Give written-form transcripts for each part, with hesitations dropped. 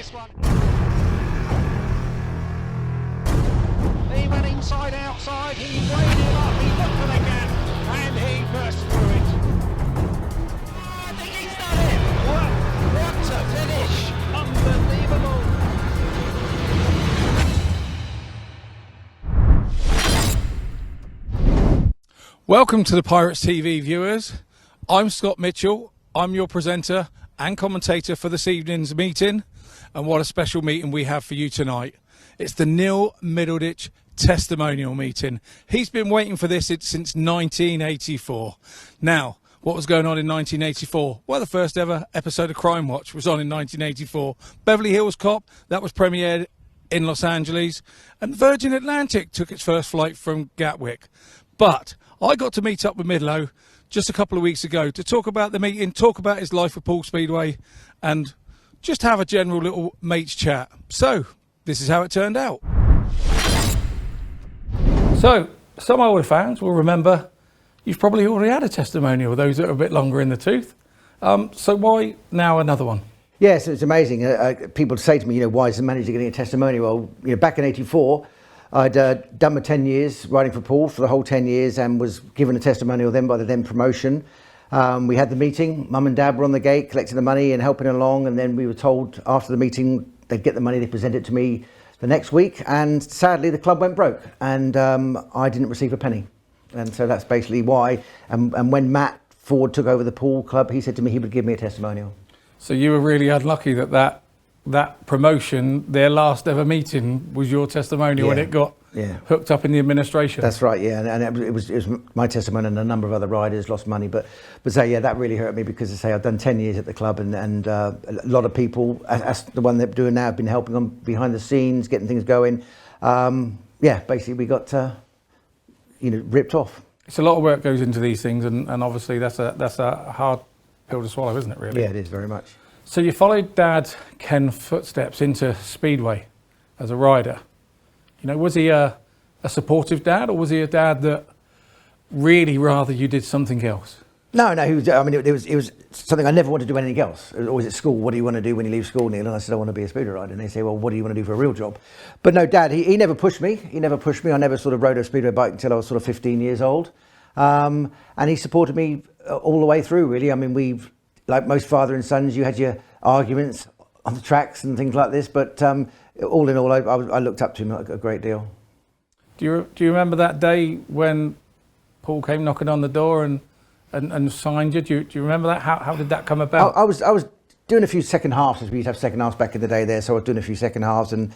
this one. He went inside, outside, he weighed it up, he looked for the gap, and he burst through it. I think he's done it! What a finish! Unbelievable! Welcome to the Pirates TV viewers. I'm Scott Mitchell. I'm your presenter and commentator for this evening's meeting. And what a special meeting we have for you tonight. It's the Neil Middleditch Testimonial meeting. He's been waiting for this since 1984. Now, what was going on in 1984? Well, the first ever episode of Crime Watch was on in 1984. Beverly Hills Cop, that was premiered in Los Angeles. And Virgin Atlantic took its first flight from Gatwick. But I got to meet up with Midlo just a couple of weeks ago to talk about the meeting, talk about his life with Poole Speedway, and just have a general little mates chat. So, this is how it turned out. So, some older fans will remember you've probably already had a testimonial, those that are a bit longer in the tooth. So why now another one? Yes, it's amazing. People say to me, why is the manager getting a testimonial? Well, back in '84, I'd done my 10 years riding for Poole for the whole 10 years and was given a testimonial then by the then promotion. We had the meeting, Mum and Dad were on the gate collecting the money and helping along, and then we were told after the meeting they'd get the money, they presented it to me the next week, and sadly the club went broke and I didn't receive a penny. And so that's basically why. And when Matt Ford took over the Poole club, he said to me he would give me a testimonial. So you were really unlucky that promotion, their last ever meeting, was your testimonial, and it got hooked up in the administration. That's right, yeah, and it was my testimony, and a number of other riders lost money, but so yeah, that really hurt me because, as I say, I've done 10 years at the club, and a lot of people, as the one they're doing now, have been helping them behind the scenes, getting things going. Yeah, basically we got ripped off. It's a lot of work goes into these things, and obviously that's a hard pill to swallow, isn't it, really? Yeah, it is very much. So you followed Dad Ken's footsteps into Speedway as a rider. Was he a supportive dad, or was he a dad that really rather you did something else? No, he was. I mean, it was something I never wanted to do anything else. It was always at school. What do you want to do when you leave school, Neil? And I said, I want to be a speedway rider. And they say, well, what do you want to do for a real job? But no, Dad, he never pushed me. He never pushed me. I never sort of rode a speedway bike until I was sort of 15 years old. And he supported me all the way through, really. I mean, we've, like most father and sons, you had your arguments on the tracks and things like this, but all in all, I looked up to him a great deal. Do you remember that day when Poole came knocking on the door and signed you? Do you remember that? How did that come about? I was doing a few second halves, as we used to have second halves back in the day there, so I was doing a few second halves, and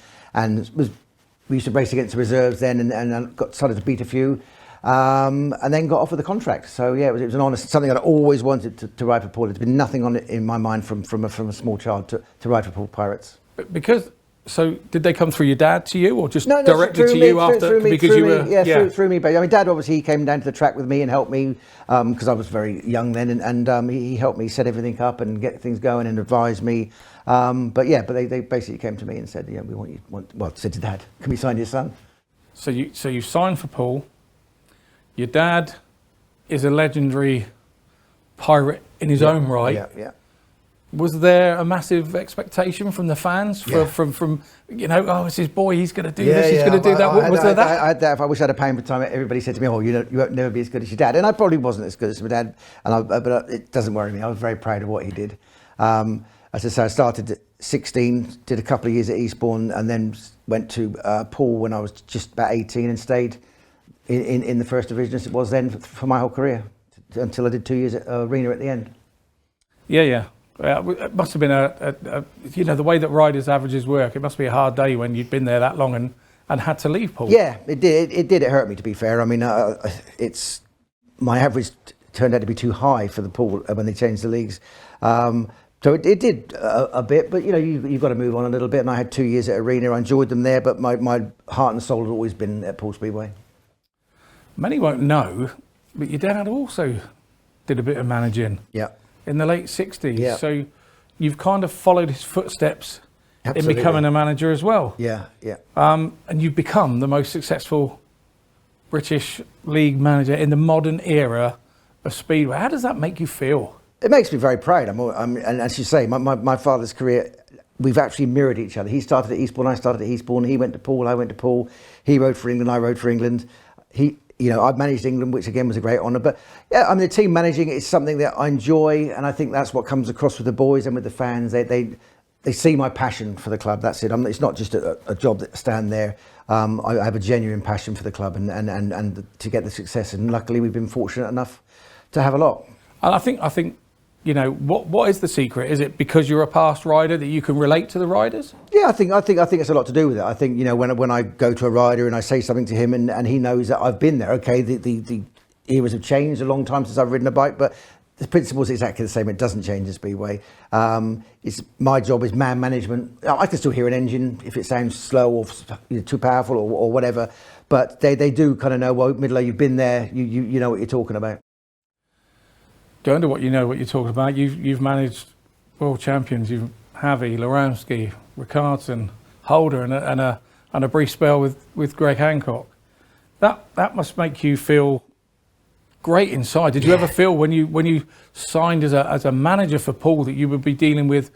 we used to race against the reserves then, and started to beat a few. And then got offered the contract. So yeah, it was an honour, something I'd always wanted to ride for Poole. There's been nothing on it in my mind from a small child to ride for Poole Pirates. So did they come through your dad to you, or just directly to you after? Through me. But I mean, Dad obviously he came down to the track with me and helped me because I was very young then, and he helped me set everything up and get things going and advise me. But they basically came to me and said, we want you. Said to Dad, can we sign your son? So you signed for Poole. Your dad is a legendary pirate in his own right. Yeah. Was there a massive expectation from the fans from it's his boy, he's going to do this, he's going to do that? Was there that? I had that. If I wish I had a payment time, everybody said to me, you won't never be as good as your dad. And I probably wasn't as good as my dad, but it doesn't worry me. I was very proud of what he did. As I say, I started at 16, did a couple of years at Eastbourne, and then went to Poole when I was just about 18 and stayed in the first division as it was then for my whole career until I did 2 years at Arena at the end. Yeah. It must have been the way that riders' averages work. It must be a hard day when you'd been there that long and had to leave Poole. Yeah, it did. It hurt me, to be fair. I mean, my average turned out to be too high for the Poole when they changed the leagues. So it did a bit, but you've got to move on a little bit. And I had 2 years at Arena. I enjoyed them there, but my heart and soul had always been at Poole Speedway. Many won't know, but your dad also did a bit of managing in the late 60s. Yeah. So you've kind of followed his footsteps in becoming a manager as well. Yeah. And you've become the most successful British league manager in the modern era of Speedway. How does that make you feel? It makes me very proud. And as you say, my father's career we've actually mirrored each other. He started at Eastbourne, I started at Eastbourne. He went to Poole, I went to Poole. He rode for England, I rode for England. I've managed England, which again was a great honour. But yeah, I mean, the team managing is something that I enjoy, and I think that's what comes across with the boys and with the fans. They see my passion for the club. That's it. It's not just a job that I stand there. I have a genuine passion for the club and to get the success. And luckily, we've been fortunate enough to have a lot. And I think. What is the secret? Is it because you're a past rider that you can relate to the riders? Yeah, I think it's a lot to do with it. I think when I go to a rider and I say something to him and he knows that I've been there. Okay, the eras have changed a long time since I've ridden a bike, but the principle is exactly the same. It doesn't change in Speedway. It's my job is man management. I can still hear an engine if it sounds slow or too powerful or whatever, but they do kind of know. Well, Middler, you've been there. You know what you're talking about. Go into what you're talking about. You've managed world champions. You've Havelock, Loram, ReRun, Holder, and a brief spell with Greg Hancock. That must make you feel great inside. Did you ever feel when you signed as a manager for Poole that you would be dealing with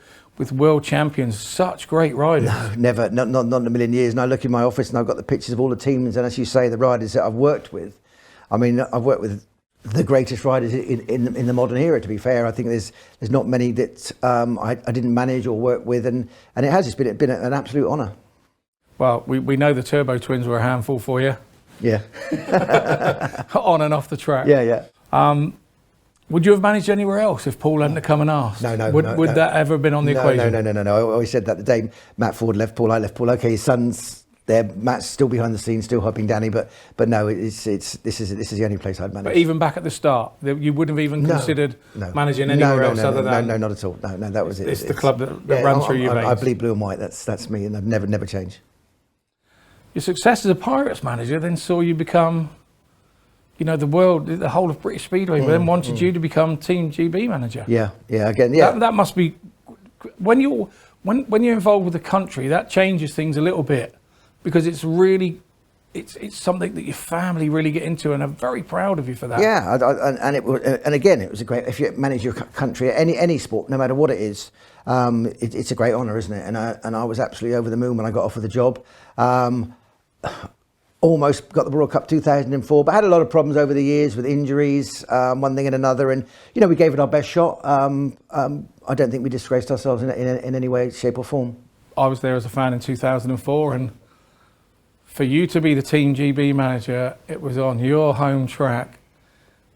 world champions, such great riders? No, never, not in a million years. And I look in my office and I've got the pictures of all the teams, and as you say, the riders that I've worked with. I mean, I've worked with the greatest riders in the modern era, to be fair. I think there's not many that I didn't manage or work with, and it has just been an absolute honour. Well, we know the Turbo Twins were a handful for you. Yeah. On and off the track. Yeah. Would you have managed anywhere else if Poole hadn't come and asked? No. Would that ever have been on the equation? No. I always said that the day Matt Ford left Poole, I left Poole. Okay, his son's there, Matt's still behind the scenes, still helping Danny, but no, this is the only place I'd manage. But even back at the start, you wouldn't have even considered managing anywhere else other than... No, not at all. No, that was it. It's the club that runs through your veins. I bleed blue and white. That's me, and I've never changed. Your success as a Pirates manager then saw you become, the whole of British Speedway, then wanted you to become Team GB manager. Yeah. Again, yeah. That must be when you're involved with the country, that changes things a little bit. Because it's something that your family really get into, and I'm very proud of you for that. Yeah, and again, it was a great. If you manage your country, any sport, no matter what it is, it's a great honour, isn't it? And I was absolutely over the moon when I got offered the job. Almost got the World Cup 2004, but had a lot of problems over the years with injuries, one thing and another. And we gave it our best shot. I don't think we disgraced ourselves in any way, shape, or form. I was there as a fan in 2004, and for you to be the Team GB manager, it was on your home track.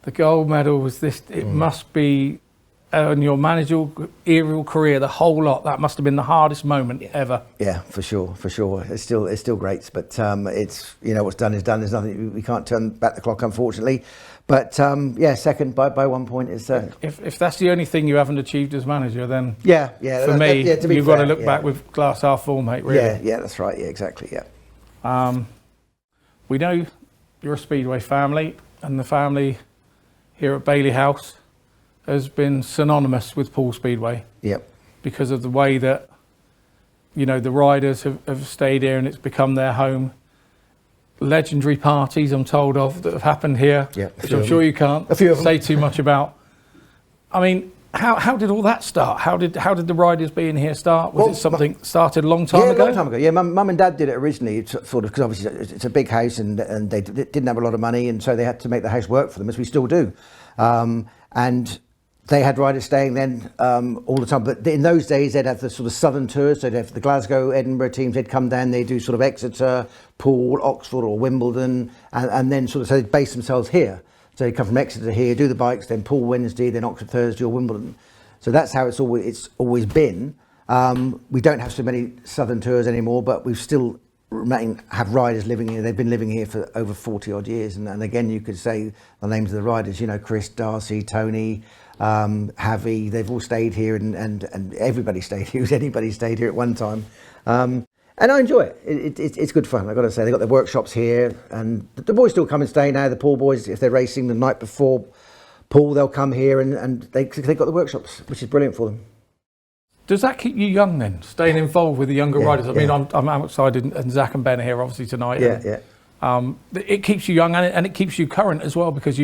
The gold medal was this. It must be in your managerial career, the whole lot. That must have been the hardest moment ever. Yeah, for sure. It's still great, but it's what's done is done. There's nothing, we can't turn back the clock, unfortunately. But second by 1 point is. If that's the only thing you haven't achieved as manager, then yeah. For me, you've got to look back with glass half full, mate. Really. Yeah, that's right. Yeah, exactly. Yeah. We know you're a Speedway family, and the family here at Bailey House has been synonymous with Poole Speedway. Yep. Because of the way that the riders have stayed here, and it's become their home. Legendary parties I'm told of that have happened here, which I'm sure you can't say too much about. I mean, how did all that start? How did the riders being here start? Was it something started a long time ago? Yeah, a long time ago. Yeah, Mum and Dad did it originally, sort of, because obviously it's a big house and they didn't have a lot of money, and so they had to make the house work for them, as we still do. And they had riders staying then all the time. But in those days, they'd have the sort of southern tours. So they'd have the Glasgow, Edinburgh teams. They'd come down. They'd do sort of Exeter, Poole, Oxford, or Wimbledon, and then so they'd base themselves here. So they come from Exeter here, do the bikes, then Poole Wednesday, then Oxford Thursday, or Wimbledon. So that's how it's always been. We don't have so many southern tours anymore, but we've still have riders living here. They've been living here for over 40 odd years, and again, you could say the names of the riders. Chris, Darcy, Tony, Havelock. They've all stayed here, and everybody stayed here. Anybody stayed here at one time. And I enjoy it. It's good fun, I've got to say. They've got their workshops here, and the boys still come and stay now. The Poole boys, if they're racing the night before Poole, they'll come here, and they've got the workshops, which is brilliant for them. Does that keep you young then, staying involved with the younger riders? I mean, I'm outside, and Zach and Ben are here obviously tonight. Yeah. It keeps you young, and it keeps you current as well, because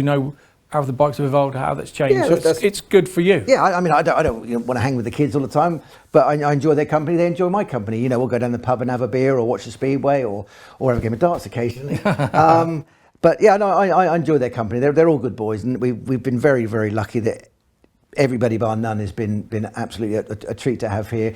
how the bikes have evolved, how that's changed. Yeah, So it's good for you. Yeah, I mean, I don't want to hang with the kids all the time, but I enjoy their company. They enjoy my company. You know, we'll go down the pub and have a beer, or watch the speedway, or have a game of darts occasionally. But yeah, no, I enjoy their company. They're all good boys, and we've been very, very lucky that everybody bar none has been absolutely a treat to have here.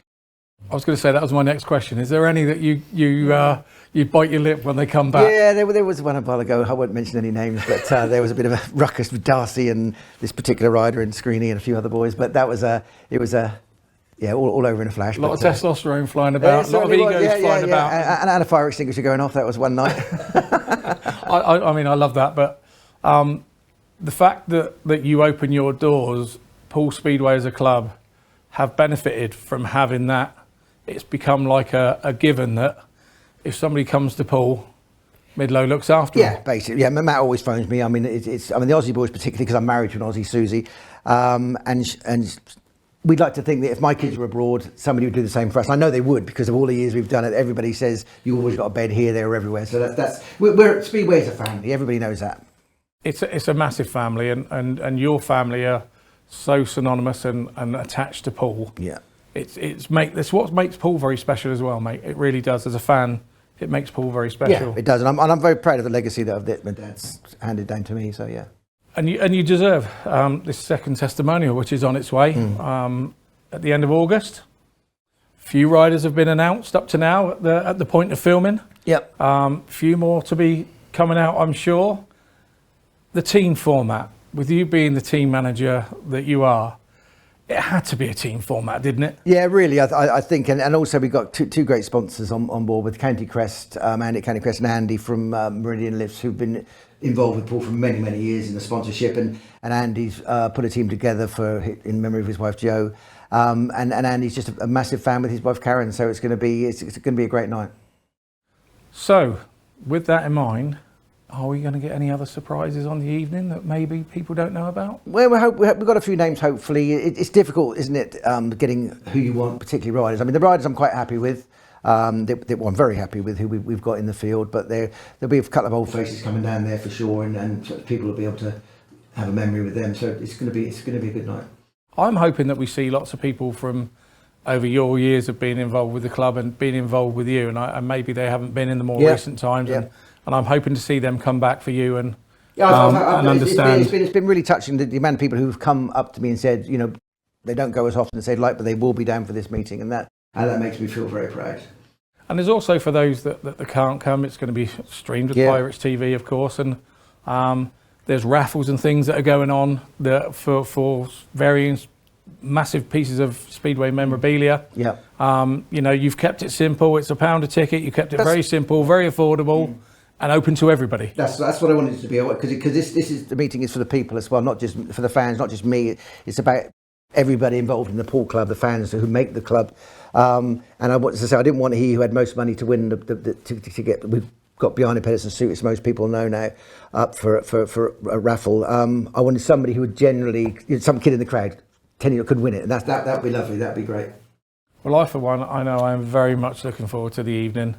I was going to say that was my next question. Is there any that you bite your lip when they come back? Yeah, there was one a while ago. I won't mention any names, but there was a bit of a ruckus with Darcy and this particular rider and Screeny and a few other boys. But that was all over in a flash. A lot of testosterone flying about, a lot of egos flying about. And a fire extinguisher going off. That was one night. I mean, I love that, but the fact that you open your doors, Poole Speedway as a club, have benefited from having that. It's become like a given that if somebody comes to Poole, Midlow looks after them. Yeah, basically. Yeah, Matt always phones me. I mean, the Aussie boys particularly, because I'm married to an Aussie, Susie, and we'd like to think that if my kids were abroad, somebody would do the same for us. And I know they would, because of all the years we've done it. Everybody says you always got a bed here, there, or everywhere. So we're Speedway is a family. Everybody knows that. It's a massive family, and your family are so synonymous and attached to Poole. Yeah. That's what makes Poole very special as well, mate. It really does. As a fan, it makes Poole very special. Yeah, it does, and I'm very proud of the legacy that my dad's handed down to me. So yeah. And you deserve this second testimonial, which is on its way at the end of August. Few riders have been announced up to now at the point of filming. Yep. Few more to be coming out, I'm sure. The team format, with you being the team manager that you are, it had to be a team format, didn't it? Yeah, really. I think, and also we've got two great sponsors on board with County Crest, County Crest and Andy from Meridian Lifts, who've been involved with Poole for many, many years in the sponsorship, and Andy's put a team together in memory of his wife Jo, and Andy's just a massive fan with his wife Karen, so it's going to be a great night. So, with that in mind, are we going to get any other surprises on the evening that maybe people don't know about? Well, we've got a few names, hopefully. It's difficult, isn't it, getting who you want, particularly riders. I mean, the riders I'm quite happy with. I'm very happy with who we've got in the field, but there'll be a couple of old faces coming down there for sure, and sort of people will be able to have a memory with them. So it's going to be a good night. I'm hoping that we see lots of people from over your years of being involved with the club and being involved with you, and maybe they haven't been in the more recent times. Yeah. And I'm hoping to see them come back for you and understand. It's been really touching, the amount of people who've come up to me and said, you know, they don't go as often as they'd like, but they will be down for this meeting, and that makes me feel very proud. And there's also, for those that can't come, it's going to be streamed with Pirates TV, of course, and there's raffles and things that are going on for varying massive pieces of Speedway memorabilia. Yeah. You know, you've kept it simple. It's £1 a ticket. You kept it very simple, very affordable, and open to everybody. That's what I wanted it to be, because the meeting is for the people as well, not just for the fans, not just me. It's about everybody involved in the Poole Club, the fans who make the club. And I wanted to say, I didn't want he who had most money to win to get. We've got Bjarne Pedersen suit, as most people know now, up for a raffle. I wanted somebody who would generally, some kid in the crowd, could win it, and that'd be lovely. That'd be great. Well, I for one, I know I'm very much looking forward to the evening.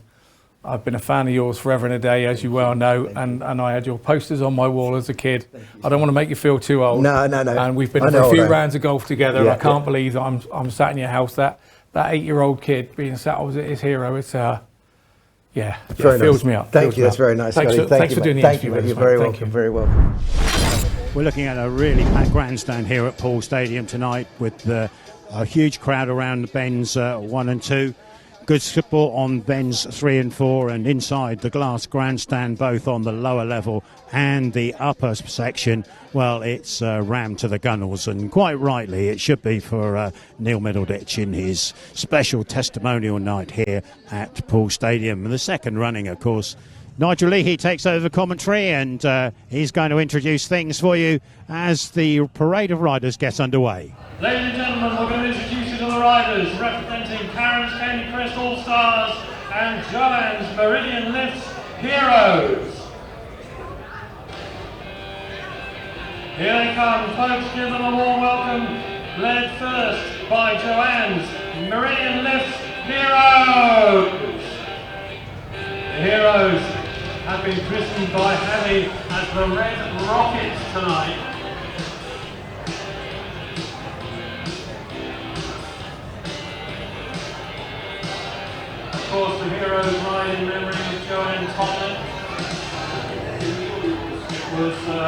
I've been a fan of yours forever and a day, as you well know, and I had your posters on my wall as a kid. I don't want to make you feel too old. No. And we've been for a few rounds of golf together. I can't believe that I'm sat in your house. That 8-year-old kid being sat opposite his hero. It's it fills me up. Thank you. That's very nice. Thanks for doing the interview with us. You're very welcome. Very welcome. We're looking at a really packed grandstand here at Poole Stadium tonight, with a huge crowd around bends 1 and 2. Good support on bends 3 and 4, and inside the glass grandstand, both on the lower level and the upper section. Well, it's rammed to the gunnels, and quite rightly it should be for Neil Middleditch in his special testimonial night here at Poole Stadium. And the second running, of course, Nigel Leahy takes over commentary, and he's going to introduce things for you as the parade of riders gets underway. Ladies and gentlemen, we're going to introduce you to the riders representing Karen's County Crest All Stars and Joanne's Meridian Lifts Heroes. Here they come, folks, give them a warm welcome, led first by Joanne's Meridian Lifts Heroes. The Heroes have been christened by Davey as the Red Rockets tonight. Heroes ride in memory of Joanne Totnet. Was the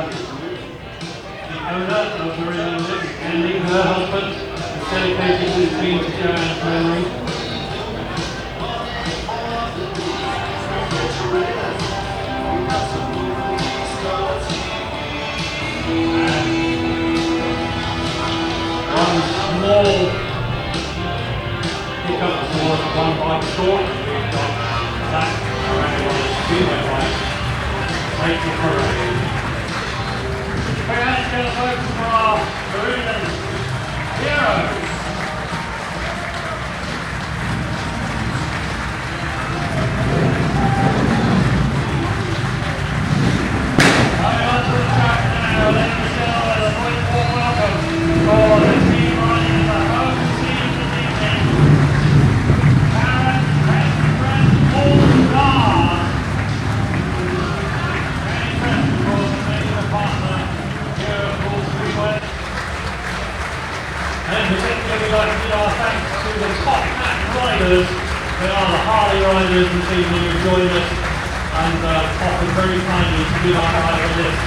owner of Meridian Lifts, Andy, her husband, has dedicated his team to Joanne's memory. One small pickup was one bike short. We've got that around on the speedway bike. Take the parade. Okay, let's get a focus for our Meridian Heroes. Coming onto the track now, ladies and gentlemen, a very warm welcome for the team riding in the home team this evening. County Crest All Stars. County Crest, of course, making a partner here at Poole Speedway. And in particular, we'd like to give our thanks to the top hat riders. They are the Harley riders this evening who joined us and offered very kindly to give our rider a lift.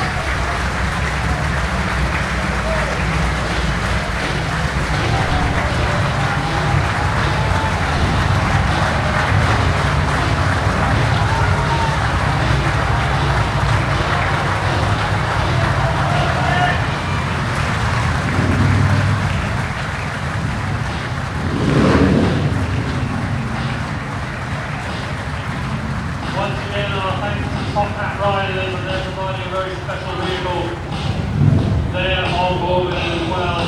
Once again, our thanks to Top Hat Riders, and they're providing a very special vehicle there on board with them as well.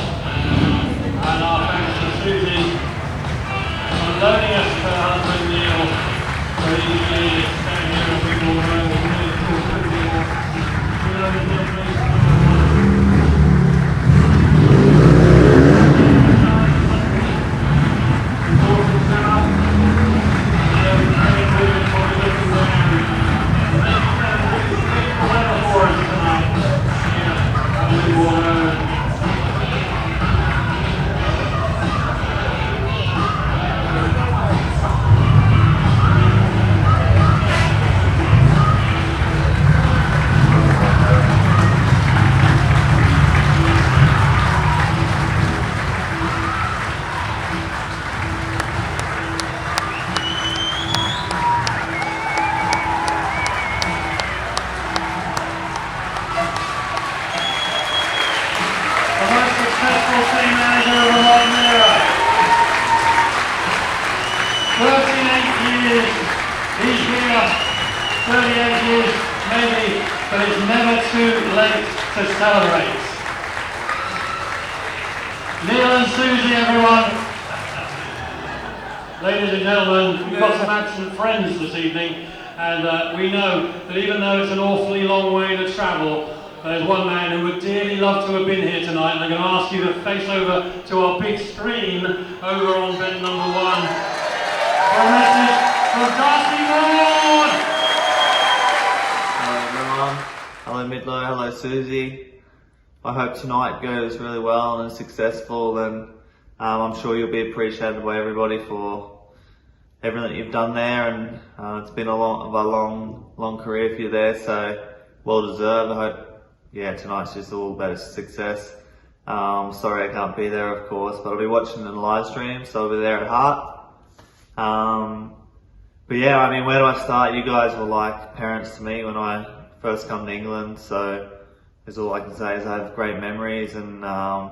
And our thanks to Susie for loaning us to her husband Neil, so he can lead us down here on Wimborne Road. It's really cool, pretty vehicle. Neil, please. Celebrate. Neil and Susie, everyone. Ladies and gentlemen, we've got some absent friends this evening, and we know that even though it's an awfully long way to travel, there's one man who would dearly love to have been here tonight, and I'm going to ask you to face over to our big screen over on bend number 1 for a message from Darcy. Hello everyone. Hello Midlo, hello Susie. I hope tonight goes really well and is successful, and I'm sure you'll be appreciated by everybody for everything that you've done there, and it's been a long career for you there, so well deserved. I hope, tonight's just all about a success. Sorry I can't be there, of course, but I'll be watching the live stream, so I'll be there at heart. But yeah, I mean, where do I start? You guys were like parents to me when I first come to England, so that's all I can say is I have great memories, and I'm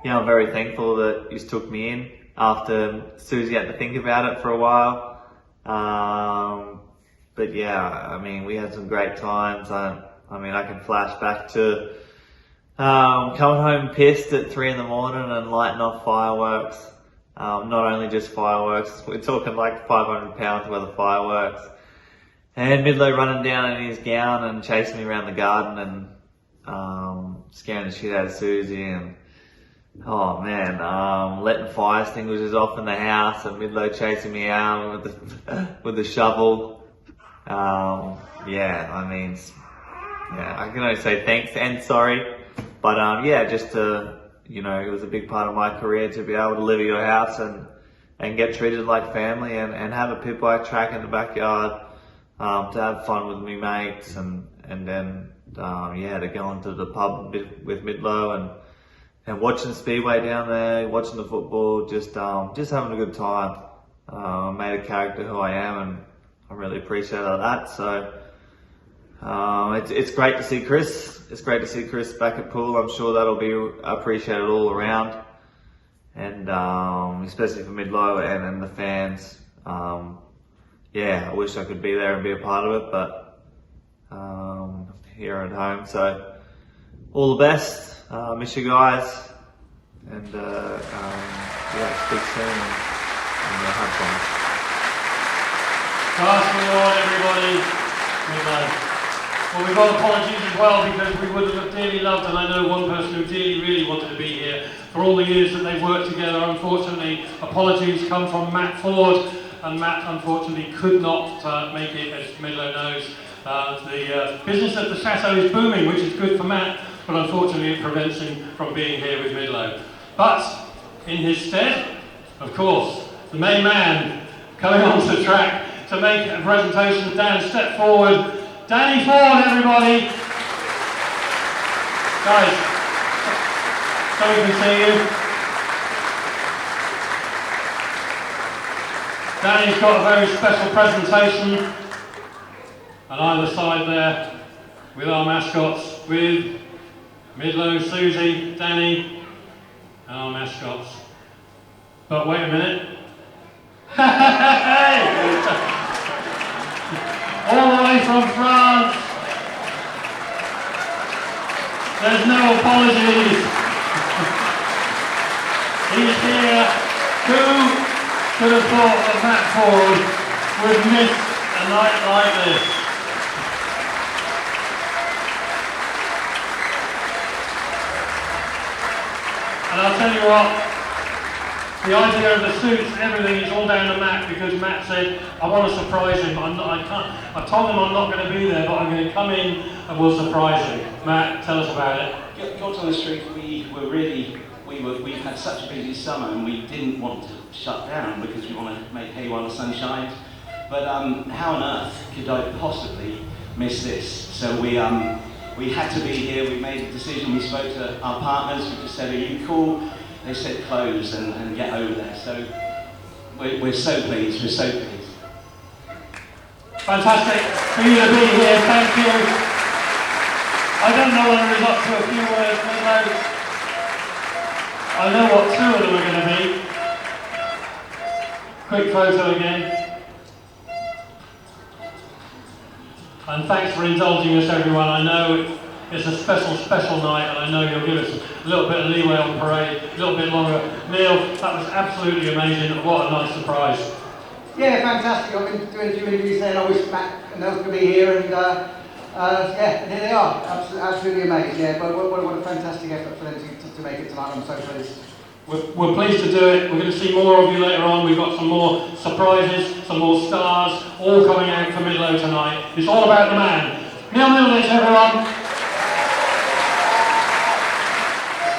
very thankful that you took me in after Susie had to think about it for a while. But yeah, I mean, we had some great times. I can flash back to coming home pissed at 3 in the morning and lighting off fireworks. Not only just fireworks, we're talking like 500 pounds worth of fireworks. And Midlo running down in his gown and chasing me around the garden and scaring the shit out of Susie, and oh man, letting fire extinguishers off in the house, and Midlo chasing me out with the shovel. I can only say thanks and sorry, but just to, it was a big part of my career to be able to live at your house and and get treated like family, and have a pit bike track in the backyard to have fun with me mates, and then yeah, to go into the pub with Midlow and watching the speedway down there, watching the football, just having a good time. Made a character who I am, and I really appreciate that. So it's great to see Chris. It's great to see Chris back at Poole. I'm sure that'll be appreciated all around, and especially for Midlow and the fans. Yeah, I wish I could be there and be a part of it, but here at home. So all the best. Miss you guys, and yeah, speak soon, and have fun. Darcy on, everybody. Well, we've got apologies as well, because we would have dearly loved, and I know one person who dearly really wanted to be here for all the years that they've worked together. Unfortunately, apologies come from Matt Ford, and Matt unfortunately could not make it, as Midlow knows. The business at the Chateau is booming, which is good for Matt, but unfortunately it prevents him from being here with Midlow. But in his stead, of course, the main man coming onto the track to make a presentation. Dan, step forward. Danny Ford, everybody. Guys, so we can see you. Danny's got a very special presentation on either side there with our mascots, with Midlow, Susie, Danny, and our mascots. But wait a minute. All the way from France. There's no apologies. He's here. Who could have thought that Matt Ford would miss a night like this? And I'll tell you what, the idea of the suits, everything is all down to Matt, because Matt said, I want to surprise him. I told him I'm not going to be there, but I'm going to come in and we'll surprise him. Matt, tell us about it. Got on the street, we've had such a busy summer, and we didn't want to shut down because we want to make hay while the sun shines. But how on earth could I possibly miss this? So we had to be here. We made a decision. We spoke to our partners. We just said, are you cool? They said close and get over there. So we're so pleased. We're so pleased. Fantastic for you to be here. Thank you. I don't know whether we've got to a few words, Midlow. I know what two of them are going to be. Quick photo again. And thanks for indulging us, everyone. I know it's a special night, and I know you'll give us a little bit of leeway on parade, a little bit longer. Neil, that was absolutely amazing. What a nice surprise. Yeah, fantastic. I've been doing a few interviews there, and I wish Matt and Nels could be here, and yeah, here they are. Absolutely amazing. Yeah, but what a fantastic effort for them to make it tonight. I'm so pleased. We're pleased to do it. We're going to see more of you later on. We've got some more surprises, some more stars, all coming out for Midlow tonight. It's all about the man. Neil Middleditch, everyone.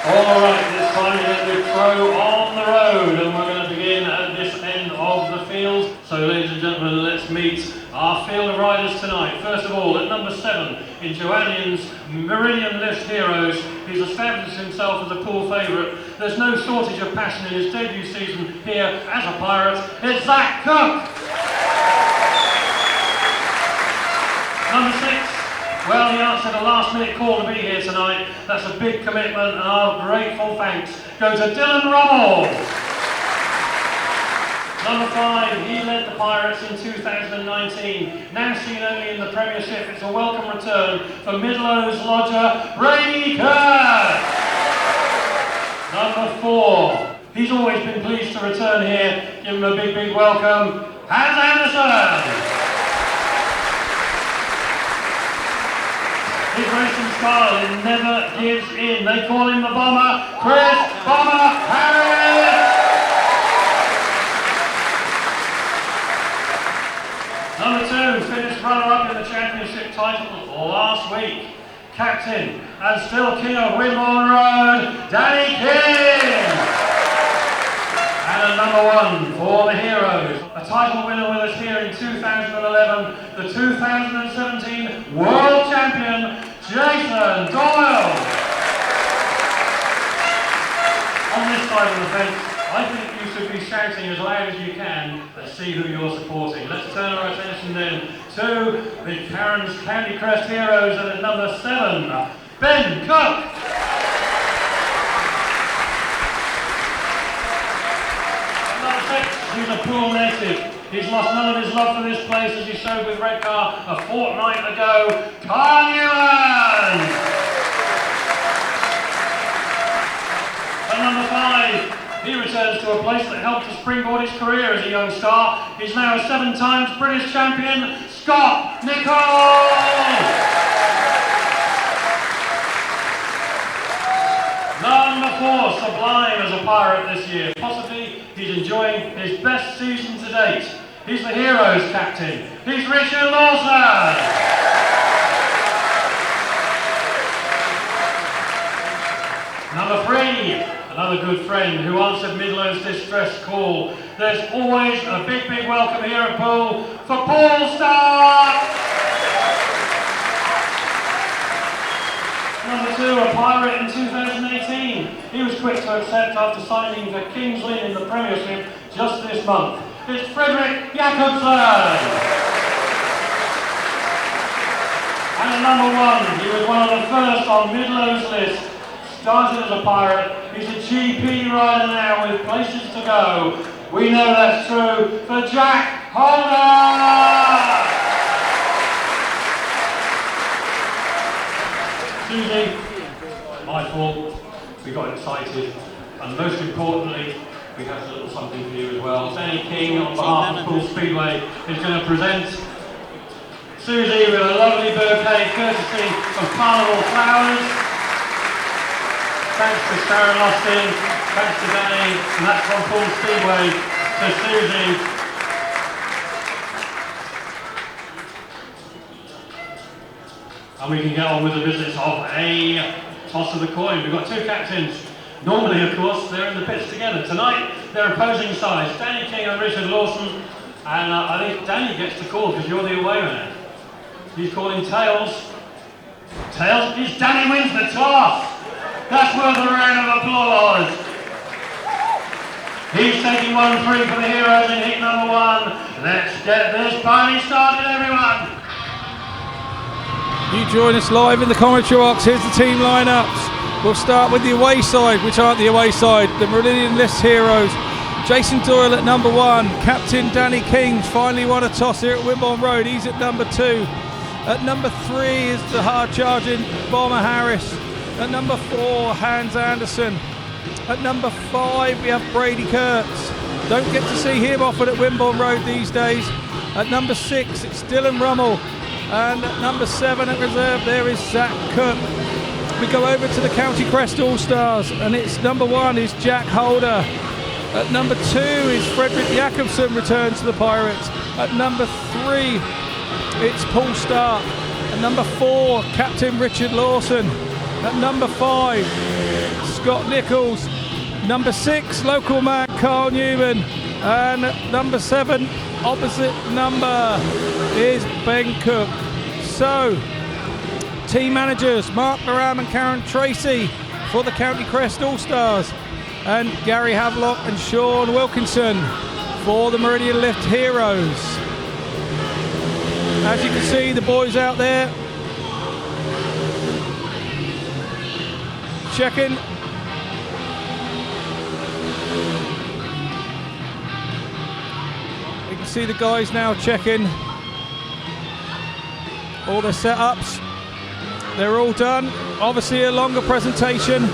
All right, this time we're going to throw on the road, and we're going to begin at this end of the field. So, ladies and gentlemen, let's meet our field of riders tonight. First of all, at number 7 in Joannian's Meridian Lifts Heroes, he's established himself as a Poole favourite. There's no shortage of passion in his debut season here as a pirate. It's Zach Cook! Number 6. Well, he answered a last-minute call to be here tonight. That's a big commitment, and our grateful thanks go to Dillon RUML. Number 5, he led the Pirates in 2019. Now seen only in the Premiership, it's a welcome return for Midlow's lodger, Brady KURTZ. Number 4, he's always been pleased to return here. Give him a big welcome, Andersen. His racing style, it never gives in. They call him the Bomber, Chris Bomber Harris. Number 2, finished runner-up in the championship title last week. Captain and still king of Wimborne Road, Danny King. And a number 1 for the Heroes. A title winner with us here in 2011, the 2017 World Champion, Jason Doyle. On this side of the fence, I think you should be shouting as loud as you can. Let's see who you're supporting. Let's turn our attention then to the County Crest Heroes and at number 7, Ben Cook. He's a Poole native. He's lost none of his love for this place as he showed with Redcar a fortnight ago. NEWMAN! At number 5, he returns to a place that helped to springboard his career as a young star. He's now a 7-time British champion, Scott Nicholls! Number 4, sublime as a pirate this year. Possibly he's enjoying his best season to date. He's the Heroes captain. He's Richard Lawson. Number 3, another good friend who answered Midlow's distress call. There's always a big, big welcome here at Poole for Poole Starke. Number 2, a pirate in 2018. He was quick to accept after signing for Kings Lynn in the Premiership just this month. It's Frederik JAKOBSEN. And at number 1, he was one of the first on Midlow's list. Started as a pirate, he's a GP rider now with places to go. We know that's true for Jack Holder! Susie, my fault, we got excited, and most importantly, we have a little something for you as well. Danny King, on behalf of Poole Speedway, is going to present Susie with a lovely bouquet courtesy of Carnival Flowers. Thanks to Sharon Lawson, thanks to Danny, and that's from Poole Speedway to Susie. And we can get on with the business of a toss of the coin. We've got 2 captains. Normally, of course, they're in the pits together. Tonight, they're opposing sides, Danny King and Richard Lawson. And I think Danny gets the call because you're the away man. He's calling tails. Tails? It's Danny wins the toss. That's worth a round of applause. He's taking 1-3 for the Heroes in heat number 1. Let's get this party started, everyone. You join us live in the commentary box. Here's the team lineups. We'll start with the away side, which aren't the away side, the Meridian Lifts Heroes. Jason Doyle at number 1. Captain Danny King finally won a toss here at Wimborne Road. He's at number 2. At number 3 is the hard-charging Bomber Harris. At number 4, Hans Andersen. At number 5, we have Brady KURTZ. Don't get to see him often at Wimborne Road these days. At number 6, it's Dillon RUML. And at number 7 at reserve, there is Zach Cook. We go over to the County Crest All Stars, and it's number 1 is Jack Holder. At number 2 is Frederik JAKOBSEN, returns to the Pirates. At number 3, it's Poole Starke. At number 4, Captain Richard Lawson. At number 5, Scott Nicholls. Number 6, local man Carl Newman. And at number 7, opposite number, is Ben Cook. So, team managers Mark Loram and Karen TRACEY for the County Crest All Stars, and Gary Havelock and Sean Wilkinson for the Meridian Lifts Heroes. As you can see, the boys out there checking. You can see the guys now checking all their setups. They're all done. Obviously a longer presentation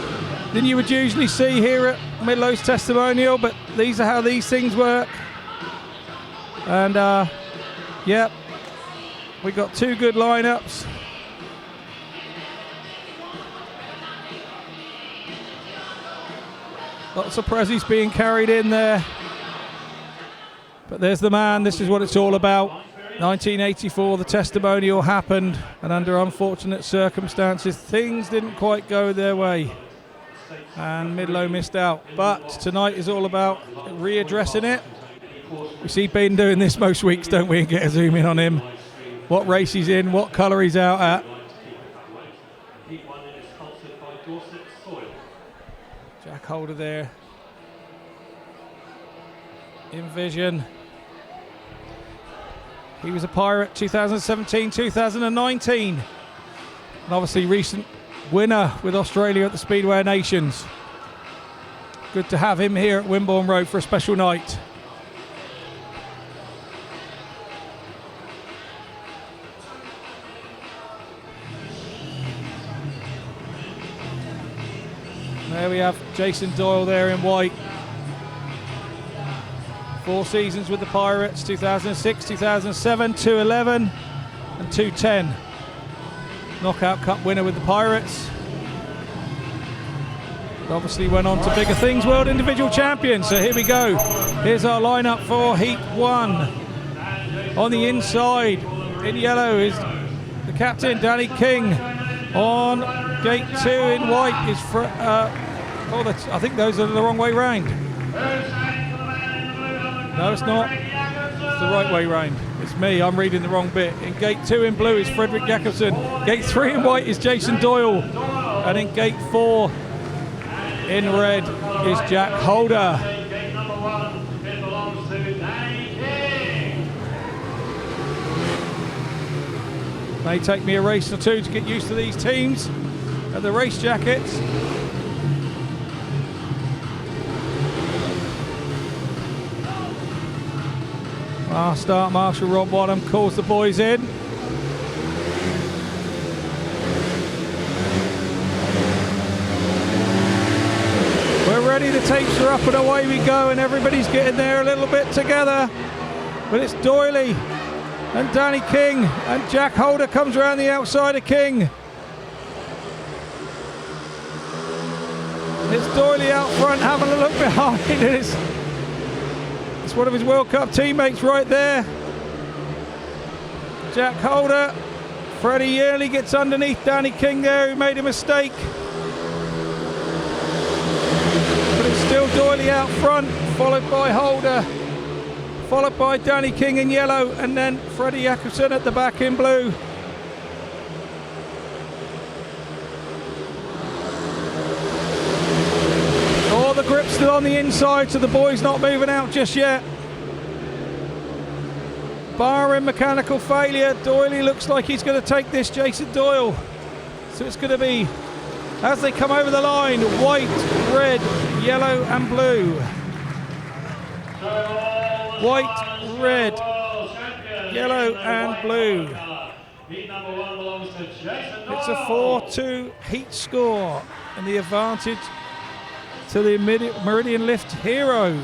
than you would usually see here at Middleditch Testimonial, but these are how these things work. And yep, we got 2 good lineups. Lots of prezzies being carried in there. But there's the man, this is what it's all about. 1984, the testimonial happened, and under unfortunate circumstances, things didn't quite go their way. and Midlow missed out. But tonight is all about readdressing it. We see Ben doing this most weeks, don't we, and get a zoom in on him. What race he's in, what colour he's out at. Jack Holder there. In vision. He was a Pirate 2017, 2019. And obviously recent winner with Australia at the Speedway Nations. Good to have him here at Wimborne Road for a special night. There we have Jason Doyle there in white. 4 seasons with the Pirates, 2006, 2007, 2011 and 2010. Knockout Cup winner with the Pirates. Obviously went on to bigger things, world individual champion. So here we go. Here's our lineup for Heat 1. On the inside, in yellow, is the captain, Danny King. On gate 2 in white is I think those are the wrong way round. No, it's not. It's the right way round. It's me, I'm reading the wrong bit. In gate 2 in blue is Frederik JAKOBSEN. Gate 3 in white is Jason Doyle. And in gate 4 in red is Jack Holder. Gate number 1, it belongs to Danny King. May take me a race or two to get used to these teams and the race jackets. Our start marshal Rob Wadham calls the boys in. We're ready, the tapes are up and away we go, and everybody's getting there a little bit together. But it's Doyle and Danny King, and Jack Holder comes around the outside of King. It's Doyle out front having a look behind. It's one of his World Cup teammates right there. Jack Holder. Freddie Yearley gets underneath Danny King there, who made a mistake. But it's still Doyle out front, followed by Holder, followed by Danny King in yellow, and then Frederik JAKOBSEN at the back in blue. All the grip's still on the inside, so the boy's not moving out just yet. Barring mechanical failure, Doyle looks like he's going to take this, Jason Doyle. So it's going to be, as they come over the line, white, red, yellow and blue. White, red, yellow and blue. It's a 4-2 heat score, and the advantage to the Meridian Lifts Heroes.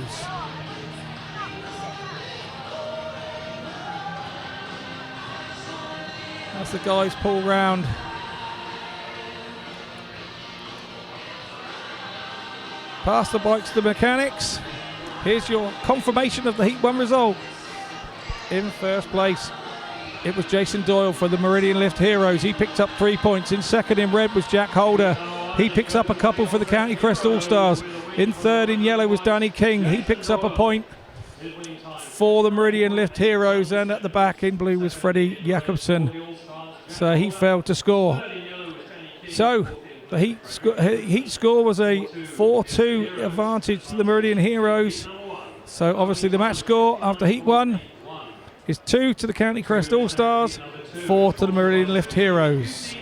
As the guys pull round. Pass the bikes to the mechanics. Here's your confirmation of the Heat 1 result. In first place, it was Jason Doyle for the Meridian Lifts Heroes. He picked up 3 points. In second in red was Jack Holder. He picks up a couple for the County Crest All Stars. In third in yellow was Danny King. He picks up a point for the Meridian Lifts Heroes. And at the back in blue was Frederik JAKOBSEN. So he failed to score. So the heat score was a 4-2 advantage to the Meridian Heroes. So obviously the match score after Heat 1 is 2 to the County Crest All Stars, 4 to the Meridian Lifts Heroes.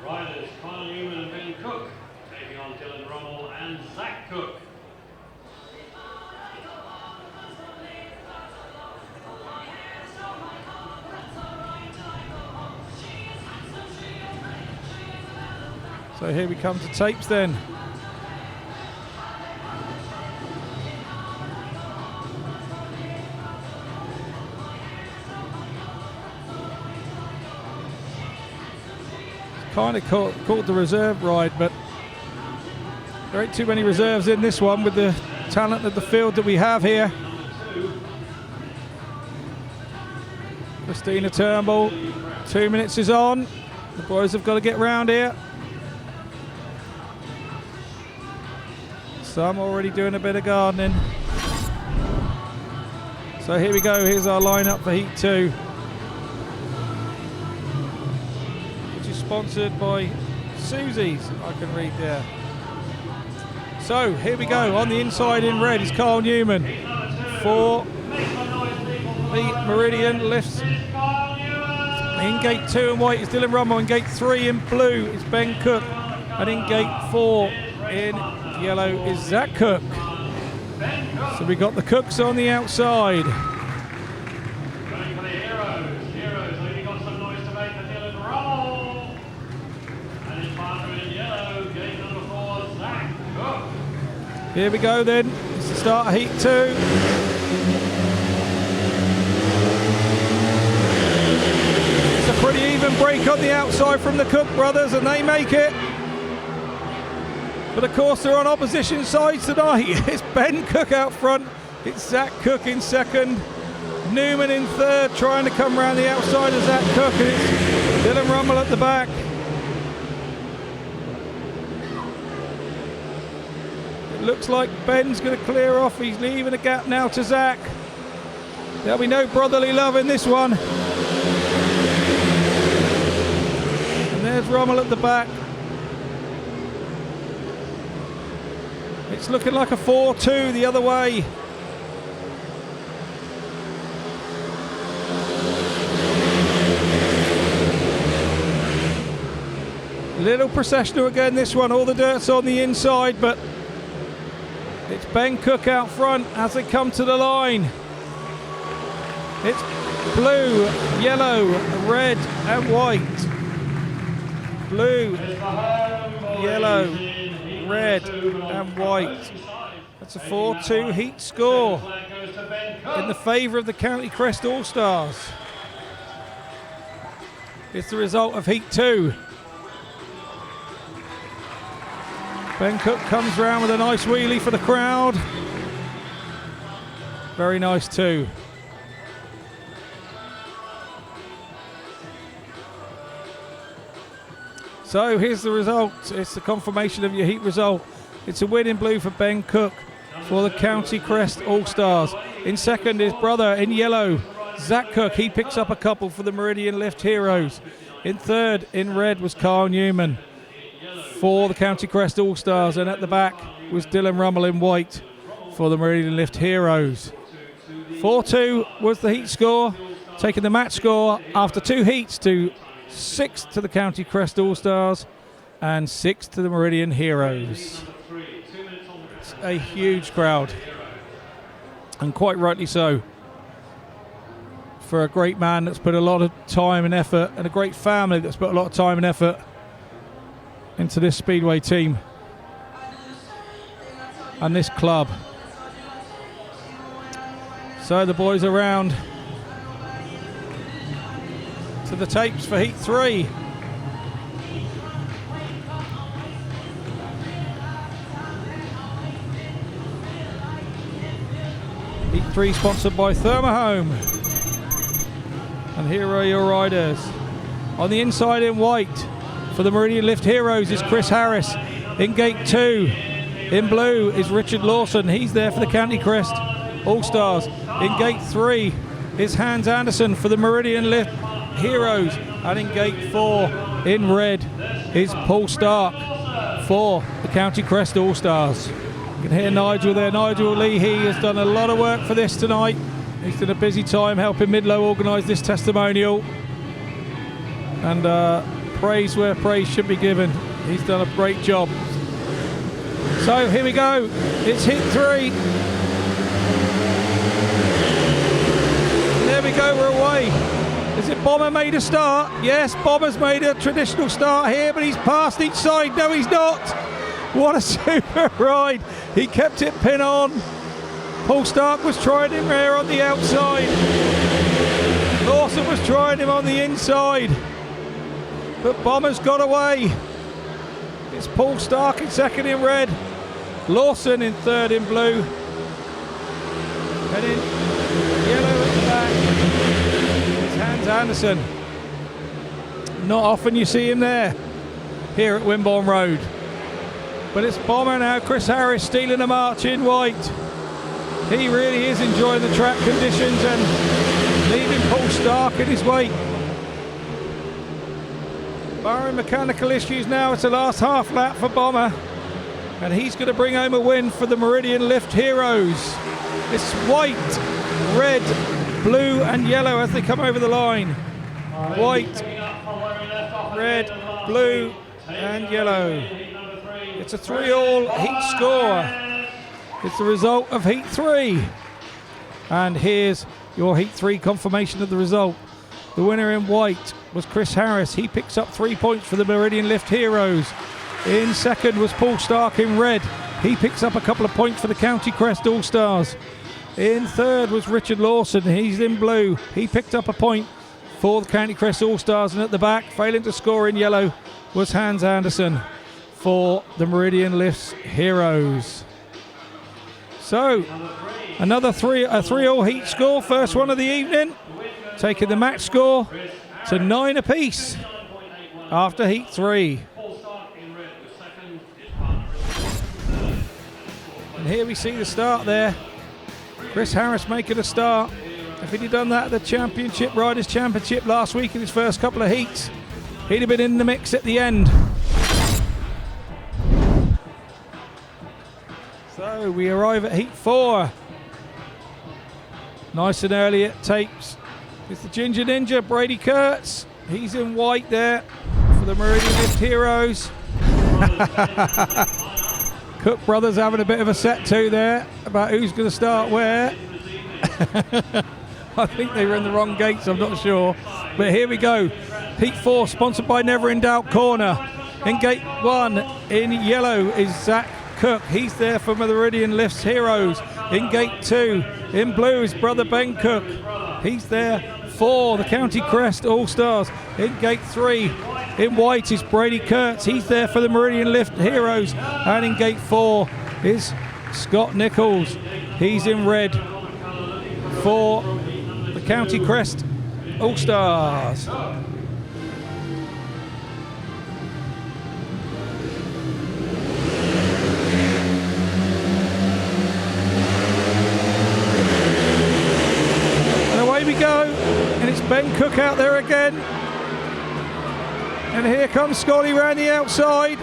Riders NEWMAN and Ben Cook taking on Dillon RUML and Zach Cook. So here we come to tapes then. Kind of called the reserve ride, but there ain't too many reserves in this one with the talent of the field that we have here. Christina TURNBULL, 2 minutes is on. The boys have got to get round here. Some already doing a bit of gardening. So here we go, here's our lineup for Heat 2. Which is sponsored by Susie's, I can read there. So here we go, on the inside in red is Carl Newman. For the Meridian Lifts. In gate 2 in white is Dillon RUML. In gate 3 in blue is Ben Cook. And in gate 4 in yellow is Zach Cook. So we got the Cooks on the outside. Going for the Heroes. Heroes, have you got some noise to make for Dillon RUML? And his partner in yellow, gate number 4, Zach Cook. Here we go then. It's the start of Heat 2. It's a pretty even break on the outside from the Cook brothers, and they make it. But of course they're on opposition sides tonight. It's Ben Cook out front. It's Zach Cook in second. Newman in third, trying to come around the outside of Zach Cook, and it's Dillon RUML at the back. It looks like Ben's going to clear off. He's leaving a gap now to Zach. There'll be no brotherly love in this one. And there's RUML at the back. It's looking like a 4-2 the other way. Little processional again this one, all the dirt's on the inside, but it's Ben Cook out front as they come to the line. It's blue, yellow, red and white. Blue, yellow, red and white. That's a 4-2 heat score in the favour of the County Crest All Stars. It's the result of Heat 2. Ben Cook comes round with a nice wheelie for the crowd. Very nice too. So here's the result. It's the confirmation of your heat result. It's a win in blue for Ben Cook for the County Crest All Stars. In second is brother in yellow, Zach Cook. He picks up a couple for the Meridian Lifts Heroes. In third in red was Carl Newman for the County Crest All Stars, and at the back was Dillon RUML in white for the Meridian Lifts Heroes. 4-2 was the heat score, taking the match score after 2 heats to 6 to the County Crest All Stars and 6 to the Meridian Heroes. It's a huge crowd, and quite rightly so, for a great man that's put a lot of time and effort, and a great family that's put a lot of time and effort into this Speedway team and this club. So the boys are round to the tapes for Heat 3. Heat 3 sponsored by Thermohome. And here are your riders. On the inside in white for the Meridian Lifts Heroes is Chris Harris. In gate 2 in blue is Richard Lawson. He's there for the County Crest All Stars. In gate 3 is Hans Andersen for the Meridian Lifts Heroes. And in gate 4 in red is Poole Starke for the County Crest All Stars. You can hear Nigel there. Nigel Leahy has done a lot of work for this tonight. He's done a busy time helping Midlow organise this testimonial. And praise where praise should be given. He's done a great job. So here we go. It's Heat 3. And there we go, we're away. Is it Bomber made a start? Yes, Bomber's made a traditional start here, but he's passed each side. No, he's not. What a super ride. He kept it pin on. Poole Starke was trying him there on the outside. Lawson was trying him on the inside. But Bomber's got away. It's Poole Starke in second in red. Lawson in third in blue. And in yellow at the back is Hans Andersen. Not often you see him there here at Wimborne Road. But it's Bomber now. Chris Harris stealing a march in white. He really is enjoying the track conditions and leaving Poole Starke in his wake. Barring mechanical issues now, it's the last half lap for Bomber. And he's going to bring home a win for the Meridian Lifts Heroes. It's white, red, blue and yellow as they come over the line. White, red, blue and yellow. It's a 3-all heat score. It's the result of heat 3. And here's your heat 3 confirmation of the result. The winner in white was Chris Harris. He picks up 3 points for the Meridian Lifts Heroes. In second was Poole Starke in red. He picks up a couple of points for the County Crest All Stars. In third was Richard Lawson. He's in blue. He picked up a point for the County Crest All Stars. And at the back, failing to score in yellow, was Hans Andersen for the Meridian Lifts Heroes. So, another a 3-all heat score, first one of the evening, taking the match score to 9 apiece after heat 3. And here we see the start there. Chris Harris making a start. If he'd have done that at the Championship Riders' Championship last week in his first couple of heats, he'd have been in the mix at the end. So we arrive at heat 4. Nice and early it takes. It's the Ginger Ninja, Brady KURTZ. He's in white there for the Meridian Lifts Heroes. Cook brothers having a bit of a set to there about who's going to start where. I think they were in the wrong gates, I'm not sure. But here we go. Heat 4 sponsored by Never in Doubt Corner. In gate 1 in yellow is Zach Cook. He's there for Meridian Lifts Heroes. In gate 2 in blue is brother Ben Cook. He's there for the County Crest All Stars. In gate 3 in white is Brady KURTZ. He's there for the Meridian Lifts Heroes. And in gate 4 is Scott Nicholls. He's in red for the County Crest All Stars. And away we go, and it's Ben Cook out there again. And here comes Scotty round the outside.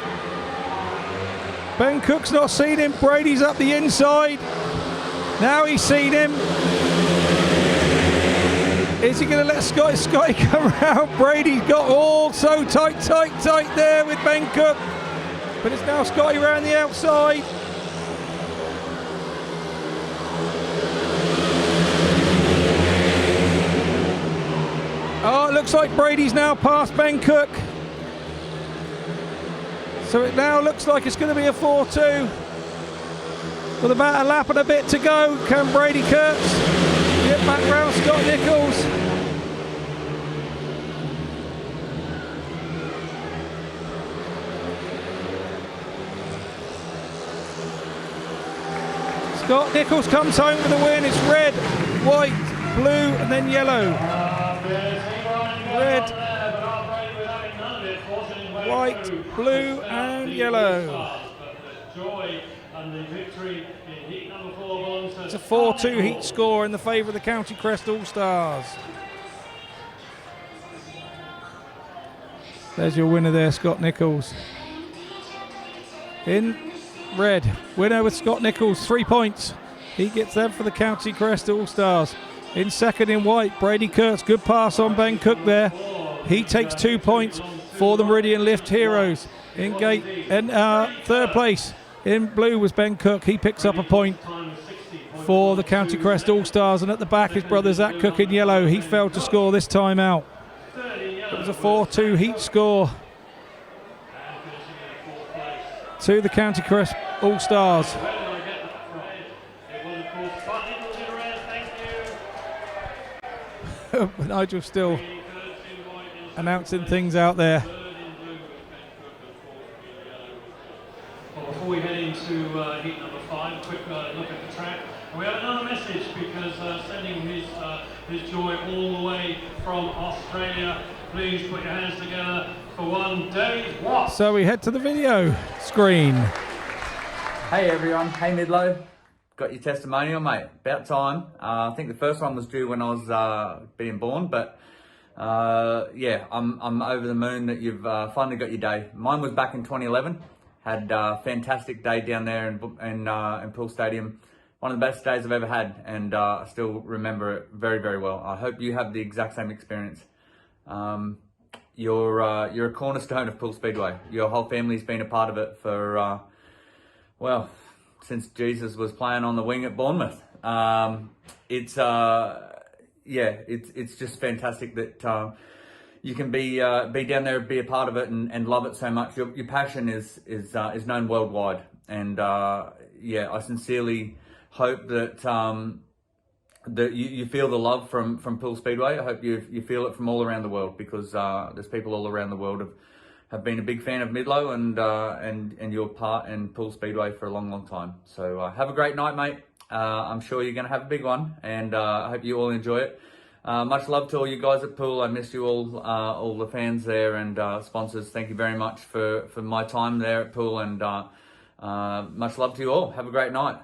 Ben Cook's not seen him. Brady's up the inside. Now he's seen him. Is he going to let Scotty come around? Brady's got all so tight there with Ben Cook. But it's now Scotty round the outside. Oh, it looks like Brady's now past Ben Cook. So it now looks like it's going to be a 4-2. With about a lap and a bit to go, can Brady KURTZ get back round Scott Nicholls? Scott Nicholls comes home with a win. It's red, white, blue and then yellow. Red, white, blue and yellow. It's a 4-2 heat score in the favour of the County Crest All Stars. There's your winner there, Scott Nicholls. In red, winner with Scott Nicholls, 3 points. He gets them for the County Crest All Stars. In second in white, Brady KURTZ, good pass on Ben Cook there. He takes 2 points for the Meridian Lifts Heroes. In third place in blue was Ben Cook. He picks up a point for the County Crest All Stars. And at the back is brother Zach Cook in yellow. He failed to score this time out. It was a 4-2 heat score to the County Crest All Stars. Nigel still announcing things out there. Well, before we head into heat number 5, a quick look at the track. And we have another message because sending his joy all the way from Australia. Please put your hands together for one Dave Watt. So we head to the video screen. Hey everyone, hey Midlow, got your testimonial mate, about time. I think the first one was due when I was being born, but yeah, I'm over the moon that you've finally got your day. Mine was back in 2011, had a fantastic day down there in Poole Stadium. One of the best days I've ever had, and I still remember it very, very well. I hope you have the exact same experience. You're a cornerstone of Poole Speedway. Your whole family's been a part of it for, well, since Jesus was playing on the wing at Bournemouth. It's just fantastic that you can be down there, be a part of it, and love it so much. Your passion is known worldwide, and yeah, I sincerely hope that that you feel the love from Poole Speedway. I hope you feel it from all around the world, because there's people all around the world have been a big fan of Midlow and your part in Poole Speedway for a long, long time. So have a great night, mate. I'm sure you're going to have a big one, and I hope you all enjoy it. Much love to all you guys at Poole. I miss you all the fans there and sponsors. Thank you very much for my time there at Poole, and much love to you all. Have a great night.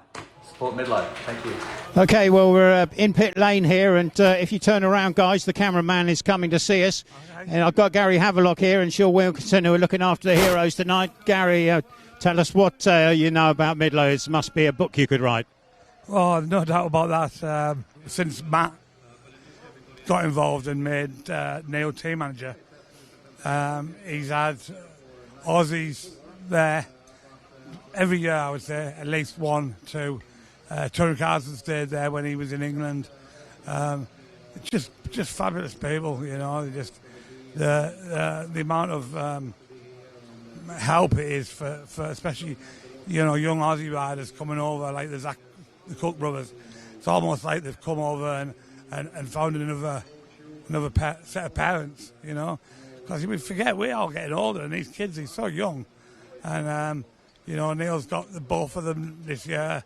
Support Midlow. Thank you. Okay, well, we're in pit lane here, and if you turn around, guys, the cameraman is coming to see us. Okay. And I've got Gary Havelock here and Sean Wilkinson, who are looking after the heroes tonight. Gary, tell us what you know about Midlow. It must be a book you could write. Oh, no doubt about that. Since Matt got involved and made Neil team manager, he's had Aussies there every year, I would say, at least 1, 2. Tony Carson stayed there when he was in England. Just fabulous people, you know. Just the amount of help it is for especially, you know, young Aussie riders coming over, like the Cook brothers. It's almost like they've come over and found another set of parents, you know. Because we forget we're all getting older, and these kids, he's so young, and you know, Neil's got both of them this year.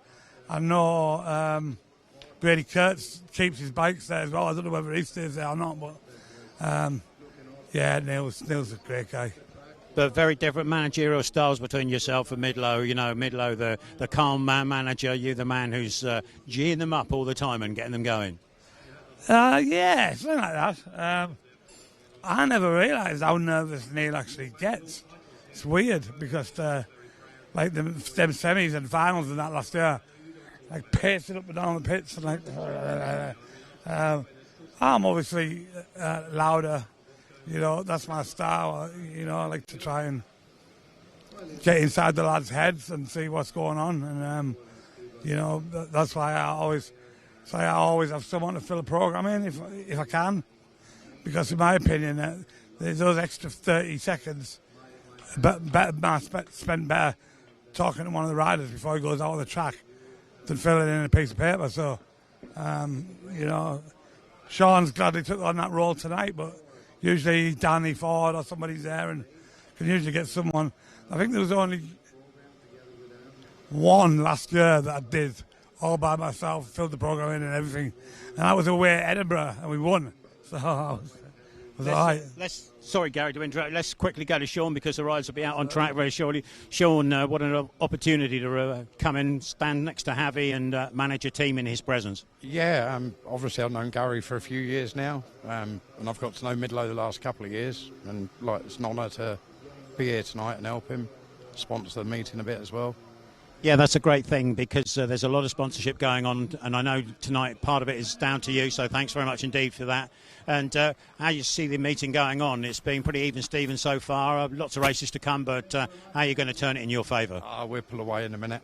I know Brady KURTZ keeps his bikes there as well. I don't know whether he stays there or not, but yeah, Neil's a great guy. But very different managerial styles between yourself and Midlow. You know, Midlow, the calm man manager, you the man who's geeing them up all the time and getting them going. Yeah, something like that. I never realised how nervous Neil actually gets. It's weird, because like them semis and finals and that last year, like pacing up and down the pits, and like I'm obviously louder, you know, that's my style. You know, I like to try and get inside the lads' heads and see what's going on, and you know, that's why I always have someone to fill a programme in if I can, because in my opinion, there's those extra 30 seconds spent better talking to one of the riders before he goes out on the track than filling in a piece of paper. So, you know, Sean's glad he took on that role tonight, but usually Danny Ford or somebody's there and can usually get someone. I think there was only one last year that I did all by myself, filled the programme in and everything, and that was away at Edinburgh, and we won. So it was all right. Sorry, Gary, to interrupt. Let's quickly go to Sean, because the riders will be out on track very shortly. Sean, what an opportunity to come and stand next to Javi and manage a team in his presence. Yeah, obviously I've known Gary for a few years now, and I've got to know Midlow the last couple of years, and like, it's an honour to be here tonight and help him sponsor the meeting a bit as well. Yeah, that's a great thing, because there's a lot of sponsorship going on, and I know tonight part of it is down to you, so thanks very much indeed for that. And how you see the meeting going on? It's been pretty even Steven so far, lots of races to come, but how are you going to turn it in your favour? We'll pull away in a minute.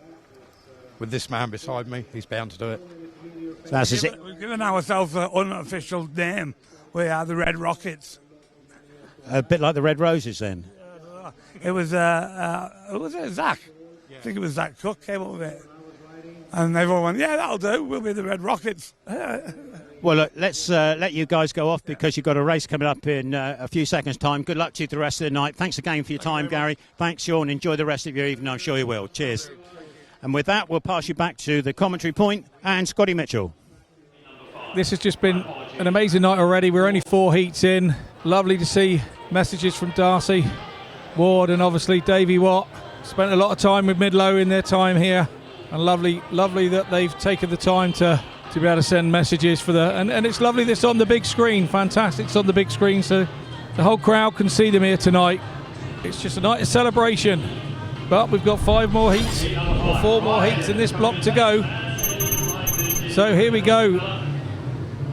With this man beside me, he's bound to do it. So that's it. We've given ourselves an unofficial name. We are the Red Rockets. A bit like the Red Roses then? It was Zach. Yeah. I think it was Zach Cook came up with it. And everyone went, yeah, that'll do. We'll be the Red Rockets. Well, look, let's let you guys go off, because you've got a race coming up in a few seconds' time. Good luck to you the rest of the night. Thanks again for your time, Gary. Thanks, Sean. Enjoy the rest of your evening. I'm sure you will. Cheers. And with that, we'll pass you back to the commentary point and Scotty Mitchell. This has just been an amazing night already. We're only 4 heats in. Lovely to see messages from Darcy, Ward, and obviously Davey Watt. spent a lot of time with Midlow in their time here, and lovely that they've taken the time to be able to send messages for and it's lovely that it's on the big screen. Fantastic, it's on the big screen, so the whole crowd can see them here tonight. It's just a night of celebration, but we've got 5 more heats, or 4 more heats in this block to go. So here we go.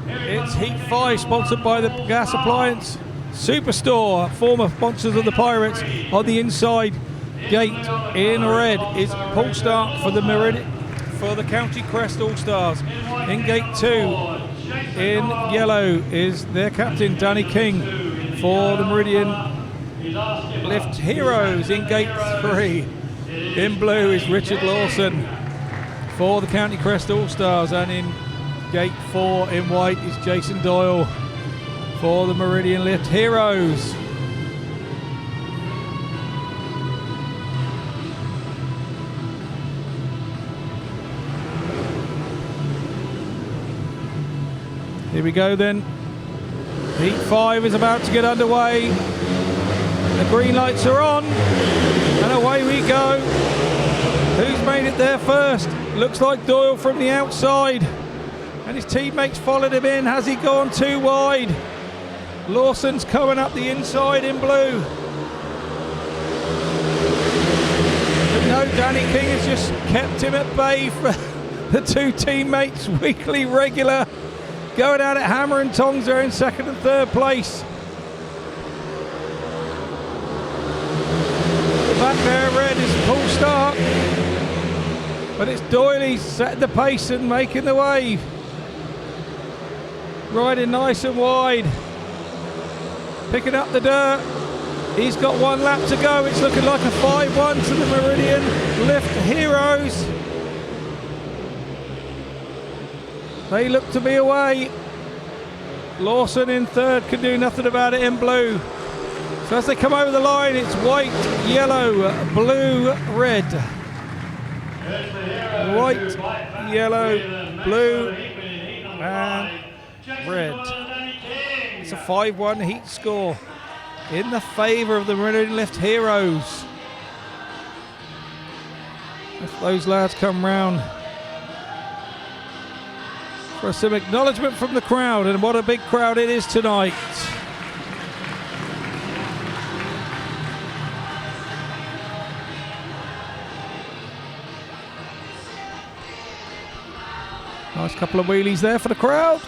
It's Heat 5, sponsored by the Gas Appliance Superstore, former sponsors of the Pirates. On the inside gate in red is Poole Starke for the Meridian, for the County Crest All Stars. In gate 2 in yellow is their captain Danny King for the Meridian Lifts Heroes. In gate 3 in blue is Richard Lawson for the County Crest All Stars, and in gate 4 in white is Jason Doyle for the Meridian Lifts Heroes. Here we go then. Heat 5 is about to get underway. The green lights are on, and away we go. Who's made it there first? Looks like Doyle from the outside, and his teammates followed him in. Has he gone too wide? Lawson's coming up the inside in blue. But no, Danny King has just kept him at bay for the 2 teammates, weekly regular, going out at hammer and tongs there in 2nd and 3rd place. The back there in red is Poole Starke, but it's Doyle. He's setting the pace and making the wave, riding nice and wide, picking up the dirt. He's got 1 lap to go. It's looking like a 5-1 to the Meridian Lift Heroes. They look to be away. Lawson in 3rd can do nothing about it in blue. So as they come over the line, it's white, yellow, blue, red. White, yellow, blue, and red. It's a 5-1 heat score in the favour of the Meridian Lift Heroes. If those lads come round for some acknowledgement from the crowd, and what a big crowd it is tonight. Nice couple of wheelies there for the crowd.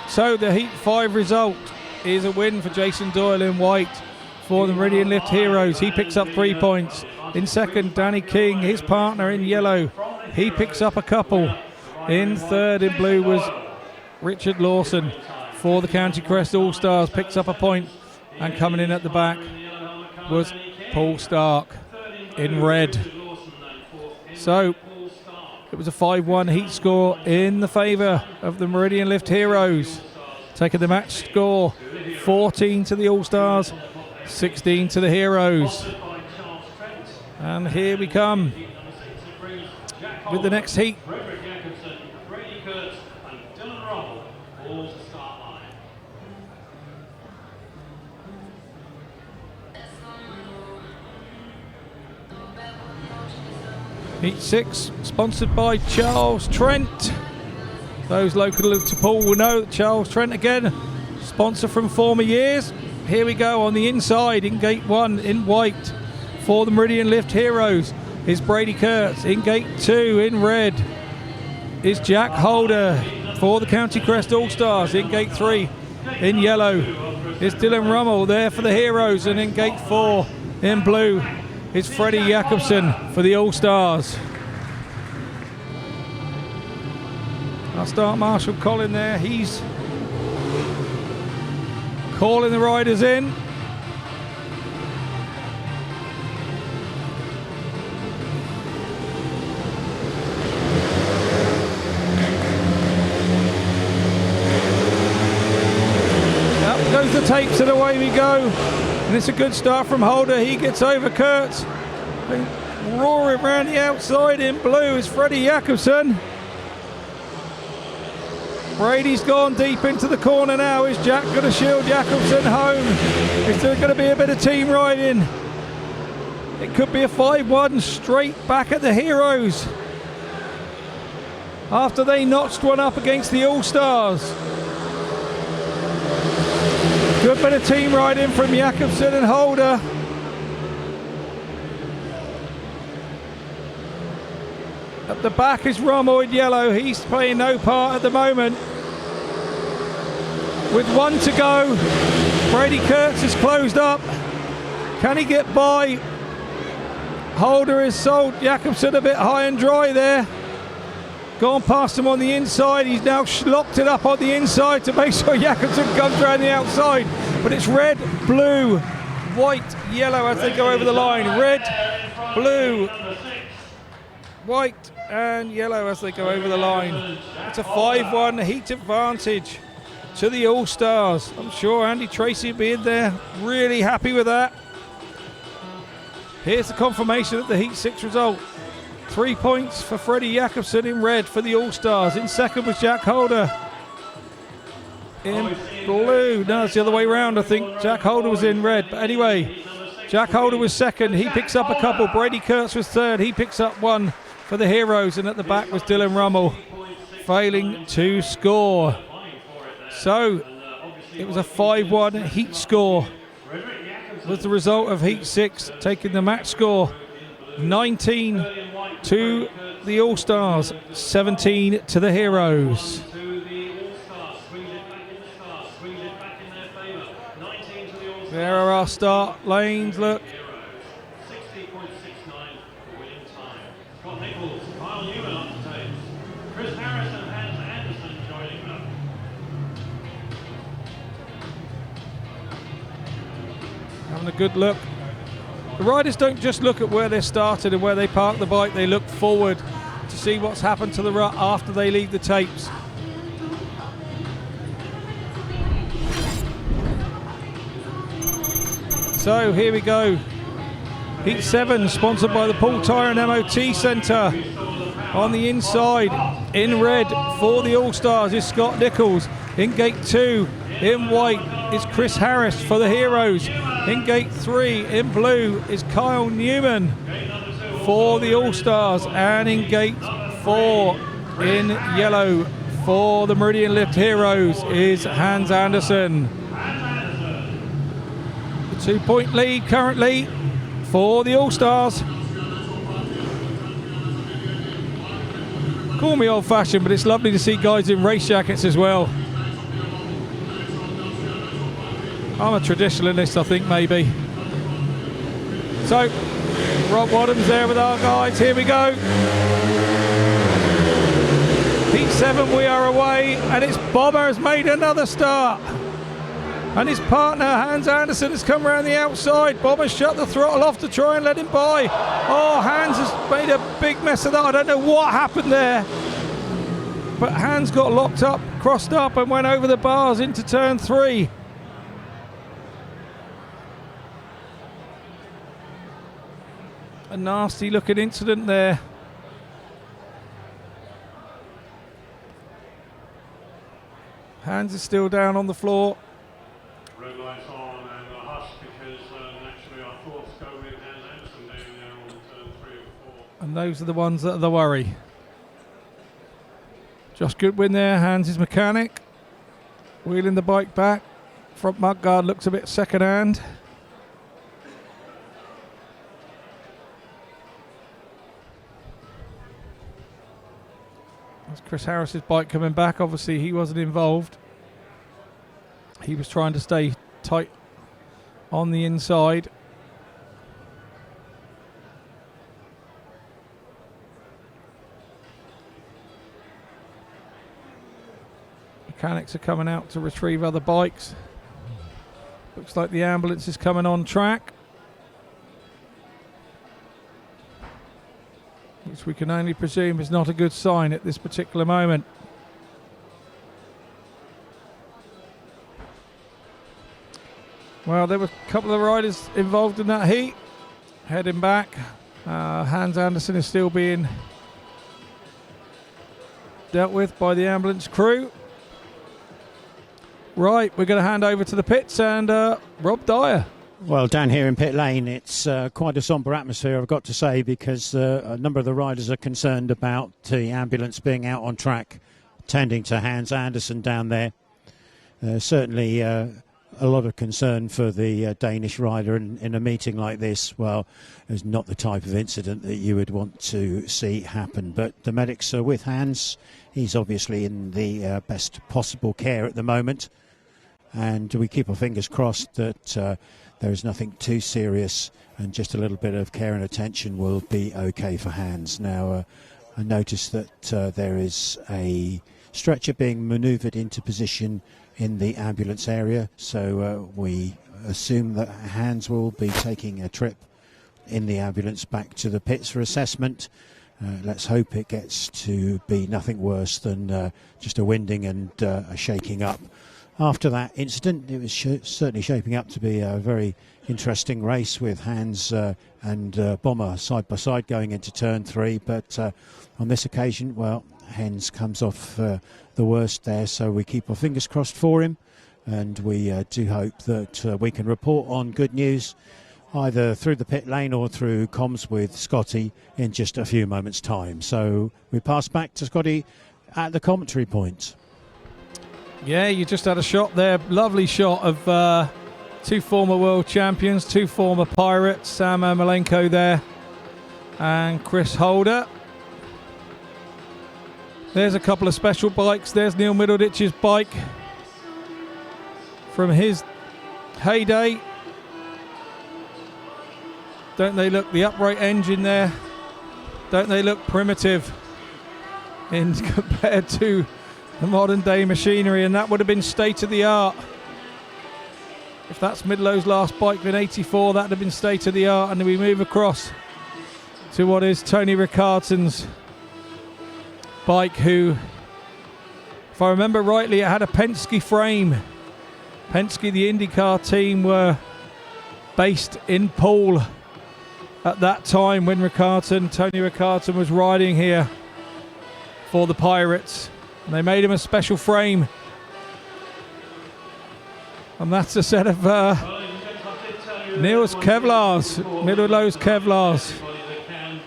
So the Heat 5 result is a win for Jason Doyle in white for the Meridian Lift Heroes. He picks up 3 points. In 2nd, Danny King, his partner in yellow. He picks up a couple. In 3rd in blue was Richard Lawson for the County Crest All Stars, picks up a point. And coming in at the back was Poole Starke in red. So it was a 5-1 heat score in the favour of the Meridian Lift Heroes. Taking the match score, 14 to the All Stars, 16 to the Heroes. And here we come with the next heat. Frederik JAKOBSEN, Brady KURTZ and Dillon RUML all to start line. Heat 6, sponsored by Charles Trent. Those local to Poole will know that Charles Trent again, sponsor from former years. Here we go on the inside in gate 1 in white for the Meridian Lift Heroes is Brady KURTZ. In gate 2 in red is Jack Holder for the County Crest All Stars. In gate 3 in yellow is Dillon RUML there for the Heroes, and in gate 4 in blue is Frederik JAKOBSEN for the All Stars. Our start marshal Colin there, he's calling the riders in. Up goes the tapes and away we go. And it's a good start from Holder. He gets over KURTZ. Roaring around the outside in blue is Frederik JAKOBSEN. Brady's gone deep into the corner now. Is Jack going to shield JAKOBSEN home? Is there going to be a bit of team riding It could be a 5-1 straight back at the Heroes after they notched one up against the All Stars. Good bit of team riding from Jakobsen and Holder. At the back is RUML in yellow. He's playing no part at the moment. With 1 to go, Brady KURTZ is closed up. Can he get by? Holder has sold Jakobsen a bit high and dry there. Gone past him on the inside. He's now locked it up on the inside to make sure Jakobsen comes around the outside. But it's red, blue, white, yellow as they go over the line. Red, blue, white and yellow as they go over the line. It's a 5-1 heat advantage to the All Stars. I'm sure Andy TRACEY will be in there really happy with that. Here's the confirmation of the Heat 6 result. 3 points for Frederik JAKOBSEN in red for the All Stars. In second was Jack Holder. In blue. No, it's the other way around. I think Jack Holder was in red. But anyway, Jack Holder was second. He picks up a couple. Brady KURTZ was third. He picks up one for the Heroes. And at the back was Dillon RUML, failing to score. So it was a 5-1 heat score. Was the result of Heat 6, taking the match score 19 to the All Stars, 17 to the Heroes. There are our start lanes, look. 60.69 for winning time. Got Nicholls, Nicholls up to tape. Chris Harrison and Andersen joining up. Having a good look. The riders don't just look at where they started and where they park the bike, they look forward to see what's happened to the rut after they leave the tapes. So here we go. Heat 7, sponsored by the Poole Tyre and MOT Centre. On the inside, in red for the All Stars is Scott Nicholls. In gate 2, in white is Chris Harris for the Heroes. In gate 3, in blue is Kyle Newman for the All Stars. And in gate 4, in yellow for the Meridian Lifts Heroes is Hans Andersen. The 2-point lead currently for the All Stars. Call me old-fashioned, but it's lovely to see guys in race jackets as well. I'm a traditionalist, I think, maybe. So, Rob Wadham's there with our guys. Here we go. Heat 7, we are away, and it's Bomber has made another start. And his partner, Hans Andersen, has come around the outside. Bomber's shut the throttle off to try and let him by. Oh, Hans has made a big mess of that. I don't know what happened there. But Hans got locked up, crossed up, and went over the bars into turn 3. A nasty looking incident there. Hans is still down on the floor. Red lights on and a hush because naturally our thoughts go with Hans Andersen down there on turn 3 or 4. And those are the ones that are the worry. Josh Goodwin there, Hans' mechanic. Wheeling the bike back. Front mudguard looks a bit second hand. That's Chris Harris's bike coming back. Obviously he wasn't involved. He was trying to stay tight on the inside. Mechanics are coming out to retrieve other bikes. Looks like the ambulance is coming on track, which we can only presume is not a good sign at this particular moment. Well, there were a couple of riders involved in that heat. Heading back. Hans Andersen is still being dealt with by the ambulance crew. Right, we're going to hand over to the pits and Rob Dyer. Well, down here in pit lane, it's quite a sombre atmosphere, I've got to say, because a number of the riders are concerned about the ambulance being out on track, tending to Hans Andersen down there. Certainly a lot of concern for the Danish rider in a meeting like this. Well, it's not the type of incident that you would want to see happen, but the medics are with Hans. He's obviously in the best possible care at the moment, and we keep our fingers crossed that there is nothing too serious, and just a little bit of care and attention will be okay for Hans. Now, I noticed that there is a stretcher being manoeuvred into position in the ambulance area, so we assume that Hans will be taking a trip in the ambulance back to the pits for assessment. Let's hope it gets to be nothing worse than just a winding and a shaking up. After that incident, it was certainly shaping up to be a very interesting race with Hans and Bomber side by side going into turn 3. But on this occasion, well, Hans comes off the worst there, so we keep our fingers crossed for him, and we do hope that we can report on good news either through the pit lane or through comms with Scotty in just a few moments' time. So we pass back to Scotty at the commentary point. Yeah, you just had a shot there, lovely shot of two former world champions, two former pirates, Sam Malenko there and Chris Holder. There's a couple of special bikes. There's Neil Middleditch's bike from his heyday. Don't they look, the upright engine there, don't they look primitive in compared to the modern day machinery? And that would have been state of the art. If that's Midlow's last bike in '84, that would have been state of the art. And then we move across to what is Tony Rickardson's bike, who, if I remember rightly, it had a Penske frame. Penske, the IndyCar team, were based in Poole at that time when Tony Rickardson was riding here for the Pirates. And they made him a special frame. And that's a set of Neil's Kevlars, Middlelow's Kevlars.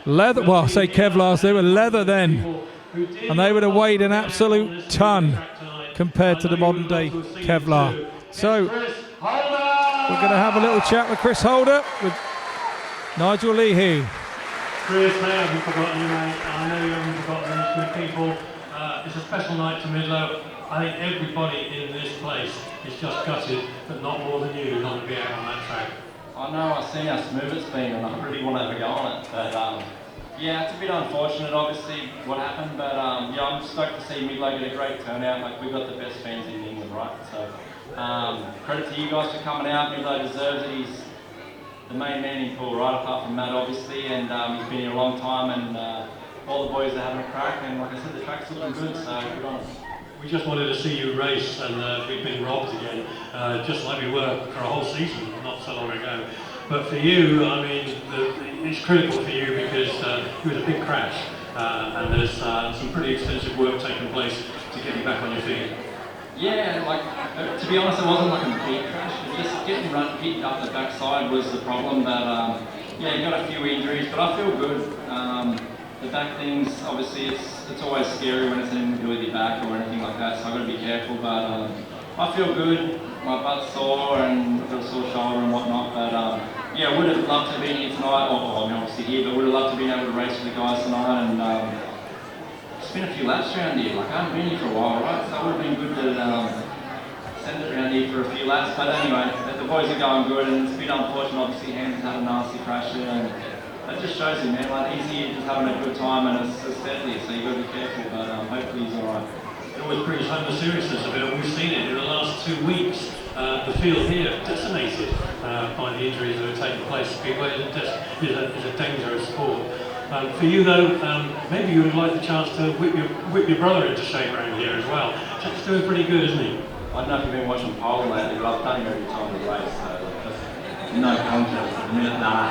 Leather, well, I say Kevlars, they were leather then. And they would have weighed an absolute ton compared to the modern day Kevlar. So we're going to have a little chat with Chris Holder, with Nigel Leahy. Chris, I haven't forgotten you, mate. I know you haven't forgotten these good people. It's a special night to Midlow. I think everybody in this place is just gutted, but not more than you, not to be out on that track. I know, I've seen how smooth it's been, and I really want to have a go on it. But yeah, it's a bit unfortunate, obviously, what happened. But yeah, I'm stoked to see Midlow get a great turnout. Like, we've got the best fans in England, right? So credit to you guys for coming out. Midlow deserves it. He's the main man in Poole, right? Apart from Matt, obviously, and he's been here a long time, and all the boys are having a crack. And like I said, the track's looking good, so good on us. We just wanted to see you race, and we've been robbed again, just like we were for a whole season not so long ago. But for you, I mean, it's critical for you because it was a big crash, and there's some pretty extensive work taking place to get you back on your feet. Yeah, like, to be honest, it wasn't like a big crash. It was just getting hit up the backside was the problem. But yeah, you got a few injuries, but I feel good. The back things, obviously, it's always scary when it's anything to do with your back or anything like that, so I've got to be careful. But I feel good. My butt's sore and I've got a sore shoulder and whatnot. But yeah, I would have loved to have been here tonight. Well, I mean, obviously here, but would have loved to have been able to race with the guys tonight. And it's been a few laps around here. Like, I haven't been here for a while, right? So it would have been good to send it around here for a few laps. But anyway, the boys are going good, and it's a bit unfortunate. Obviously, Hans had a nasty crash there. And that just shows you, man, like, he's here just having a good time, and it's deadly, so you've got to be careful, but hopefully he's alright. It always brings home the seriousness of it, and we've seen it in the last 2 weeks. The field here decimated by the injuries that have taken place. Speedway is a dangerous sport. For you though, maybe you would like the chance to whip your brother into shape around here as well. Jack's doing pretty good, isn't he? I don't know if you've been watching Poole lately, but I've done him every time we race, so no confidence at the minute, nah.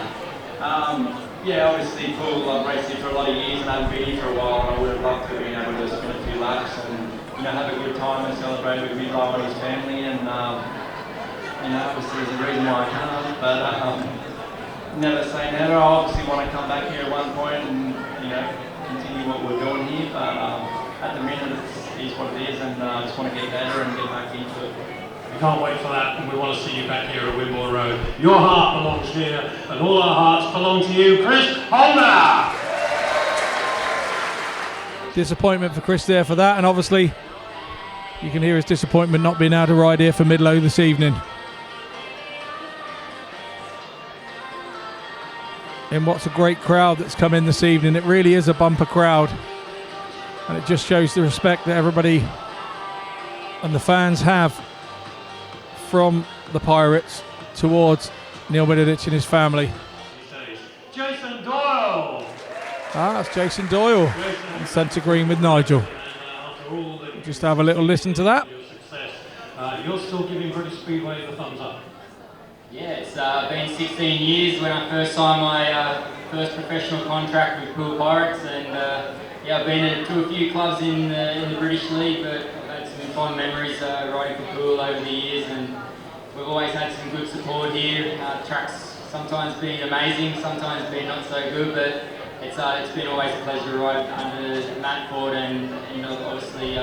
Yeah, obviously Poole, I've raced here for a lot of years and I haven't been here for a while, and I would have loved to have been able to spin a few laps and, you know, have a good time and celebrate with Midlow and his family, and you know, obviously there's a reason why I can't, but never say never. I obviously want to come back here at one point and continue what we're doing here, but at the minute it is what it is, and I just want to get better and get back into it. We can't wait for that, and we want to see you back here at Wimborne Road. Your heart belongs here, and all our hearts belong to you, Chris Holder! Disappointment for Chris there for that, and obviously you can hear his disappointment not being able to ride here for Midlow this evening. In what's a great crowd that's come in this evening. It really is a bumper crowd, and it just shows the respect that everybody and the fans have from the Pirates towards Neil Middleditch and his family. Jason Doyle! It's Jason Doyle in centre green with Nigel. Just have a little listen to that. You're still giving British Speedway the thumbs up. Yeah, it's been 16 years when I first signed my first professional contract with Poole Pirates, and I've been to a few clubs in the British League, but I've had some fond memories riding for Poole over the years, and we've always had some good support here. Track's sometimes been amazing, sometimes been not so good, but it's been always a pleasure to ride under Matt Ford, and obviously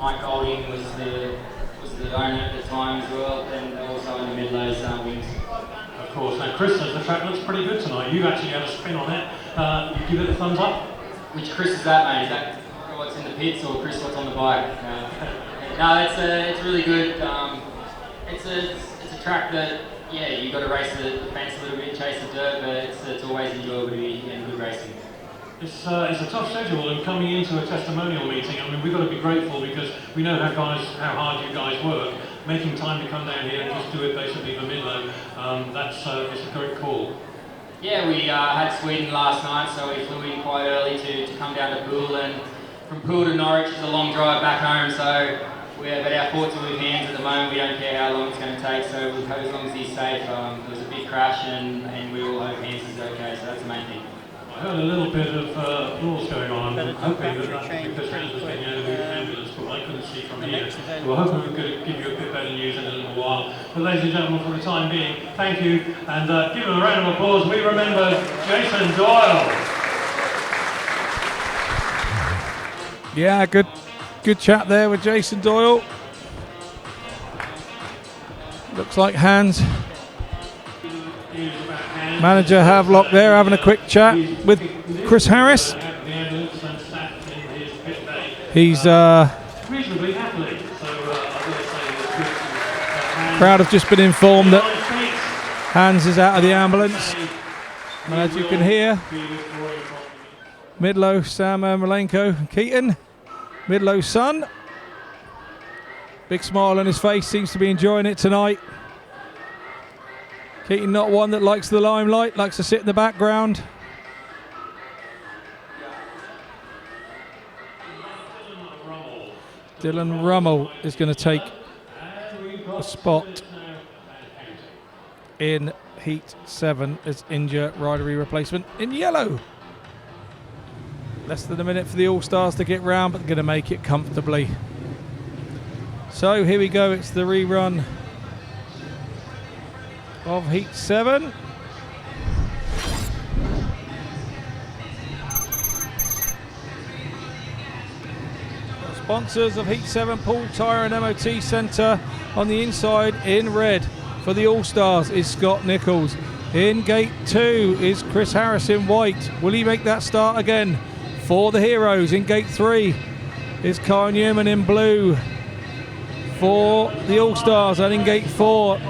Mike Golding was the owner at the time as well, and also in the Midlow's wings. Of course. Now, Chris says the track looks pretty good tonight. You've actually had a spin on it. You give it a thumbs up? Which Chris is that, mate? Is that what's in the pits or Chris what's on the bike? No, it's really good. It's a track that, you've got to race the fence a little bit, chase the dirt, but it's always enjoyable to be in good racing. It's a tough schedule, and coming into a testimonial meeting, I mean, we've got to be grateful because we know how hard you guys work. Making time to come down here and just do it basically for Midlow, it's a great call. Yeah, we had Sweden last night, so we flew in quite early to come down to Poole, and from Poole to Norwich is a long drive back home, so but our thoughts are with hands at the moment. We don't care how long it's going to take, so we hope as long as he's safe. There was a big crash, and we all hope Hans is okay, so that's the main thing. I heard a little bit of applause going on. I'm hoping that's because Hans was getting out of the ambulance, but I couldn't see from here. We're hoping we're going to give you a bit better news in a little while. But ladies and gentlemen, for the time being, thank you, and give them a round of applause. We remember Jason Doyle. Yeah, good chat there with Jason Doyle. Looks like Hans. Manager Havelock there having a quick chat with Chris Harris. He's reasonably happily. Crowd have just been informed that Hans is out of the ambulance. And as you can hear, Midlow, Sam Malenko and Keaton, Midlow's son. Big smile on his face, seems to be enjoying it tonight. Keaton not one that likes the limelight, likes to sit in the background. Dillon RUML is going to take a spot in Heat 7 as Injure Ridery replacement in yellow. Less than a minute for the All Stars to get round, but they're going to make it comfortably. So here we go, it's the rerun of Heat 7. The sponsors of Heat 7, Poole Tyre and MOT Centre. On the inside in red for the All Stars is Scott Nicholls. In gate 2 is Chris Harris in white. Will he make that start again? For the Heroes in gate 3 is Kyle Newman in blue. For the All Stars, and in gate 4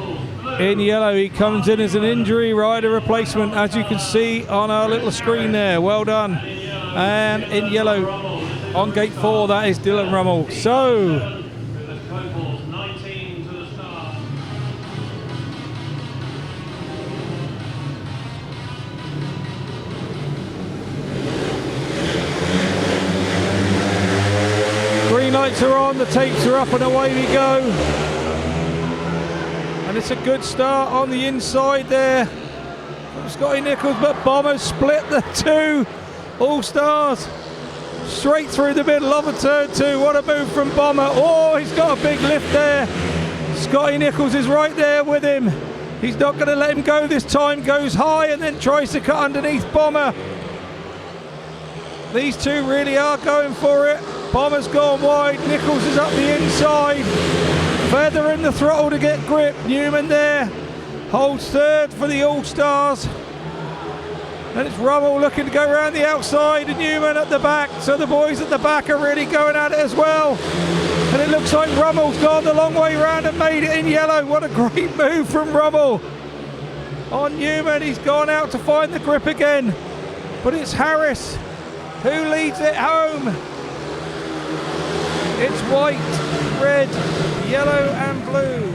in yellow, he comes in as an injury rider replacement, as you can see on our little screen there. Well done. And in yellow on gate 4, that is Dillon RUML. So green lights are on, the tapes are up, and away we go. And it's a good start on the inside there from Scotty Nicholls, but Bomber split the two All Stars straight through the middle of a turn 2. What a move from Bomber. Oh, he's got a big lift there. Scotty Nicholls is right there with him. He's not going to let him go this time. Goes high and then tries to cut underneath Bomber. These two really are going for it. Bomber's gone wide. Nicholls is up the inside. Feather in the throttle to get grip. NEWMAN there. Holds third for the All Stars. And it's RUML looking to go around the outside and NEWMAN at the back. So the boys at the back are really going at it as well. And it looks like RUML's gone the long way round and made it in yellow. What a great move from RUML. On NEWMAN, he's gone out to find the grip again. But it's Harris who leads it home. It's white, red, yellow and blue.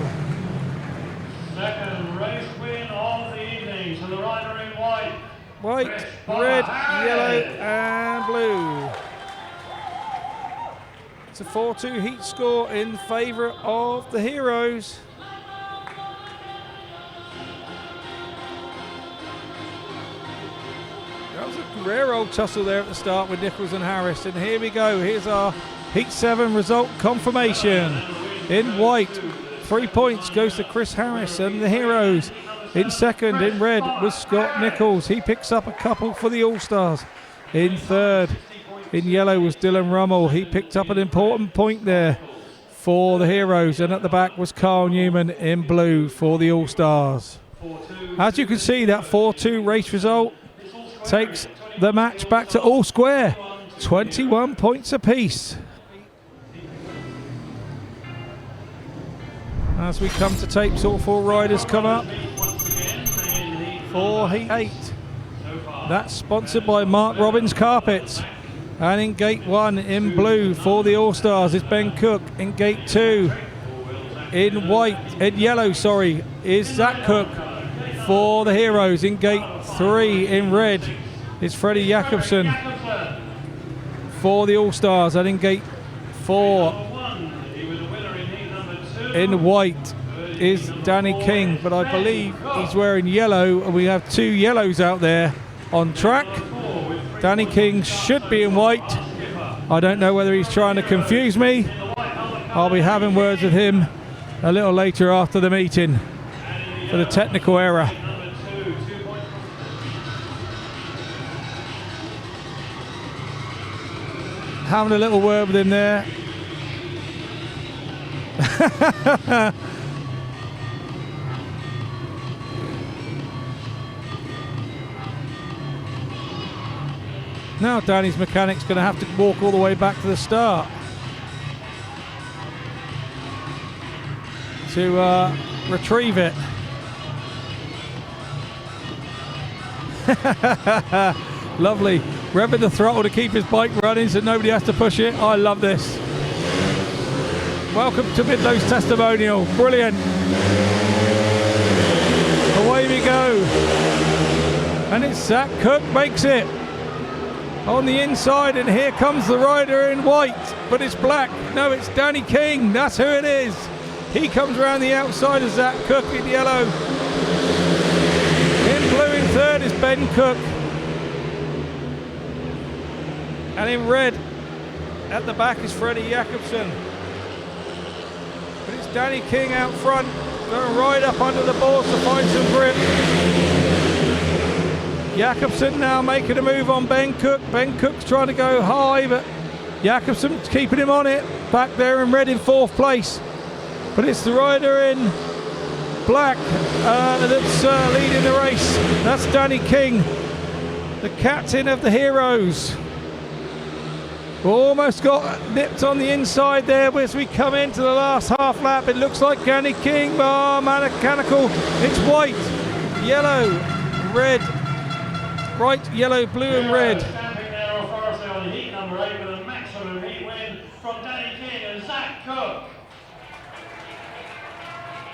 Second race win of the evening to the rider in white. White, red, yellow and blue. It's a 4-2 heat score in favour of the Heroes. That was a rare old tussle there at the start with Nicholls and Harris. And here we go. Here's our Heat 7 result confirmation. In white, 3 points goes to Chris Harris and the Heroes. In second, in red, was Scott Nicholls. He picks up a couple for the All Stars. In third, in yellow, was Dillon RUML. He picked up an important point there for the Heroes. And at the back was Carl NEWMAN in blue for the All Stars. As you can see, that 4-2 race result takes the match back to all square. 21 points apiece. As we come to tapes, all four riders come up for Heat 8. That's sponsored by Mark Robbins Carpets. And in Gate 1 in blue for the All Stars is Ben Cook. In Gate 2 in yellow, is Zach Cook for the Heroes. In Gate 3 in red is Frederik JAKOBSEN for the All Stars. And in Gate 4 in white is Danny King, but I believe he's wearing yellow, and we have two yellows out there on track. Danny King should be in white. I don't know whether he's trying to confuse me. I'll be having words with him a little later after the meeting for the technical error. Having a little word with him there. Now Danny's mechanic's going to have to walk all the way back to the start to retrieve it. Lovely. Revving the throttle to keep his bike running so nobody has to push it. I love this. Welcome to Middleditch Testimonial. Brilliant. Away we go. And it's Zach Cook makes it on the inside, and here comes the rider in white, but it's black. No, it's Danny King. That's who it is. He comes around the outside of Zach Cook in yellow. In blue in third is Ben Cook. And in red at the back is Frederik JAKOBSEN. But it's Danny King out front, going right up under the boards to find some grip. JAKOBSEN now making a move on Ben Cook. Ben Cook's trying to go high, but JAKOBSEN's keeping him on it. Back there in red in fourth place. But it's the rider in black that's leading the race. That's Danny King, the captain of the Heroes. Almost got nipped on the inside there as we come into the last half lap. It looks like Danny King, mechanical. It's white, yellow, red, bright yellow, blue and red. Stamping their authority on heat number 8 with a maximum heat win from Danny King and Zach Cook.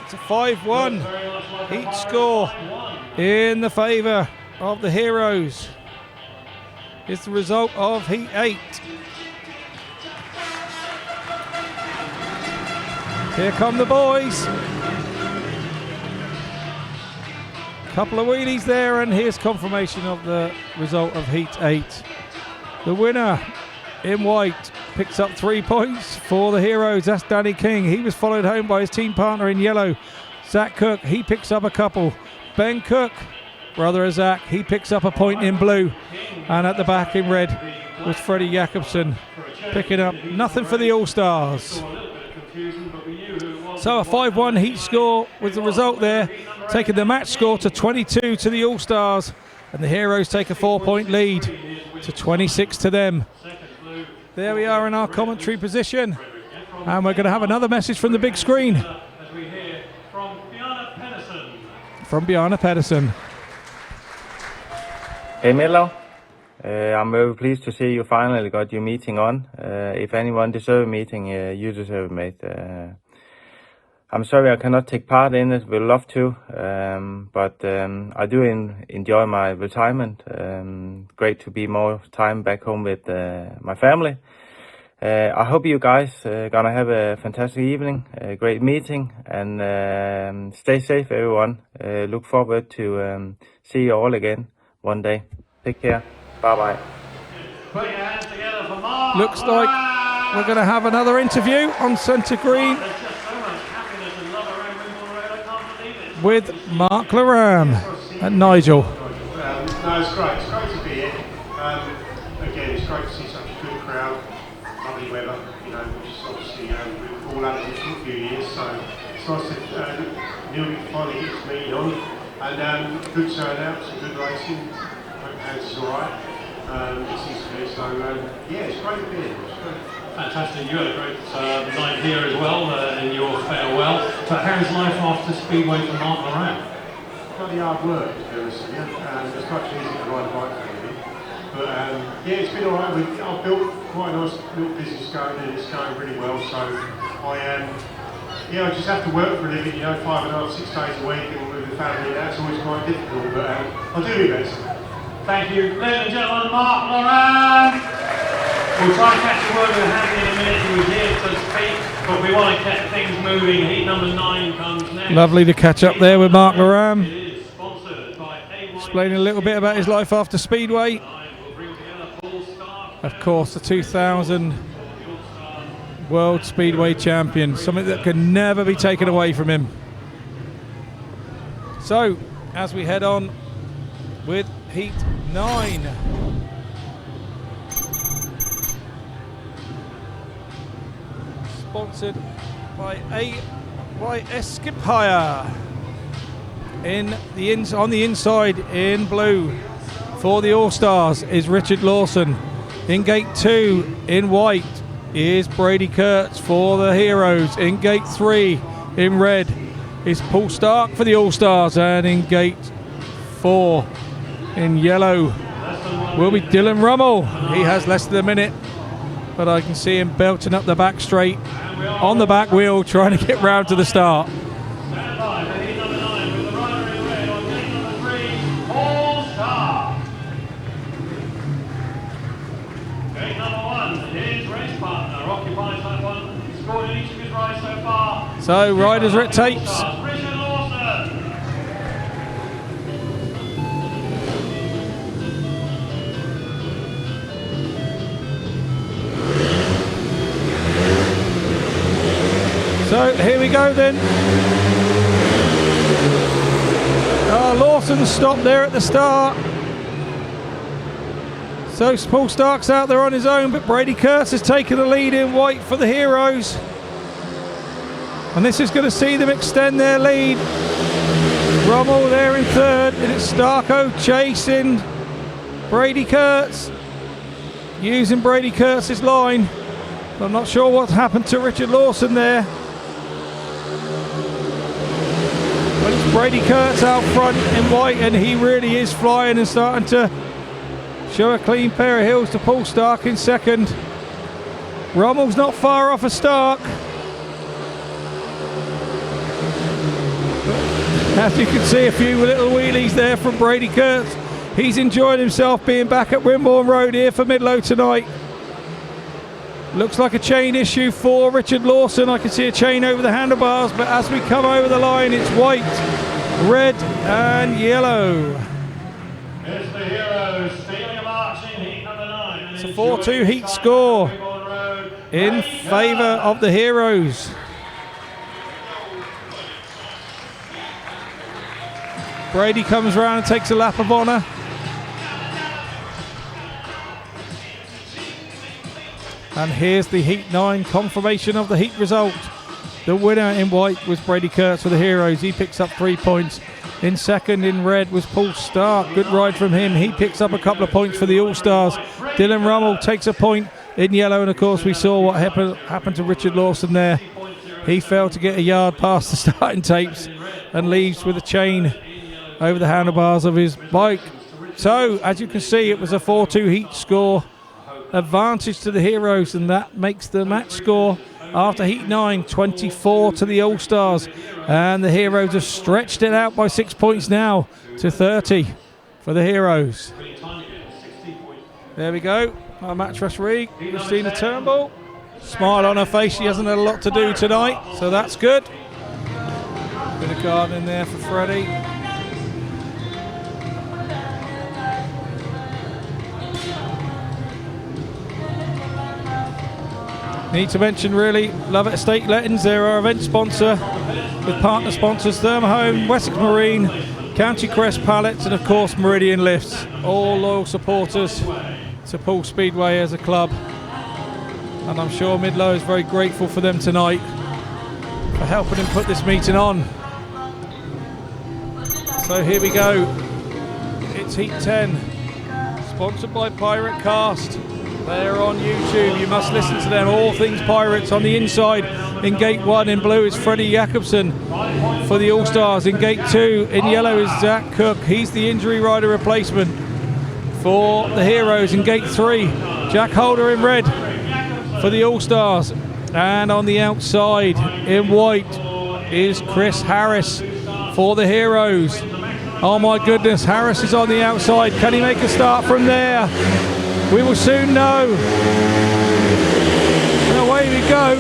It's a 5-1 heat score in the favour of the Heroes. It's the result of Heat 8. Here come the boys. Couple of wheelies there, and here's confirmation of the result of Heat 8. The winner in white picks up 3 points for the Heroes. That's Danny King. He was followed home by his team partner in yellow, Zach Cook, he picks up a couple. Ben Cook, brother of Zach, he picks up a point in blue. And at the back in red was Frederik JAKOBSEN, picking up nothing for the All Stars. So a 5-1 heat score was the result there, taking the match score to 22 to the All Stars. And the Heroes take a 4-point lead to 26 to them. There we are in our commentary position. And we're going to have another message from the big screen. From Bjarne Pedersen. Hey Milo, I'm very pleased to see you finally got your meeting on. If anyone deserves a meeting, you deserve it, mate. I'm sorry I cannot take part in it, would love to, but I do enjoy my retirement. Great to be more time back home with my family. I hope you guys gonna have a fantastic evening, a great meeting, and stay safe everyone. Look forward to see you all again one day. Take care. Bye bye. Looks like we're going to have another interview on centre green with Mark Loram and Nigel. No, it's great. It's great to be here. Again, it's great to see such a good crowd. Lovely weather, you know, which is obviously we've all had it for a few years, so it's nice to Neil finally gets me on. And good turnout, some good racing. Hope Hans is alright. It seems to be, so yeah, it's great to be here. Fantastic, you had a great night here as well in your farewell. But how's life after Speedway for Mark Loram? Bloody hard work, to be honest with you. It's much easier to ride a bike for me. But yeah, it's been alright. I've built quite a nice little business going and it's going really well. So I just have to work for a living, you know, 5.5, 6 days a week and with the family, that's always quite difficult. But I'll do my best. Thank you. Ladies and gentlemen, Mark Loram. We'll try and catch a word with Hague in a minute. He was here to speak, but we want to keep things moving. Heat number 9 comes next. Lovely to catch up there with Mark Loram, explaining a little bit about his life after Speedway. Of course, the 2000 World Speedway Champion, something that can never be taken away from him. So, as we head on with Heat 9. Sponsored by Eskipire. On the inside in blue for the All Stars is Richard Lawson. In gate 2 in white is Brady KURTZ for the Heroes. In gate 3 in red is Poole Starke for the All Stars, and in gate 4 in yellow will be Dillon RUML. He has less than a minute, but I can see him belting up the back straight on the back wheel, trying to get round to the start. So riders are at tapes. So here we go then. Lawson stopped there at the start. So Poole Starke's out there on his own, but Brady KURTZ has taken the lead in white for the Heroes. And this is going to see them extend their lead. RUML there in third, and it's Starke chasing Brady KURTZ, using Brady KURTZ's line. I'm not sure what's happened to Richard Lawson there. But it's Brady KURTZ out front in white, and he really is flying and starting to show a clean pair of heels to Poole Starke in second. RUML's not far off a Starke. As you can see, a few little wheelies there from Brady KURTZ. He's enjoyed himself being back at Wimborne Road here for Midlow tonight. Looks like a chain issue for Richard Lawson. I can see a chain over the handlebars, but as we come over the line, it's white, red and yellow. Here's the Heroes, stealing a march in heat number 9. It's a 4-2 heat score in favour of the Heroes. Brady comes round and takes a lap of honour. And here's the Heat 9 confirmation of the heat result. The winner in white was Brady KURTZ for the Heroes. He picks up 3 points. In second in red was Poole Starke. Good ride from him. He picks up a couple of points for the All Stars. Dillon RUML takes a point in yellow. And of course we saw what happened to Richard Lawson there. He failed to get a yard past the starting tapes and leaves with a chain over the handlebars of his bike. So as you can see, it was a 4-2 heat score advantage to the Heroes, and that makes the match score after Heat 9 24 to the All Stars, and the Heroes have stretched it out by 6 points now to 30 for the Heroes. There we go, our match referee Christina TURNBULL, smile on her face. She hasn't had a lot to do tonight, so that's good. Bit of gardening there for Freddie. Need to mention really Love Estate Lettings, they're our event sponsor with partner sponsors Thermahome, Wessex Marine, County Crest Pallets and of course Meridian Lifts. All loyal supporters to Poole Speedway as a club, and I'm sure Midlow is very grateful for them tonight for helping him put this meeting on. So here we go, it's Heat 10, sponsored by Pirate Cast. They're on YouTube, you must listen to them. All things Pirates. On the inside in gate 1 in blue is Frederik JAKOBSEN for the All Stars. In gate 2 in yellow is Zach Cook, he's the injury rider replacement for the Heroes. In gate 3 Jack Holder in red for the All Stars, and on the outside in white is Chris Harris for the Heroes. Oh my goodness, Harris is on the outside. Can he make a start from there? We will soon know. And away we go.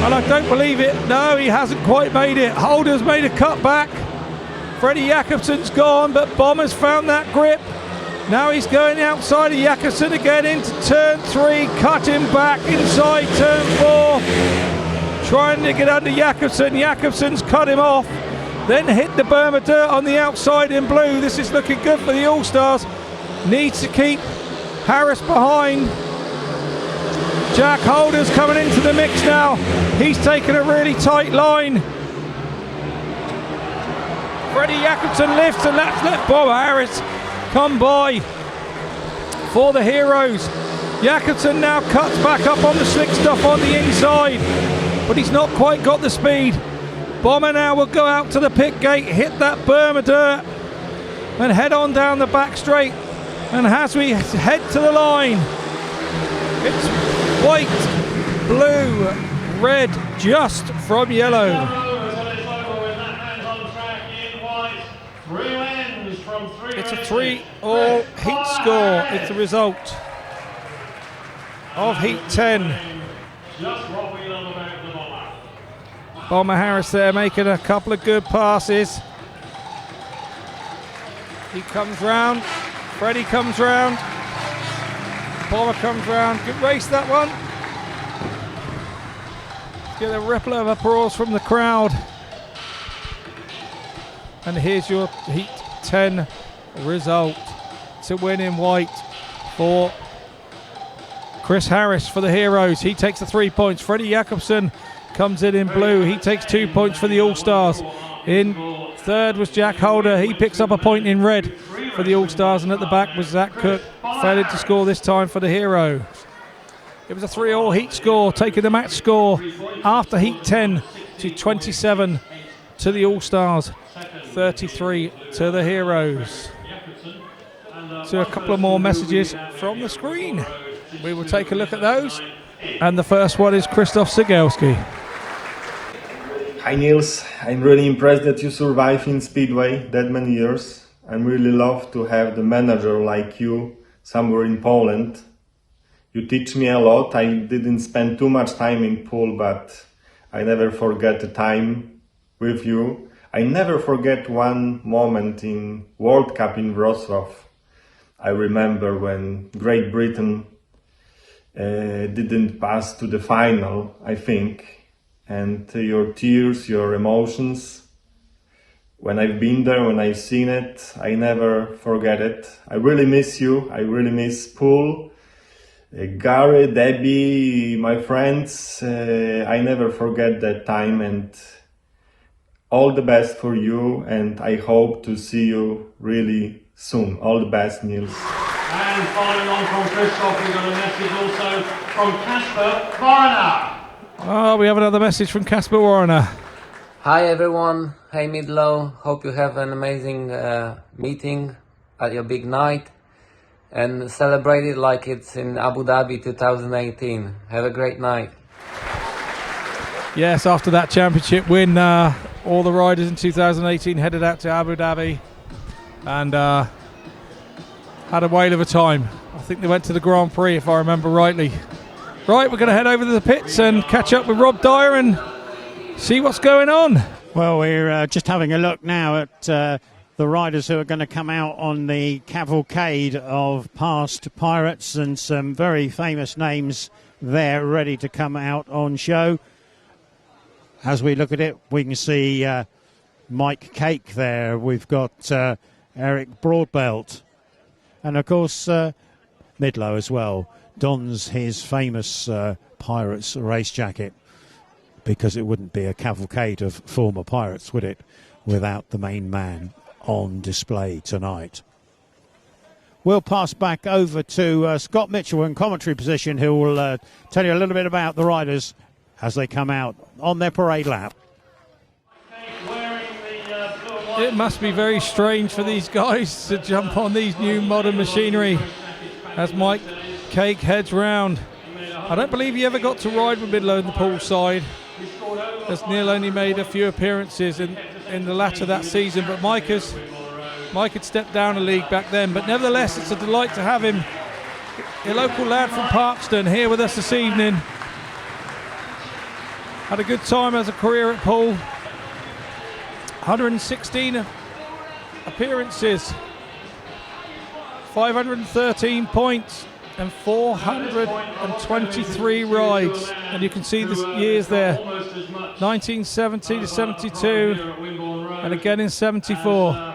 And I don't believe it. No, he hasn't quite made it. Holder's made a cut back. Frederik JAKOBSEN's gone, but Bomber's found that grip. Now he's going outside of JAKOBSEN again into turn 3, cutting back inside turn 4. Trying to get under JAKOBSEN. JAKOBSEN's cut him off. Then hit the berm of dirt on the outside in blue. This is looking good for the All Stars. Needs to keep Harris behind. Jack Holder's coming into the mix now. He's taken a really tight line. Frederik JAKOBSEN lifts and let's let Bob Harris come by for the Heroes. JAKOBSEN now cuts back up on the slick stuff on the inside, but he's not quite got the speed. Bomber now will go out to the pit gate, hit that berm of dirt and head on down the back straight. And as we head to the line, it's white, blue, red, just from yellow. It's a 3-all heat score. It's the result of Heat 10. Bomber Harris there making a couple of good passes. He comes round. Freddie comes round. Bomber comes round. Good race that one. Get a ripple of applause from the crowd. And here's your Heat 10 result. To win in white for Chris Harris for the Heroes. He takes the 3 points. Frederik JAKOBSEN comes in blue. He takes 2 points for the All Stars. In third was Jack Holder. He picks up a point in red for the All Stars, and at the back was Zach Cook, failing to score this time for the Heroes. It was a 3-all heat score, taking the match score after Heat 10 to 27 to the All Stars, 33 to the Heroes. So a couple of more messages from the screen. We will take a look at those, and the first one is Krzysztof Cegielski. Hi Niels, I'm really impressed that you survived in Speedway that many years. I'm really love to have the manager like you somewhere in Poland. You teach me a lot. I didn't spend too much time in Poole, but I never forget the time with you. I never forget one moment in World Cup in Wrocław. I remember when Great Britain didn't pass to the final, I think, and your tears, your emotions When I've been there, when I've seen it, I never forget it. I really miss you. I really miss Poole, Gary, Davey, my friends. I never forget that time, and all the best for you, and I hope to see you really soon. All the best, Niels. And following on from Christoph, we've got a message also from Casper Warner. Oh, we have another message from Casper Warner. Hi everyone, hey Midlow, hope you have an amazing meeting at your big night and celebrate it like it's in Abu Dhabi 2018. Have a great night. Yes, after that championship win, all the riders in 2018 headed out to Abu Dhabi and had a whale of a time. I think they went to the Grand Prix if I remember rightly. Right, we're going to head over to the pits and catch up with Rob Dyer and see what's going on. Well, we're just having a look now at the riders who are going to come out on the cavalcade of past pirates, and some very famous names there ready to come out on show. As we look at it, we can see Mike Cake there. We've got Eric Broadbelt, and of course Midlow as well dons his famous Pirates race jacket, because it wouldn't be a cavalcade of former pirates, would it, without the main man on display tonight. We'll pass back over to Scott Mitchell in commentary position, who will tell you a little bit about the riders as they come out on their parade lap. It must be very strange for these guys to jump on these new modern machinery as Mike Cake heads round. I don't believe he ever got to ride with Midlow in the Poole side, as Neil only made a few appearances in the latter of that season, but Mike had stepped down a league back then. But nevertheless, it's a delight to have him, a local lad from Parkston, here with us this evening. Had a good time as a career at Poole. 116 appearances, 513 points and 423 rides, and you can see the years there, 1970 to 72 and again in 74.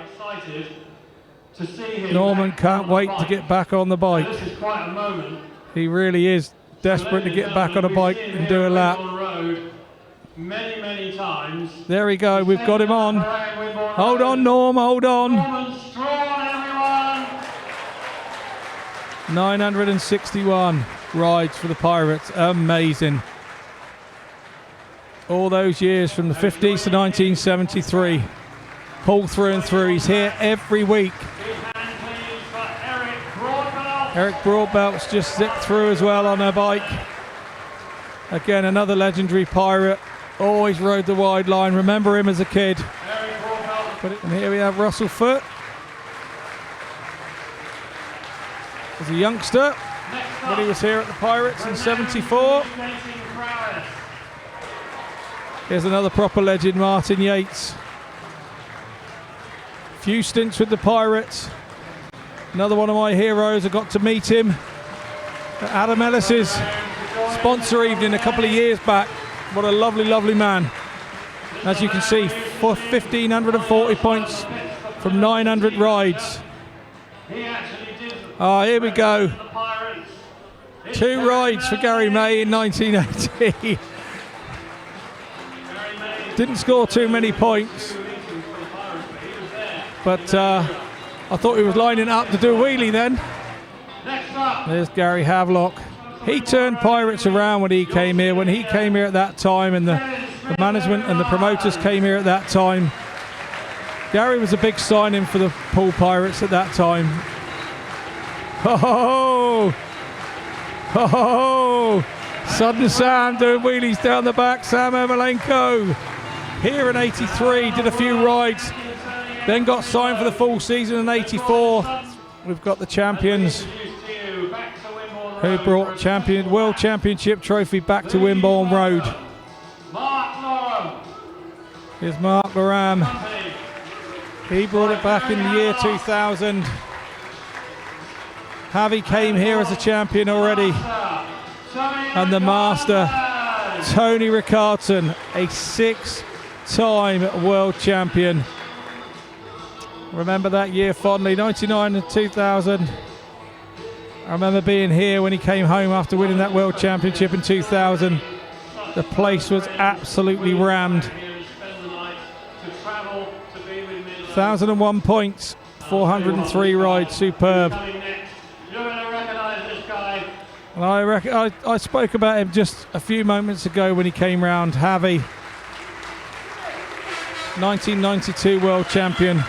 Norman can't wait to get back on the bike. He really is desperate to get back on a bike and do a lap. Many times. There we go, we've got him on. Hold on, Norm, hold on. 961 rides for the Pirates, amazing. All those years from the 50s to 1973. Poole through and through, he's here every week. Eric Broadbelt's just zipped through as well on her bike. Again, another legendary pirate, always rode the wide line, remember him as a kid. And here we have Russell Foote. As a youngster, when he was here at the Pirates in 74. Here's another proper legend, Martin Yates. Few stints with the Pirates. Another one of my heroes, I got to meet him at Adam Ellis's sponsor evening a couple of years back. What a lovely, lovely man. As you can see, 1,540 points from 900 rides. Here we go. 2 rides for Gary May in 1980. Didn't score too many points, but I thought he was lining up to do a wheelie then. There's Gary Havelock. He turned Pirates around when he came here. When he came here at that time, and the management and the promoters came here at that time, Gary was a big signing for the Poole Pirates at that time. Oh, Sudden Sam doing wheelies down the back. Sam Ermolenko here in 83, did a few rides, then got signed for the full season in 84. We've got the champions who brought World Championship trophy back to Wimborne Road. Here's Mark Loram. He brought it back in the year 2000. Javi came here as a champion already. And the master, Tony Ricardson, a 6-time world champion. Remember that year fondly, 99 and 2000. I remember being here when he came home after winning that World Championship in 2000. The place was absolutely rammed. 1,001 points, 403 rides, superb. And I spoke about him just a few moments ago when he came round. Javi, 1992 World Champion.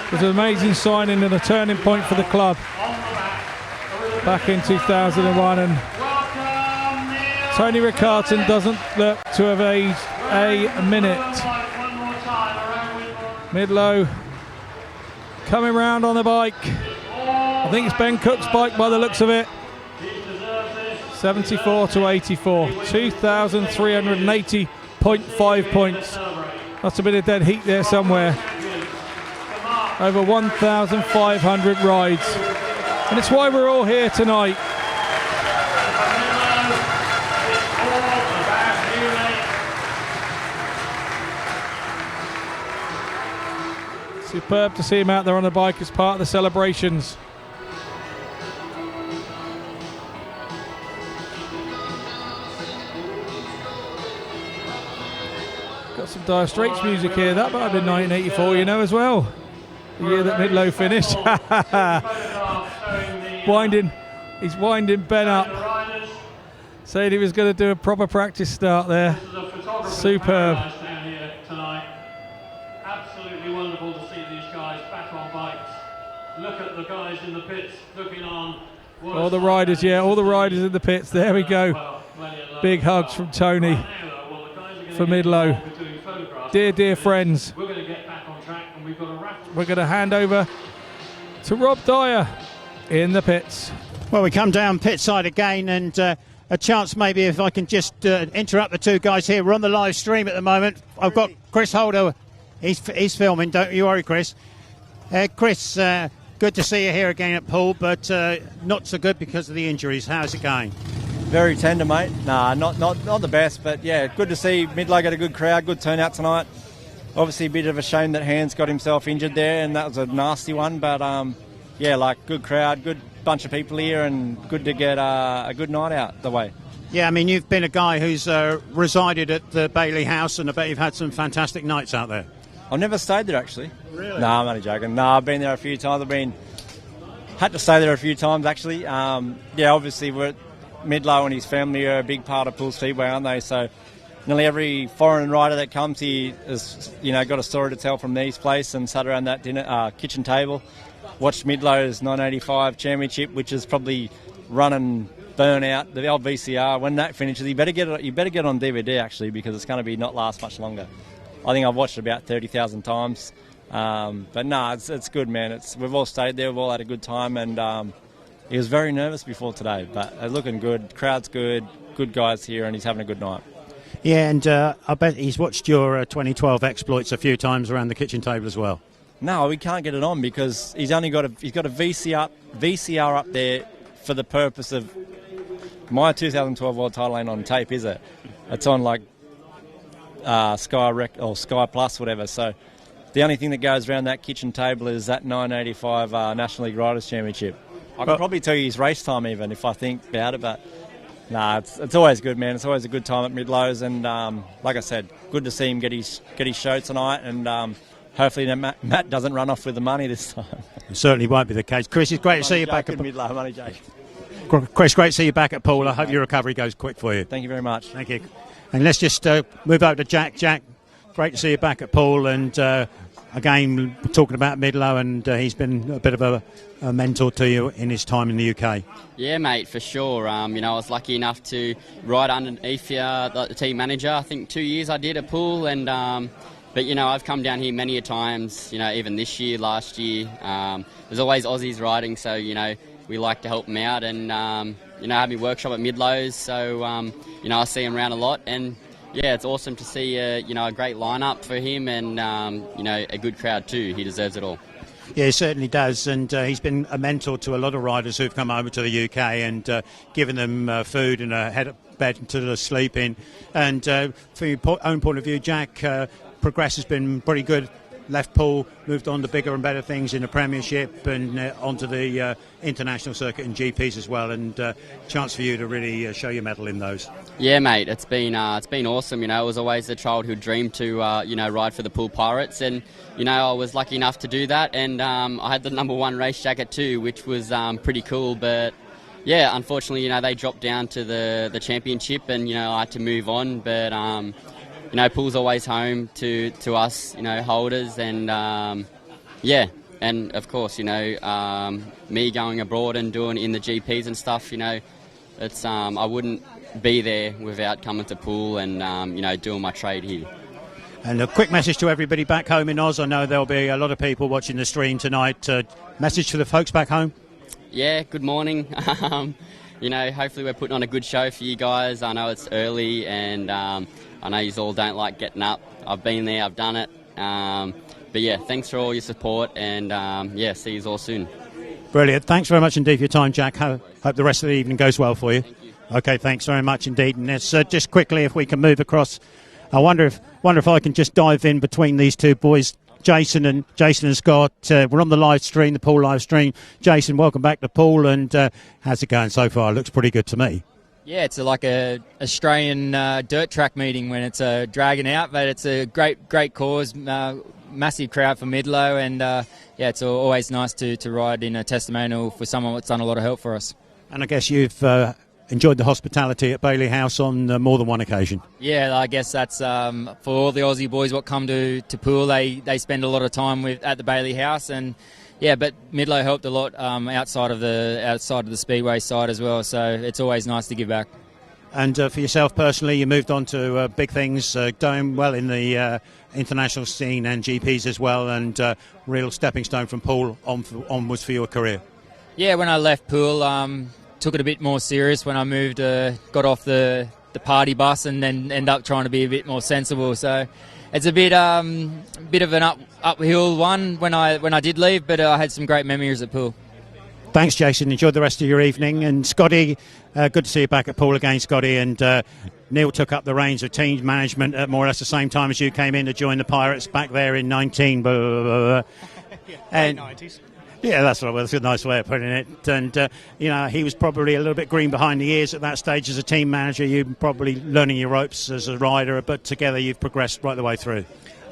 It was an amazing signing and a turning point for the club back in 2001, and Tony Riccarton doesn't look to have aged a minute. Midlow coming round on the bike. I think it's Ben Cook's bike by the looks of it. 74 to 84, 2,380.5 points. Must have been a dead heat there somewhere. Over 1,500 rides. And it's why we're all here tonight. Superb to see him out there on the bike as part of the celebrations. Got some Dire Straits music here. That might have been 1984, you know, as well. The year that Midlow finished. He's winding Ben up. Said he was going to do a proper practice start there. Superb. Absolutely wonderful to see these guys back on bikes. Look at the guys in the pits looking on. All the riders, yeah, all the riders in the pits. There we go. Big hugs from Tony for Midlow. Dear, dear friends. We're going to get back on track, and we've got a raffle. We're going to hand over to Rob Dyer in the pits. Well, we come down pit side again, and a chance maybe if I can just interrupt the two guys here. We're on the live stream at the moment. I've got Chris Holder. He's filming, don't you worry, Chris. Chris, good to see you here again at Poole, but not so good because of the injuries. How's it going? Very tender, mate. Nah, not the best, but yeah, good to see Midlow got a good crowd, good turnout tonight. Obviously a bit of a shame that Hans got himself injured there, and that was a nasty one, but yeah, like good crowd, good bunch of people here, and good to get a good night out the way. Yeah, I mean, you've been a guy who's resided at the Bailey House, and I bet you've had some fantastic nights out there. I've never stayed there, actually. Really? No, I'm only joking. No, I've been there a few times. Had to stay there a few times, actually. Yeah, obviously, Midlow and his family are a big part of Poole Speedway, aren't they? So nearly every foreign rider that comes here has, got a story to tell from these place, and sat around that kitchen table, watched Midlow's 1985 championship, which is probably run and burn out, the old VCR. When that finishes, you better get it on DVD, actually, because it's going to not last much longer. I think I've watched it about 30,000 times. But no, it's good, man. We've all stayed there, we've all had a good time, and he was very nervous before today, but looking good. Crowd's good guys here, and he's having a good night. Yeah, and I bet he's watched your 2012 exploits a few times around the kitchen table as well. No, we can't get it on because he's got a VCR up there for the purpose of my 2012 world title. Ain't on tape, is it? It's on like Sky or Sky Plus, whatever. So the only thing that goes around that kitchen table is that 1985 National League Riders Championship. I could probably tell you his race time even if I think about it, but nah, it's always good, man. It's always a good time at Midlow's, and like I said, good to see him get his show tonight, and hopefully Matt doesn't run off with the money this time. It certainly won't be the case. Chris, it's great to see you back at Midlow. Money Jake. Chris, great to see you back at Poole. I hope your recovery goes quick for you. Thank you very much. Thank you. And let's just move over to Jack. Jack, great to see you back at Poole, and again, talking about Midlow, and he's been a bit of a mentor to you in his time in the UK. Yeah, mate, for sure. I was lucky enough to ride underneath the team manager. I think 2 years I did at Poole, and but I've come down here many a times. Even this year, last year. There's always Aussies riding, so we like to help them out, and have me workshop at Midlow's. So I see him around a lot, and yeah, it's awesome to see a great lineup for him, and a good crowd too. He deserves it all. Yeah, he certainly does, and he's been a mentor to a lot of riders who've come over to the UK and given them food and a head up bed to sleep in. And from your own point of view, Jack, progress has been pretty good. Left Poole, moved on to bigger and better things in the Premiership and onto the international circuit and GPs as well, and chance for you to really show your mettle in those. Yeah, mate, it's been awesome. You know, it was always a childhood dream to ride for the Poole Pirates, and I was lucky enough to do that. And I had the #1 race jacket too, which was pretty cool. But yeah, unfortunately, they dropped down to the championship, and I had to move on. But Poole's always home to us, holders, and and of course, me going abroad and doing in the GPs and stuff, it's I wouldn't be there without coming to Poole and doing my trade here. And a quick message to everybody back home in Oz. I know there'll be a lot of people watching the stream tonight. Message to the folks back home? Yeah, good morning. Hopefully we're putting on a good show for you guys. I know it's early, and I know you all don't like getting up. I've been there, I've done it. But yeah, thanks for all your support, and see you all soon. Brilliant. Thanks very much indeed for your time, Jack. Hope the rest of the evening goes well for you. Thank you. Okay, thanks very much indeed. And it's, just quickly, if we can move across, I wonder if I can just dive in between these two boys, Jason and Scott. We're on the live stream, the Poole live stream. Jason, welcome back to Poole, and how's it going so far? It looks pretty good to me. Yeah, it's like a Australian dirt track meeting when it's dragging out, but it's a great cause, massive crowd for Midlow, and it's always nice to ride in a testimonial for someone that's done a lot of help for us. And I guess you've enjoyed the hospitality at Bailey House on more than one occasion. Yeah, I guess that's for all the Aussie boys what come to Poole. They spend a lot of time at the Bailey House, and yeah, but Midlow helped a lot outside of the Speedway side as well. So it's always nice to give back. And for yourself personally, you moved on to big things, doing well in the international scene and GPs as well, and real stepping stone from Poole onwards for your career. Yeah, when I left Poole, took it a bit more serious when I moved, got off the party bus, and then ended up trying to be a bit more sensible. So it's a bit of an uphill one when I did leave, but I had some great memories at Poole. Thanks, Jason. Enjoy the rest of your evening. And Scotty, good to see you back at Poole again, Scotty. And Neil took up the reins of team management at more or less the same time as you came in to join the Pirates back there in 19. Blah, blah, blah, blah. And 90s. Yeah, that's right. Well, that's a nice way of putting it. And, he was probably a little bit green behind the ears at that stage as a team manager. You probably learning your ropes as a rider, but together you've progressed right the way through.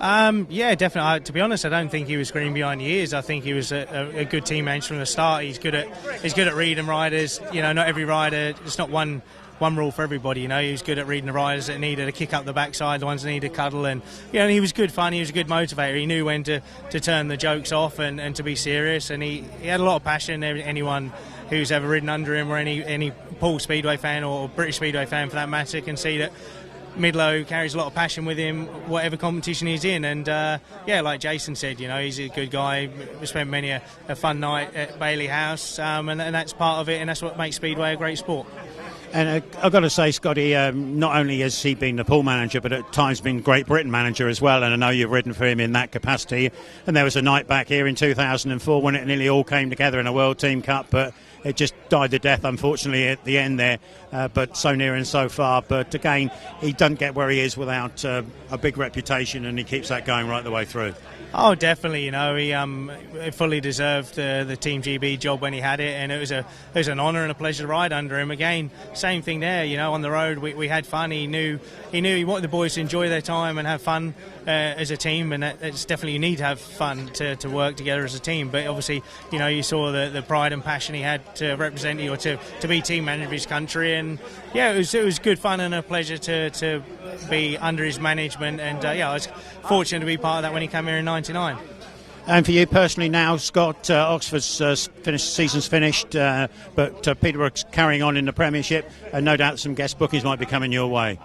Yeah, definitely. To be honest, I don't think he was green behind the ears. I think he was a good team manager from the start. He's good at reading riders. Not every rider. It's not one rule for everybody. He was good at reading the riders that needed to kick up the backside, the ones that needed to cuddle, and he was good fun. He was a good motivator. He knew when to turn the jokes off and to be serious. And he had a lot of passion. Anyone who's ever ridden under him, or any Poole Speedway fan or British Speedway fan for that matter, can see that Midlow carries a lot of passion with him, whatever competition he's in. And like Jason said, he's a good guy. We spent many a fun night at Bailey House, and that's part of it, and that's what makes Speedway a great sport. And I've got to say, Scotty, not only has he been the Poole manager, but at times been Great Britain manager as well, and I know you've ridden for him in that capacity. And there was a night back here in 2004 when it nearly all came together in a World Team Cup, but it just died to death, unfortunately, at the end there, but so near and so far. But again, he doesn't get where he is without a big reputation, and he keeps that going right the way through. Oh, definitely. He fully deserved the Team GB job when he had it, and it was an honour and a pleasure to ride under him. Again, same thing there. On the road we had fun. He knew he wanted the boys to enjoy their time and have fun as a team, and it's definitely, you need to have fun to work together as a team. But obviously, you saw the pride and passion he had to represent you, or to be team manager of his country, and yeah, it was good fun and a pleasure to be under his management. And I was fortunate to be part of that when he came here in '99. And for you personally now, Scott, Oxford's season's finished, but Peterborough's carrying on in the Premiership, and no doubt some guest bookings might be coming your way.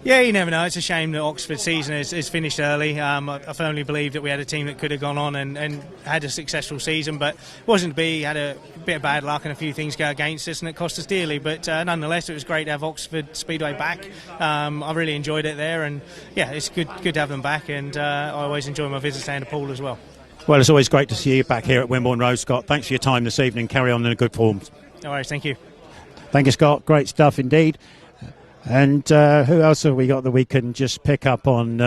Yeah, you never know. It's a shame that Oxford's season is finished early. I firmly believe that we had a team that could have gone on and had a successful season, but it wasn't to be. Had a bit of bad luck and a few things go against us, and it cost us dearly. But nonetheless, it was great to have Oxford Speedway back. I really enjoyed it there, and yeah, it's good to have them back. And I always enjoy my visits down to Poole as well. Well, it's always great to see you back here at Wimborne Road, Scott. Thanks for your time this evening. Carry on in a good form. No worries, thank you. Thank you, Scott. Great stuff indeed. And who else have we got that we can just pick up on?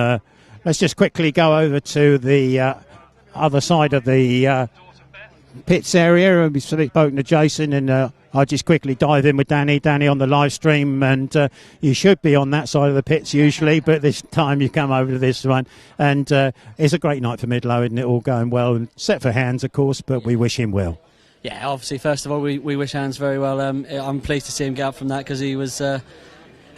Let's just quickly go over to the other side of the pits area. We've spoken to Jason, and I'll just quickly dive in with Danny. Danny on the live stream, and you should be on that side of the pits usually, but this time you come over to this one. And it's a great night for Midlow, isn't it? All going well, and set for Hans, of course, but we wish him well. Yeah, obviously, first of all, we wish Hans very well. I'm pleased to see him get up from that, because he was... that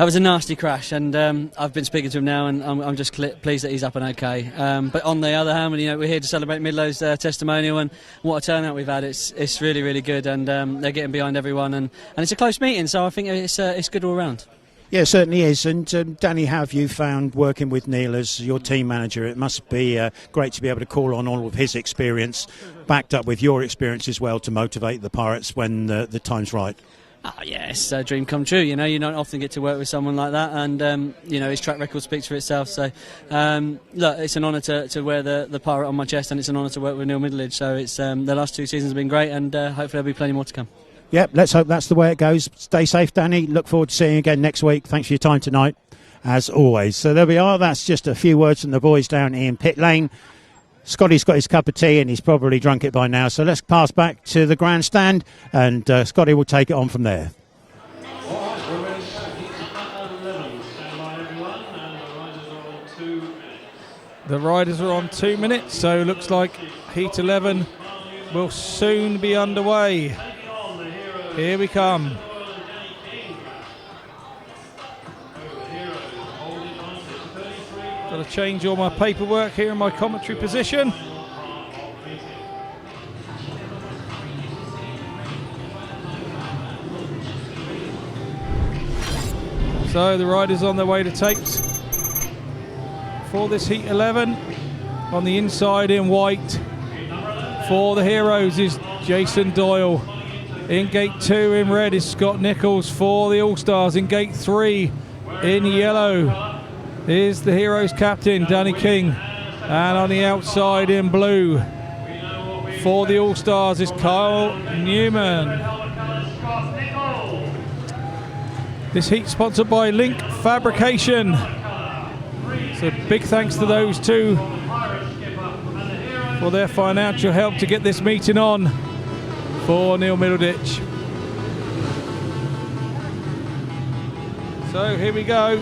was a nasty crash, and I've been speaking to him now, and I'm just pleased that he's up and okay. But on the other hand, we're here to celebrate Midlow's testimonial, and what a turnout we've had. It's really, really good, and they're getting behind everyone, and it's a close meeting, so I think it's good all round. Yeah, it certainly is. And Danny, how have you found working with Neil as your team manager? It must be great to be able to call on all of his experience, backed up with your experience as well, to motivate the Pirates when the time's right. Oh, yeah, it's a dream come true. You don't often get to work with someone like that, and his track record speaks for itself. So, look, it's an honour to wear the pirate on my chest, and it's an honour to work with Neil Middleditch. So it's the last 2 seasons have been great, and hopefully there'll be plenty more to come. Yep, let's hope that's the way it goes. Stay safe, Danny. Look forward to seeing you again next week. Thanks for your time tonight, as always. So there we are. That's just a few words from the boys down in pit lane. Scotty's got his cup of tea and he's probably drunk it by now. So let's pass back to the grandstand, and Scotty will take it on from there. The riders are on 2 minutes, so looks like Heat 11 will soon be underway. Here we come. Got to change all my paperwork here in my commentary position. So the riders on their way to tapes for this Heat 11. On the inside in white for the Heroes is Jason Doyle. In gate 2 in red is Scott Nicholls for the All Stars. In gate 3 in yellow is the Heroes captain Danny King, and on the outside in blue for the All Stars is Kyle Newman. This heat sponsored by Link Fabrication, so big thanks to those two for their financial help to get this meeting on for Neil Middleditch. So here we go.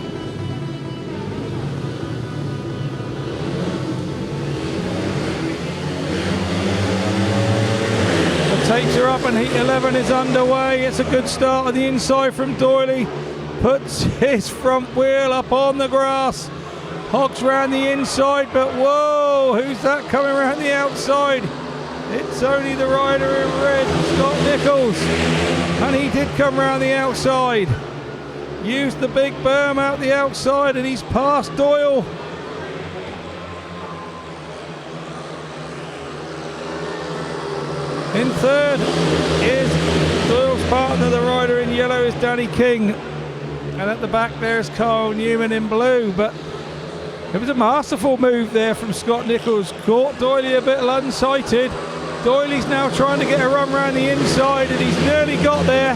The tapes are up and Heat 11 is underway. It's a good start on the inside from Doyle. Puts his front wheel up on the grass. Hogs round the inside, but whoa, who's that coming around the outside? It's only the rider in red, Scott Nicholls, and he did come round the outside. Used the big berm out the outside, and he's past Doyle. In third is Doyle's partner, the rider in yellow is Danny King, and at the back there's Kyle Newman in blue. But it was a masterful move there from Scott Nicholls. Caught Doyle a bit unsighted. Doyley's now trying to get a run round the inside, and he's nearly got there.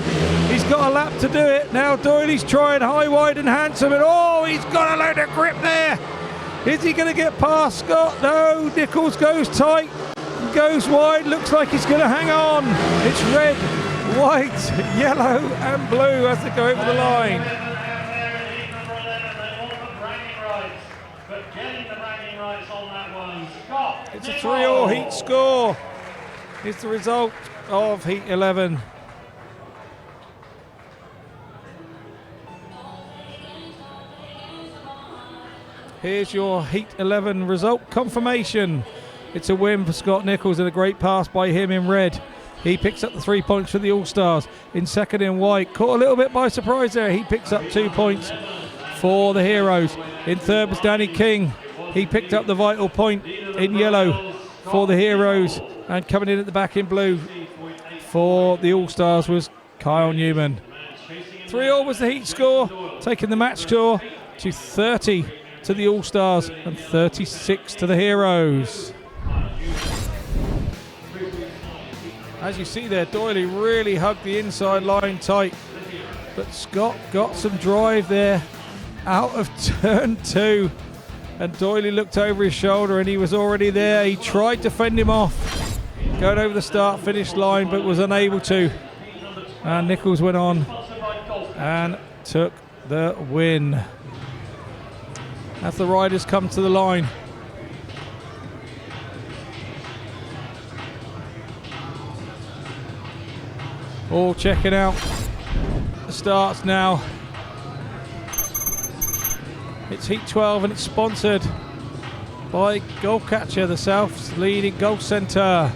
He's got a lap to do it. Now Doyley's trying high, wide and handsome, and oh, he's got a load of grip there. Is he going to get past Scott? No, Nicholls goes tight, goes wide, looks like he's going to hang on. It's red, white, yellow and blue as they go over the line. It's a 3-all heat score. It's the result of Heat 11. Here's your Heat 11 result confirmation. It's a win for Scott Nicholls and a great pass by him in red. He picks up the 3 points for the All-Stars. In second in white, caught a little bit by surprise there. He picks up 2 points for the Heroes. In third was Danny King. He picked up the vital point in yellow for the Heroes, and coming in at the back in blue for the All-Stars was Kyle Newman. 3-all was the heat score, taking the match score to 30 to the All-Stars and 36 to the Heroes. As you see there, Doyle really hugged the inside line tight, but Scott got some drive there out of turn 2, and Doyle looked over his shoulder and he was already there. He tried to fend him off, going over the start-finish line, but was unable to. And Nicholls went on and took the win. As the riders come to the line. All checking out the starts now. It's Heat 12 and it's sponsored by Goalcatcher, the South's leading golf centre.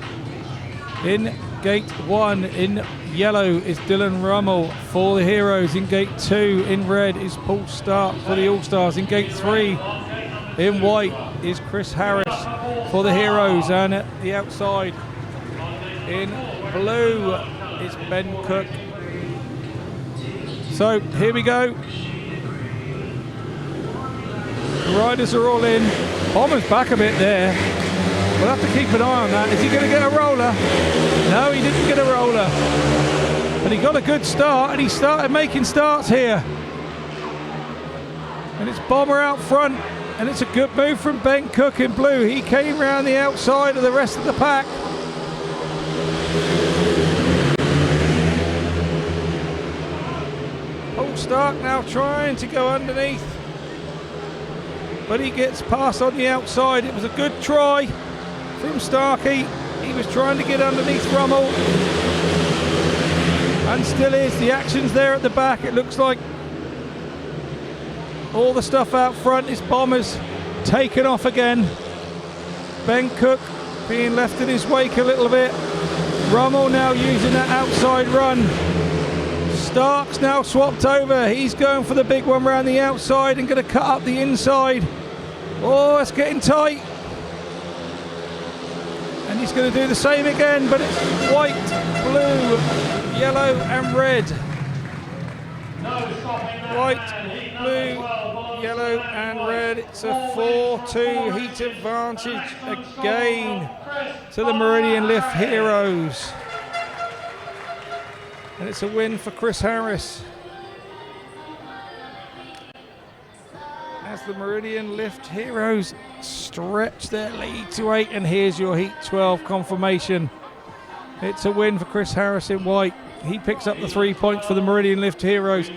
In gate 1 in yellow is Dillon RUML for the Heroes. In gate 2 in red is Poole Starke for the All Stars. In gate 3 in white is Chris Harris for the Heroes. And at the outside in blue is Ben Cook. So here we go. The riders are all in. Bomber's back a bit there. We'll have to keep an eye on that. Is he going to get a roller? No, he didn't get a roller. But he got a good start and he started making starts here. And it's Bomber out front. And it's a good move from Ben Cook in blue. He came round the outside of the rest of the pack. Poole Starke now trying to go underneath, but he gets past on the outside. It was a good try from Starke. He was trying to get underneath RUML, and still is. The action's there at the back. It looks like all the stuff out front is Bombers taken off again. Ben Cook being left in his wake a little bit. RUML now using that outside run. Starke's now swapped over. He's going for the big one round the outside and going to cut up the inside. Oh, it's getting tight. And he's going to do the same again, but it's white, blue, yellow and red. White, blue, yellow and red. It's a 4-2 heat advantage again to the Meridian Lifts Heroes. And it's a win for Chris Harris. As the Meridian Lifts Heroes stretch their lead to 8, and here's your Heat 12 confirmation. It's a win for Chris Harris in white. He picks up the 3 points for the Meridian Lifts Heroes.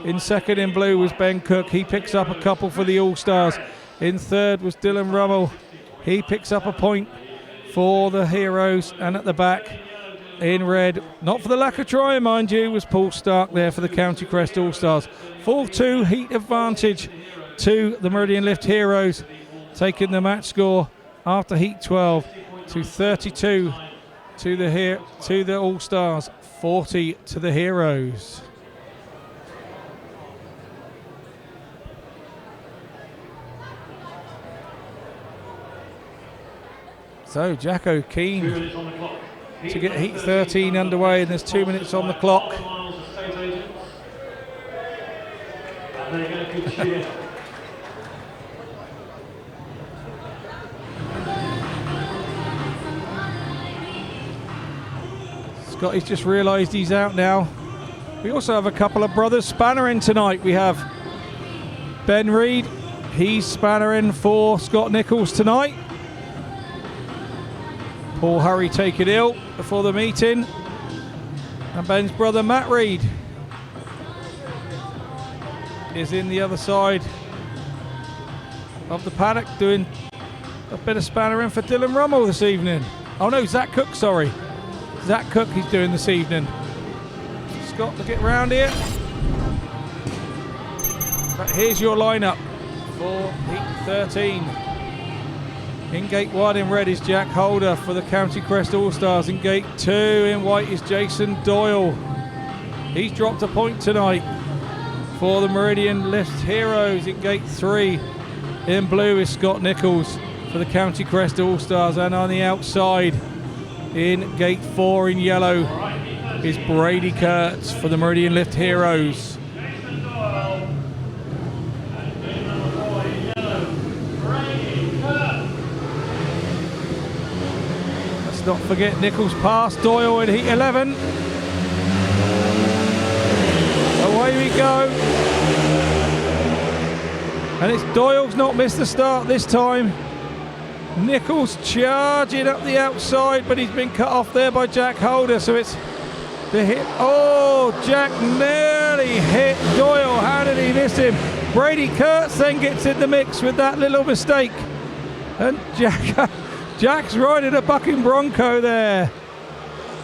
In second in blue was Ben Cook. He picks up a couple for the All Stars. In third was Dillon RUML. He picks up a point for the Heroes. And at the back in red, not for the lack of trying mind you, was Poole Starke there for the County Crest All Stars. 4-2 heat advantage to the Meridian Lifts Heroes, taking the match score after Heat 12 to 32 to the All Stars, 40 to the Heroes. So Jacko keen to get Heat 13 underway, and there's 2 minutes on the clock. Scotty's just realised he's out now. We also have a couple of brothers spannering tonight. We have Ben Reed, he's spannering for Scott Nicholls tonight. Paul Hurry taken ill before the meeting. And Ben's brother Matt Reed is in the other side of the paddock doing a bit of spannering for Dillon RUML this evening. Oh no, Zach Cook, sorry. Zach Cook he's doing this evening. Scott to get round here. But here's your lineup for Heat 13. In gate 1 in red is Jack Holder for the County Crest All Stars. In gate 2 in white is Jason Doyle. He's dropped a point tonight for the Meridian Lifts Heroes. In gate 3 in blue is Scott Nicholls for the County Crest All Stars. And on the outside in gate 4 in yellow is Brady KURTZ for the Meridian Lifts Heroes. Let's not forget Nicholls passed Doyle in heat 11. Away we go. And it's Doyle's not missed the start this time. Nicholls charging up the outside, but he's been cut off there by Jack Holder, so it's the hit. Oh, Jack nearly hit Doyle. How did he miss him? Brady KURTZ then gets in the mix with that little mistake. And Jack's riding a bucking bronco there.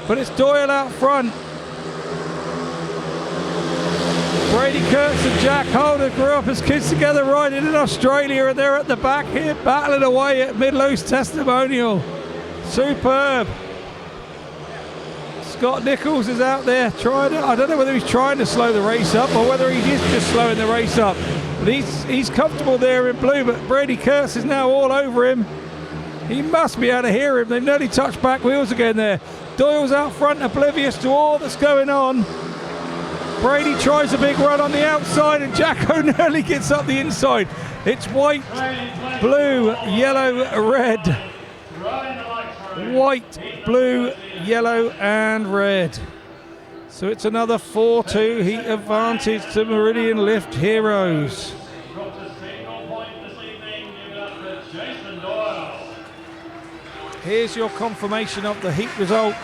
But it's Doyle out front. Brady KURTZ and Jack Holder grew up as kids together riding in Australia, and they're at the back here battling away at Middleditch Testimonial. Superb. Scott Nicholls is out there trying to, I don't know whether he's trying to slow the race up or whether he is just slowing the race up. But he's comfortable there in blue, but Brady KURTZ is now all over him. He must be able to hear him. They've nearly touched back wheels again there. Doyle's out front, oblivious to all that's going on. Brady tries a big run on the outside and Jacko nearly gets up the inside. It's white, blue, yellow, red. White, blue, yellow and red. So it's another 4-2 heat advantage to Meridian Lifts Heroes. Here's your confirmation of the heat result.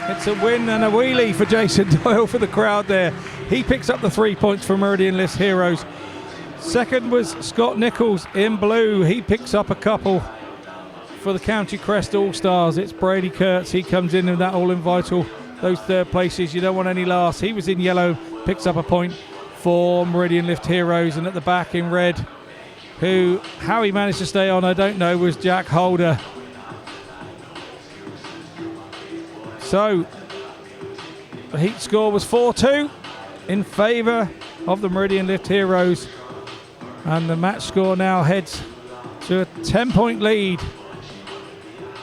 It's a win and a wheelie for Jason Doyle for the crowd there. He picks up the 3 points for Meridian Lifts Heroes. Second was Scott Nicholls in blue. He picks up a couple for the County Crest All Stars. It's Brady KURTZ. He comes in with that all-in vital. Those third places, you don't want any last. He was in yellow, picks up a point for Meridian Lifts Heroes. And at the back in red, how he managed to stay on, I don't know, was Jack Holder. So the heat score was 4-2 in favour of the Meridian Lifts Heroes, and the match score now heads to a 10-point lead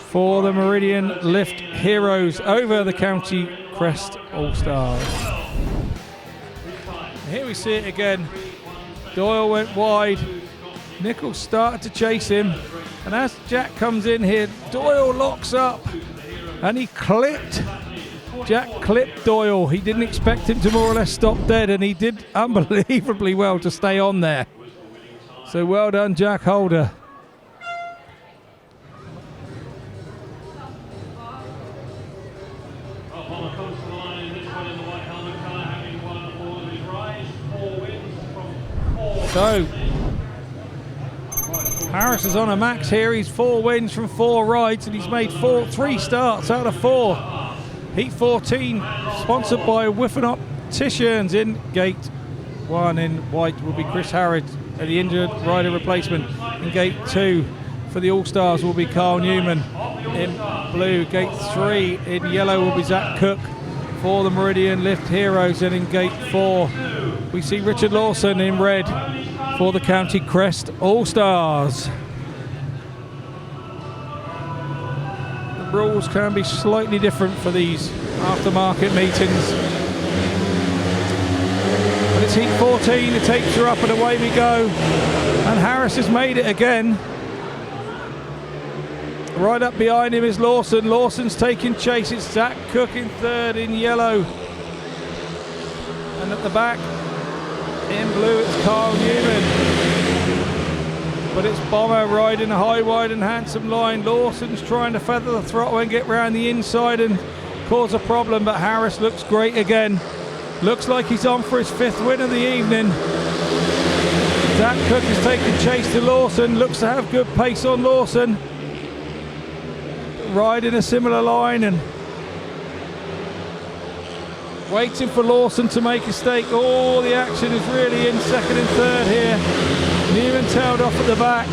for the Meridian Lifts Heroes over the County Crest All Stars. Here we see it again. Doyle went wide. Nicholls started to chase him, and as Jack comes in here, Doyle locks up. And Jack clipped Doyle. He didn't expect him to more or less stop dead, and he did unbelievably well to stay on there. So well done, Jack Holder. So Harris is on a max here. He's 4 wins from 4 rides, and he's made 3 starts out of 4. Heat 14, sponsored by Whiffen Opticians in gate 1. In white will be Chris Harris, the injured rider replacement. In gate 2 for the All Stars will be Carl Newman. In blue, gate 3 in yellow will be Zach Cook for the Meridian Lifts Heroes. And in gate 4 we see Richard Lawson in red for the County Crest All Stars. The rules can be slightly different for these aftermarket meetings. But it's heat 14, the tapes are up and away we go. And Harris has made it again. Right up behind him is Lawson. Lawson's taking chase. It's Zach Cook in third in yellow. And at the back, in blue, it's Carl Newman. But it's Bomber riding a high, wide and handsome line. Lawson's trying to feather the throttle and get round the inside and cause a problem, but Harris looks great again. Looks like he's on for his 5th win of the evening. Zach Cook is taking chase to Lawson. Looks to have good pace on Lawson. Riding a similar line and waiting for Lawson to make a stake. Oh, the action is really in second and third here. Newman tailed off at the back.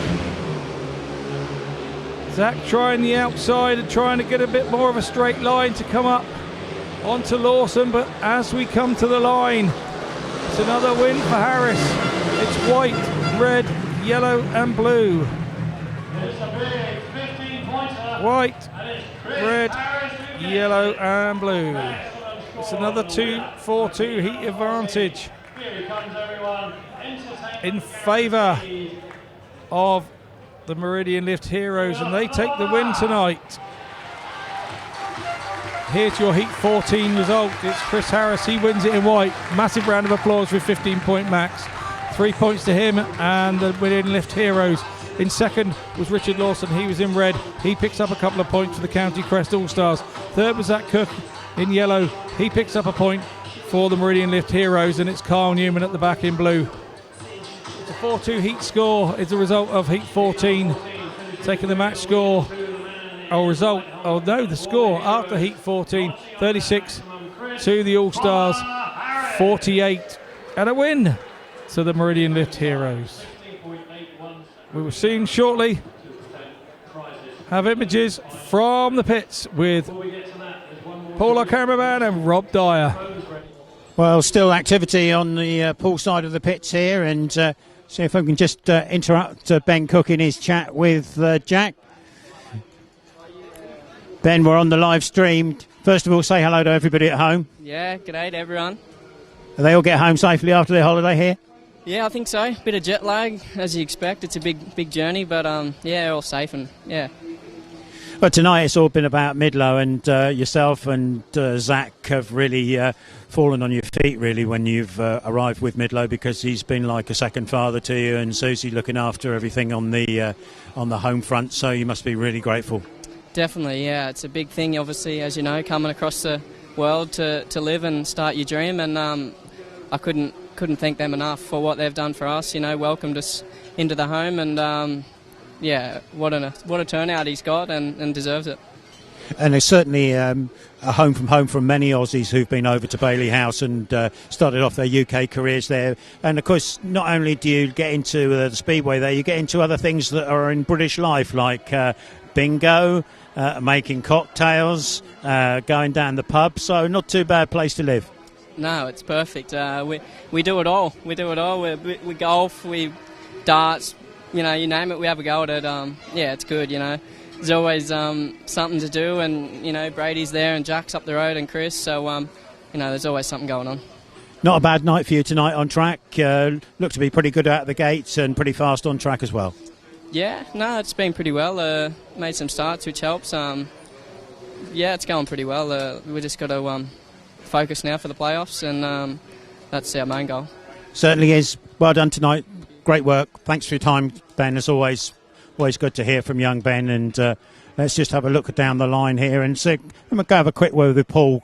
Zach trying the outside and trying to get a bit more of a straight line to come up onto Lawson, but as we come to the line, it's another win for Harris. It's white, red, yellow and blue. White, red, yellow and blue. It's another 4-2 heat advantage in favour of the Meridian Lifts Heroes, and they take the win tonight. Here to your Heat 14 result. It's Chris Harris. He wins it in white. Massive round of applause with 15-point max. 3 points to him and the Meridian Lifts Heroes. In second was Richard Lawson. He was in red. He picks up a couple of points for the County Crest All Stars. Third was Zach Cook in yellow. He picks up a point for the Meridian Lifts Heroes, and it's Carl Newman at the back in blue. The 4-2 heat score is the result of Heat 14. Taking the match score, the score after Heat 14, 36 to the All Stars, 48, and a win to the Meridian Lifts Heroes. We will soon shortly have images from the pits with Paul, our cameraman, and Rob Dyer. Well, still activity on the Poole side of the pits here, and see if I can just interrupt Ben Cook in his chat with Jack. Ben, we're on the live stream. First of all, say hello to everybody at home. Yeah, g'day to everyone. Do they all get home safely after their holiday here? Yeah, I think so. Bit of jet lag, as you expect. It's a big journey, but yeah, all safe and yeah. But tonight it's all been about Midlow, and yourself and Zach have really fallen on your feet really when you've arrived with Midlow, because he's been like a second father to you, and Susie looking after everything on the home front, so you must be really grateful. Definitely, yeah. It's a big thing, obviously, as you know, coming across the world to live and start your dream, and I couldn't thank them enough for what they've done for us. You know, welcomed us into the home, and yeah, what a turnout he's got, and deserves it. And there's certainly a home from many Aussies who've been over to Bailey House and started off their UK careers there. And of course, not only do you get into the Speedway there, you get into other things that are in British life, like bingo, making cocktails, going down the pub. So not too bad place to live. No, it's perfect. We do it all. We do it all. We golf, we darts, you know, you name it, we have a go at it. Yeah, it's good, you know. There's always something to do, and, you know, Brady's there and Jack's up the road and Chris, so, you know, there's always something going on. Not a bad night for you tonight on track. Looked to be pretty good out of the gates and pretty fast on track as well. Yeah, no, it's been pretty well. Made some starts, which helps. Yeah, it's going pretty well. We just got to focus now for the playoffs, and that's our main goal. Certainly is. Well done tonight. Great work. Thanks for your time, Ben, as always. Always good to hear from young Ben, and let's just have a look down the line here and see. I'm going to go have a quick word with Paul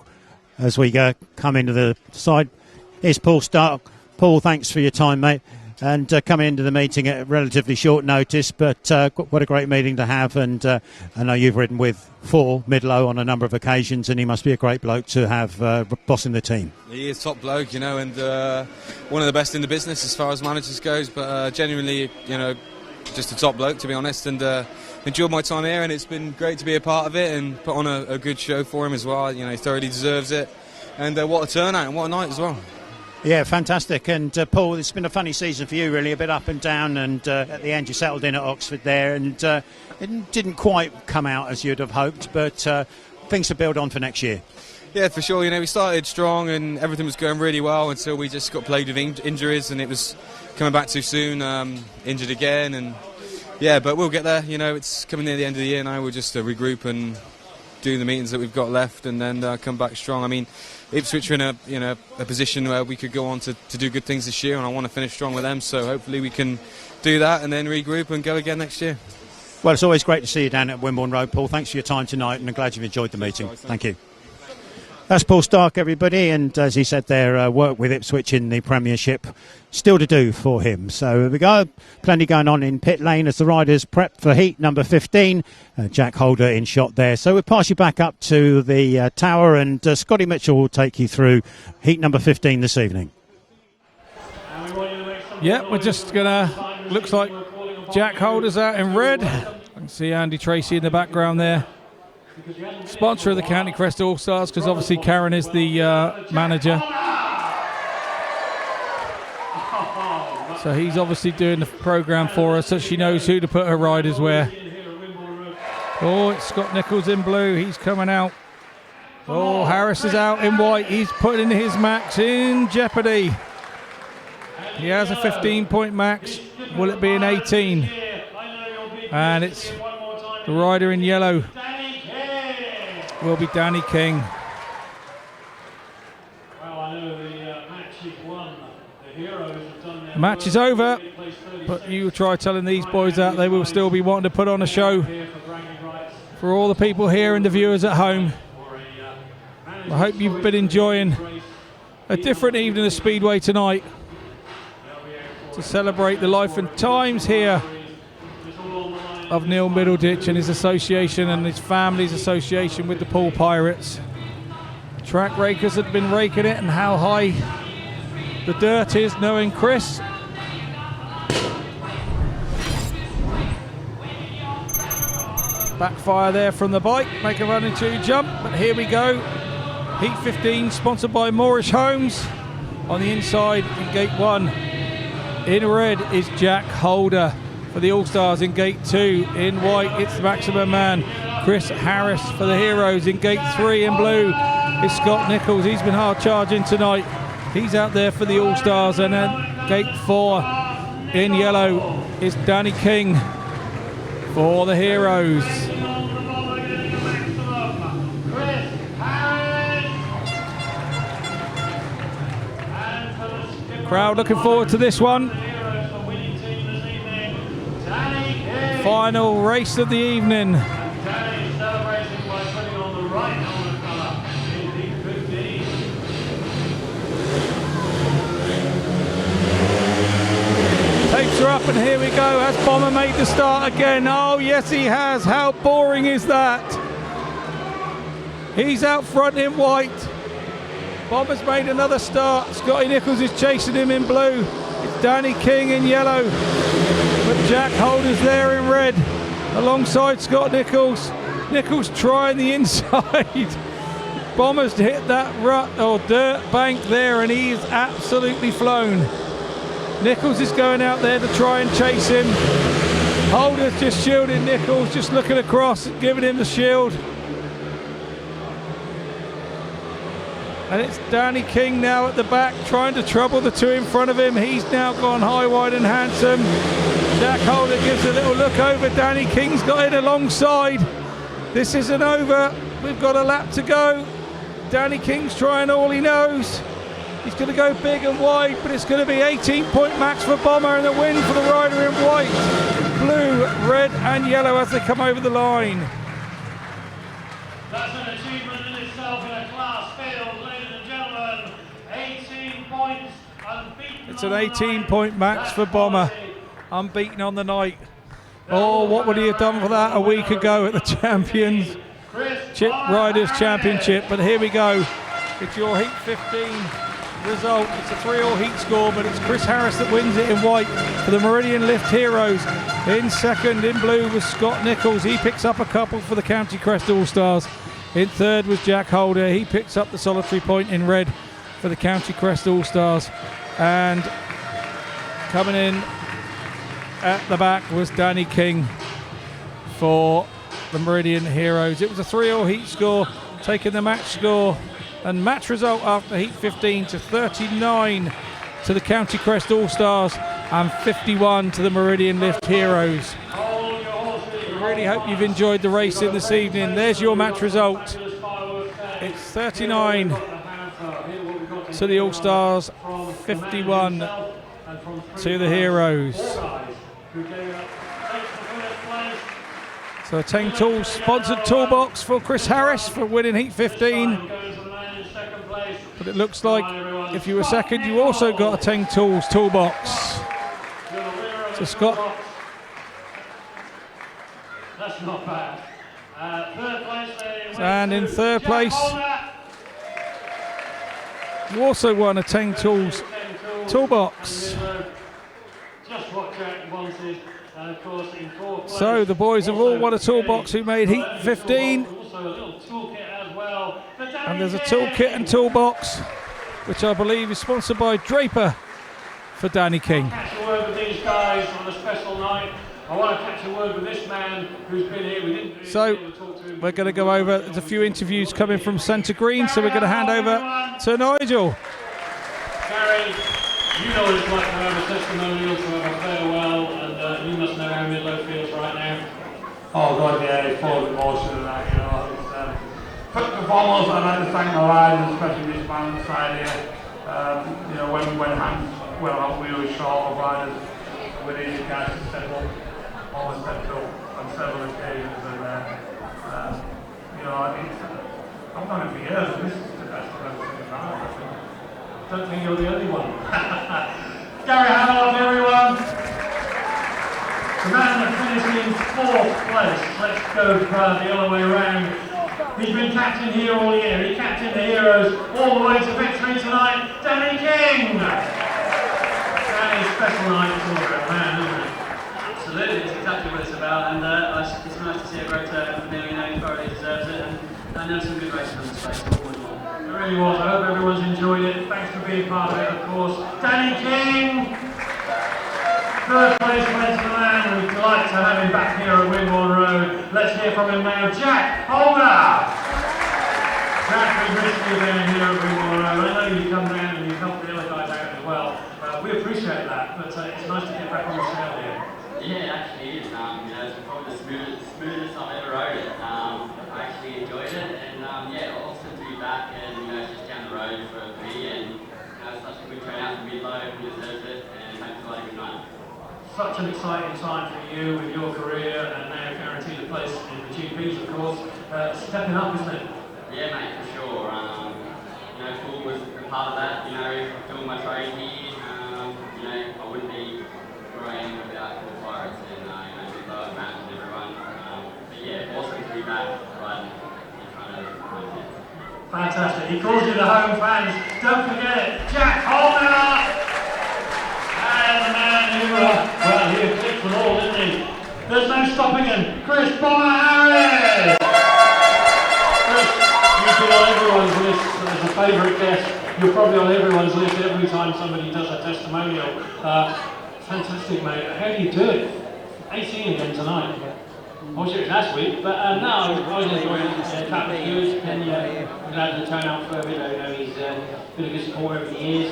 as we come into the side. Here's Poole Starke. Paul, thanks for your time, mate, and coming into the meeting at relatively short notice, but what a great meeting to have, and I know you've ridden for Midlow on a number of occasions, and he must be a great bloke to have bossing the team. He is top bloke, you know, and one of the best in the business as far as managers goes, but genuinely, you know, just a top bloke, to be honest, and enjoyed my time here, and it's been great to be a part of it and put on a good show for him as well. You know, he thoroughly deserves it, and what a turnout and what a night as well. Yeah, fantastic. And Paul, it's been a funny season for you, really, a bit up and down, and at the end you settled in at Oxford there, and it didn't quite come out as you'd have hoped, but things to build on for next year. Yeah, for sure. You know, we started strong and everything was going really well until we just got plagued with injuries, and it was coming back too soon, injured again, and yeah, but we'll get there. You know, it's coming near the end of the year now. We'll just regroup and do the meetings that we've got left, and then come back strong. I mean, Ipswich are in a position where we could go on to do good things this year, and I want to finish strong with them, so hopefully we can do that and then regroup and go again next year. Well, it's always great to see you down at Wimborne Road, Paul. Thanks for your time tonight, and I'm glad you've enjoyed the meeting. Thank you. That's Poole Starke, everybody, and as he said there, work with Ipswich in the Premiership still to do for him. So here we go, plenty going on in pit lane as the riders prep for heat number 15. Jack Holder in shot there. So we'll pass you back up to the tower, and Scotty Mitchell will take you through heat number 15 this evening. Yeah, we're just gonna, looks like Jack Holder's out in red. I can see Andy TRACEY in the background there. Sponsor of the County Crest All Stars, because obviously Karen is the manager. So he's obviously doing the programme for us, so she knows who to put her riders where. Oh, it's Scott Nicholls in blue. He's coming out. Oh, Harris is out in white. He's putting his max in jeopardy. He has a 15-point max. Will it be an 18? And it's the rider in yellow. will be Danny King. Well, I know the match is won. The Heroes have done their Match is over, but you try telling these boys that they will still be wanting to put on a show for all the people here and the viewers at home. I hope you've been enjoying a different evening of Speedway tonight to celebrate the life and times here of Neil Middleditch and his association and his family's association with the Poole Pirates. Track rakers had been raking it, and how high the dirt is, knowing Chris. Backfire there from the bike, make a run into jump, but here we go. Heat 15, sponsored by Moorish Homes. On the inside in gate 1, in red is Jack Holder. For the All-Stars in gate 2, in white it's the Maximum Man, Chris Harris. For the Heroes in gate 3, in blue is Scott Nicholls. He's been hard charging tonight. He's out there for the All-Stars. And then gate 4, in yellow is Danny King for the Heroes. Crowd looking forward to this one. Final race of the evening. Tapes are up and here we go. Has Bomber made the start again? Oh yes he has. How boring is that? He's out front in white. Bomber's made another start. Scotty Nicholls is chasing him in blue. It's Danny King in yellow. But Jack Holder's there in red alongside Scott Nicholls. Nicholls trying the inside. Bomber's hit that rut or dirt bank there and he is absolutely flown. Nicholls is going out there to try and chase him. Holder's just shielding Nicholls, just looking across, giving him the shield. And it's Danny King now at the back trying to trouble the two in front of him. He's now gone high, wide and handsome. Jack Holder gives a little look over. Danny King's got it alongside. This isn't over. We've got a lap to go. Danny King's trying all he knows. He's going to go big and wide, but it's going to be 18-point max for Bomber and a win for the rider in white, blue, red and yellow as they come over the line. That's an achievement in itself in a class field, ladies and gentlemen. 18 points, unbeaten. It's an 18-point max for Bomber, unbeaten on the night. Oh, what would he have done for that a week ago at the Champions Chip Riders Championship? But here we go. It's your Heat 15 result. It's a 3-all heat score, but it's Chris Harris that wins it in white for the Meridian Lift Heroes. In second, in blue, was Scott Nicholls. He picks up a couple for the County Crest All Stars. In third was Jack Holder. He picks up the solitary point in red for the County Crest All Stars. And coming in at the back was Danny King for the Meridian Heroes. It was a 3-all heat score, taking the match score and match result after Heat 15 to 39 to the County Crest All Stars and 51 to the Meridian Lift Heroes. I really hope you've enjoyed the racing this evening. There's your match result. It's 39 to the All Stars, 51 to the Heroes. So a Tang Tools sponsored toolbox for Chris Harris for winning Heat 15. But it looks like if you were second, you also got a Tang Tools toolbox. So Scott. That's not bad. Third place, and in third place, you also won a Tang Tools toolbox. Just what Jack wanted. And of course, in fourth place, so the boys have all won a toolbox who made Heat 15. Also a little toolkit as well. And there's a toolkit and toolbox, which I believe is sponsored by Draper for Danny King. Catch a word with these guys on a special night. I want to catch a word with this man who's been here. So we're going to go over. There's a few interviews coming from Centre Green, so we're going to hand over to Nigel. Gary, you know what it's like to have a testimonial, to have a farewell, and you must know how Midlow feels right now. Oh God, yeah, it's full of emotion and that, you know. quick and foremost, I'd like to thank the riders, especially this man side here. You know, when hands went up, we were short of riders. With these guys to step up, always stepped up on several occasions, and you know, I think I've done it for years, and this is the best I've ever seen about it, I think. Don't think you're the only one. Gary Havelock, everyone. The man that finished in 4th place. Let's go the other way around. He's been captain here all year. He captained the Heroes all the way to victory tonight. Danny King. Danny's special night is all about man, isn't it? Absolutely, it's exactly what it's about, and it's nice to see a great turnout from Neil. You know, he thoroughly deserves it, and I know some good racing on the space. It really was. I hope everyone's enjoyed it. Thanks for being part of it, of course. Danny King, 3rd place went to the man. We're delighted to have him back here at Wimborne Road. Let's hear from him now. Jack Holder. Jack, we missed you down here at Wimborne Road. I know you come down and you help the other guys out as well. We appreciate that, but it's nice to get back on the trail here. Yeah, it actually is. You know, it's probably the smoothest I've ever rode it. I actually enjoyed it, and yeah, awesome to be back and you know just down the road for me, and you know such a good turnout from Midlow, who deserves it, and thanks for letting me know. Such an exciting time for you with your career, and now guaranteed a place in the GPs, of course. Stepping up, isn't it? Yeah, mate, for sure. You know, Poole was a part of that. You know, doing my trade here. You know, I wouldn't be where I am without Poole Pirates and you know, Midlow and Matt and everyone. But yeah, awesome to be back riding in front of the Fantastic. He calls you the home fans. Don't forget it. Jack Holder! And the man who, well, he eclipsed them all, didn't he? There's no stopping him. Chris Harris! Chris, you've been on everyone's list as a favourite guest. You're probably on everyone's list every time somebody does a testimonial. Fantastic, mate. How do you do it? 18 again tonight. I wish it was last week, but no, I was enjoying it. Pat was good, and we're glad to turn out for Widow. You know, he's been a good supporter over the years,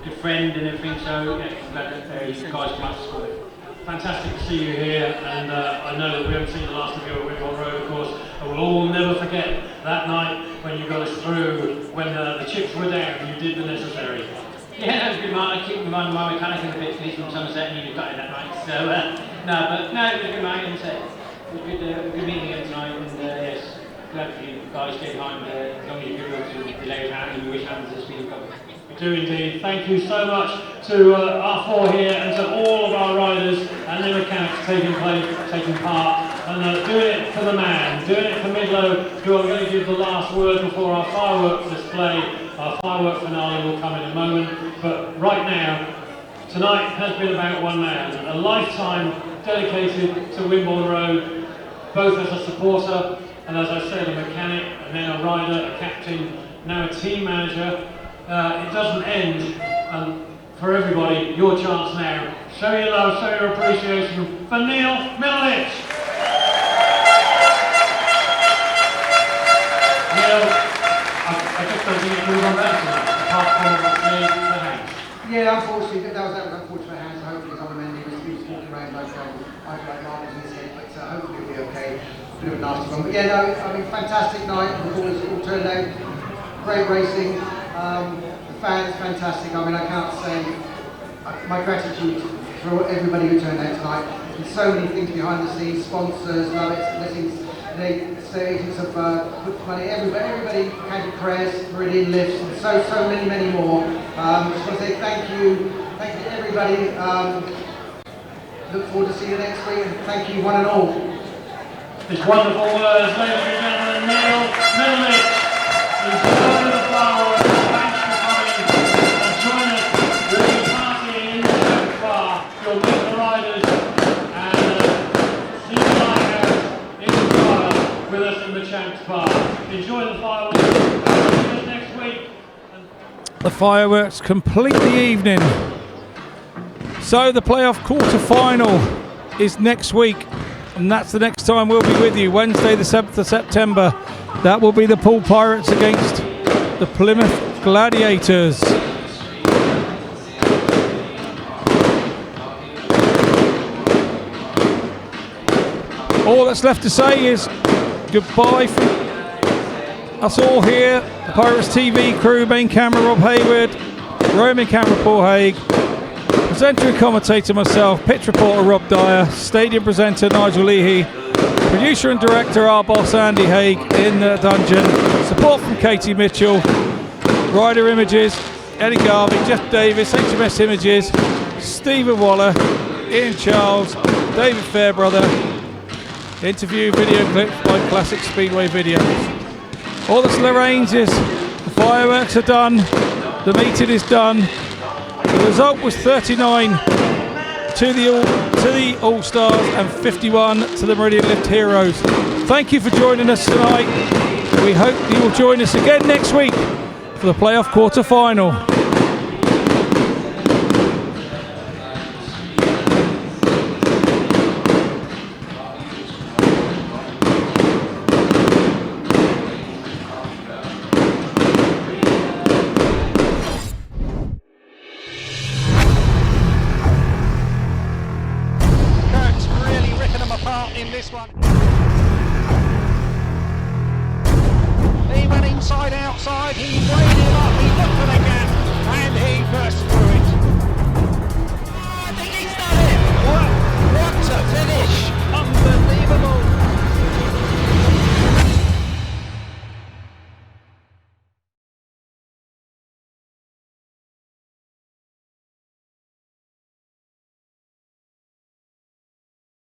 good friend and everything, so yeah, I'm glad that you guys come up to support it. Fantastic to see you here, and I know that we haven't seen the last of you at Wimborne Road, of course, and we'll all never forget that night when you got us through, when the chips were down, you did the necessary. Yeah, that was good, Mark. I keep reminding my mechanic in the bits, he's from Somerset, and he was gutted that night, so no, it was good, mate, and it was good meeting again tonight, and yes, glad for you guys getting home, as long as you're good to delay hand, and we wish hands as speed as possible. We do indeed. Thank you so much to our 4 here and to all of our riders and their accounts taking part, and doing it for the man, doing it for Midlow, who I'm going to give the last word before our fireworks display. Our firework finale will come in a moment, but right now, tonight has been about one man, a lifetime dedicated to Wimborne Road, both as a supporter and, as I said, a mechanic, and then a rider, a captain, now a team manager. It doesn't end, and for everybody, your chance now. Show your love, show your appreciation for Neil Middleditch. Neil, I just don't think it could have gone better tonight, apart from the hands. Yeah, unfortunately, that was unfortunate hands, so hopefully it's on the mend. He was walking around no trouble. I feel like marbles in his head, but hopefully he'll be okay. A bit of a nasty one. But yeah, no, I mean, fantastic night. It all turned out. Great racing. The fans, fantastic. I mean, I can't say my gratitude for everybody who turned out tonight. There's so many things behind the scenes, sponsors, love it, blessings, agents of put money, everybody, County Crest, Meridian Lifts, and so many more. I just want to say thank you to everybody. Look forward to seeing you next week, and thank you one and all. It's wonderful words, ladies and gentlemen. Neil Middleditch, enjoy the flowers. Thanks for coming and join us. We'll be partying in the Champs Bar. You'll meet the riders and see the lighthouse in the fire with us in the Champs Bar. Enjoy the fireworks. See us next week. The fireworks complete the evening. So the playoff quarter-final is next week, and that's the next time we'll be with you, Wednesday the 7th of September. That will be the Poole Pirates against the Plymouth Gladiators. All that's left to say is goodbye from us all here, the Pirates TV crew, main camera Rob Haywood, roaming camera Paul Hague, presenter and commentator myself, pitch reporter Rob Dyer, stadium presenter Nigel Leahy, producer and director our boss Andy Hague in the dungeon, support from Katie Mitchell, rider images, Eddie Garvey, Jeff Davis, HMS Images, Stephen Waller, Ian Charles, David Fairbrother, interview video clips by Classic Speedway Videos. All that's Lorraine's is the fireworks are done, the meeting is done. The result was 39 to the All Stars and 51 to the Meridian Lifts Heroes. Thank you for joining us tonight. We hope you will join us again next week for the playoff quarter final.